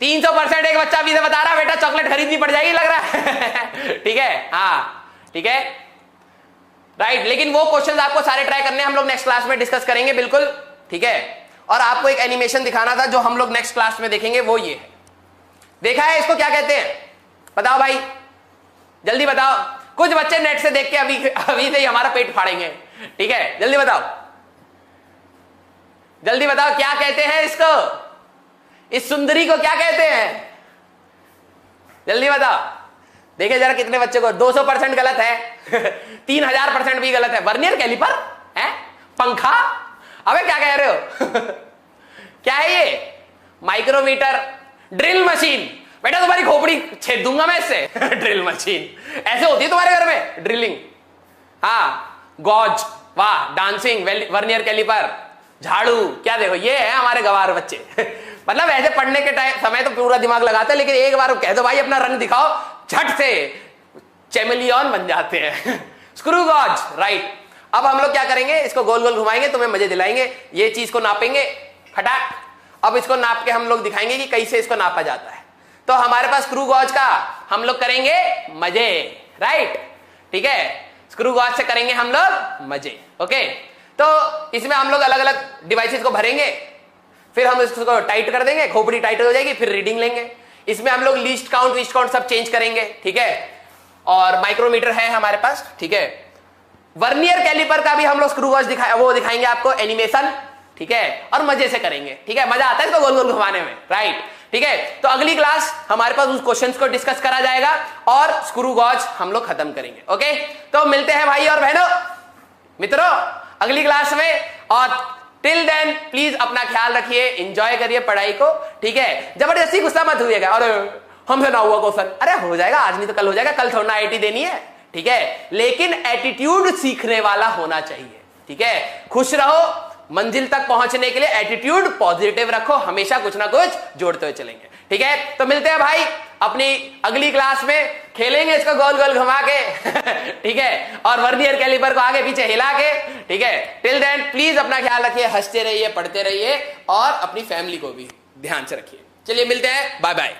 300% एक बच्चा अभी से बता रहा बेटा चॉकलेट खरीदनी पड़ जाएगी लग रहा है ठीक है, हाँ ठीक है, राइट। लेकिन वो क्वेश्चंस आपको सारे ट्राई करने हैं, हम लोग नेक्स्ट क्लास में डिस्कस करेंगे, बिल्कुल, ठीक है। और आपको एक एनिमेशन दिखाना था जो हम लोग नेक्स्ट क्लास में देखेंगे, वो ये है। देखा है इसको क्या कहते हैं? बताओ भाई, जल्दी बताओ। कुछ बच्चे नेट से देख के अभी से ही हमारा पेट फाड़ेंगे, ठीक है, जल्दी बताओ, जल्दी बताओ क्या कहते हैं इसको, इस सुंदरी को क्या कहते हैं, जल्दी बताओ। देखिए जरा कितने बच्चे को 200% गलत है 3000% भी गलत है। वर्नियर कैलिपर है, पंखा, अबे क्या कह रहे हो क्या है ये? Micrometre, drill machine. बेटा तुम्हारी खोपड़ी छेद दूंगा मैं इससे ड्रिल मशीन ऐसे होती है तुम्हारे घर में, ड्रिलिंग। हाँ, गॉज, वाह, डांसिंग, वर्नियर कैलिपर, झाड़ू, क्या देखो ये है हमारे गवार बच्चे मतलब ऐसे पढ़ने के टाइम समय तो पूरा दिमाग लगाते हैं, लेकिन एक बार कह दो भाई अपना रंग दिखाओ, झट से चैमेलियन बन जाते हैं। Screw gauge, right. अब हम लोग क्या करेंगे, इसको गोल गोल घुमाएंगे, तुम्हें मजे दिलाएंगे। ये चीज को नापेंगे, खटाक। अब इसको नाप के हम लोग दिखाएंगे कि कैसे इसको नापा जाता है। तो हमारे पास स्क्रू गॉज का हम लोग करेंगे मजे, राइट, ठीक है। स्क्रू गॉज से करेंगे हम लोग मजे, ओके। तो इसमें हम लोग अलग अलग डिवाइसेस को भरेंगे, फिर हम इसको टाइट कर देंगे, खोपड़ी टाइट हो जाएगी, फिर रीडिंग लेंगे। इसमें हम लोग लीस्ट काउंट सब चेंज करेंगे, ठीक है। और माइक्रोमीटर है हमारे पास, ठीक है। वर्नियर कैलिपर का भी हम लोग स्क्रू गॉज दिखाएंगे आपको, एनिमेशन, ठीक है, और मजे से करेंगे, ठीक है। मजा आता है इसको गोल गोल घुमाने में, राइट, ठीक है। तो अगली क्लास हमारे पास उस क्वेश्चंस को डिस्कस करा जाएगा और स्क्रू गॉज हम लोग खत्म करेंगे, ओके। तो मिलते हैं भाई और बहनों, मित्रों, अगली क्लास में। और टिल देन प्लीज अपना ख्याल रखिए, एंजॉय करिए पढ़ाई को, ठीक है। जबरदस्ती गुस्सा मत हुइएगा, अरे हमसे ना हुआ क्वेश्चन, अरे हो जाएगा, आज नहीं तो कल हो जाएगा, कल थोड़ा आईटी देनी है, ठीक है। लेकिन एटीट्यूड सीखने वाला होना चाहिए, ठीक है। खुश रहो, मंजिल तक पहुंचने के लिए एटीट्यूड पॉजिटिव रखो, हमेशा कुछ ना कुछ जोड़ते हुए चलेंगे, ठीक है। तो मिलते हैं भाई अपनी अगली क्लास में, खेलेंगे इसको गोल गोल घुमा के ठीक है, और वर्नियर कैलिपर को आगे पीछे हिला के, ठीक है। टिल देन प्लीज अपना ख्याल रखिए, हंसते रहिए, पढ़ते रहिए और अपनी फैमिली को भी ध्यान से रखिए। चलिए मिलते हैं, बाय बाय।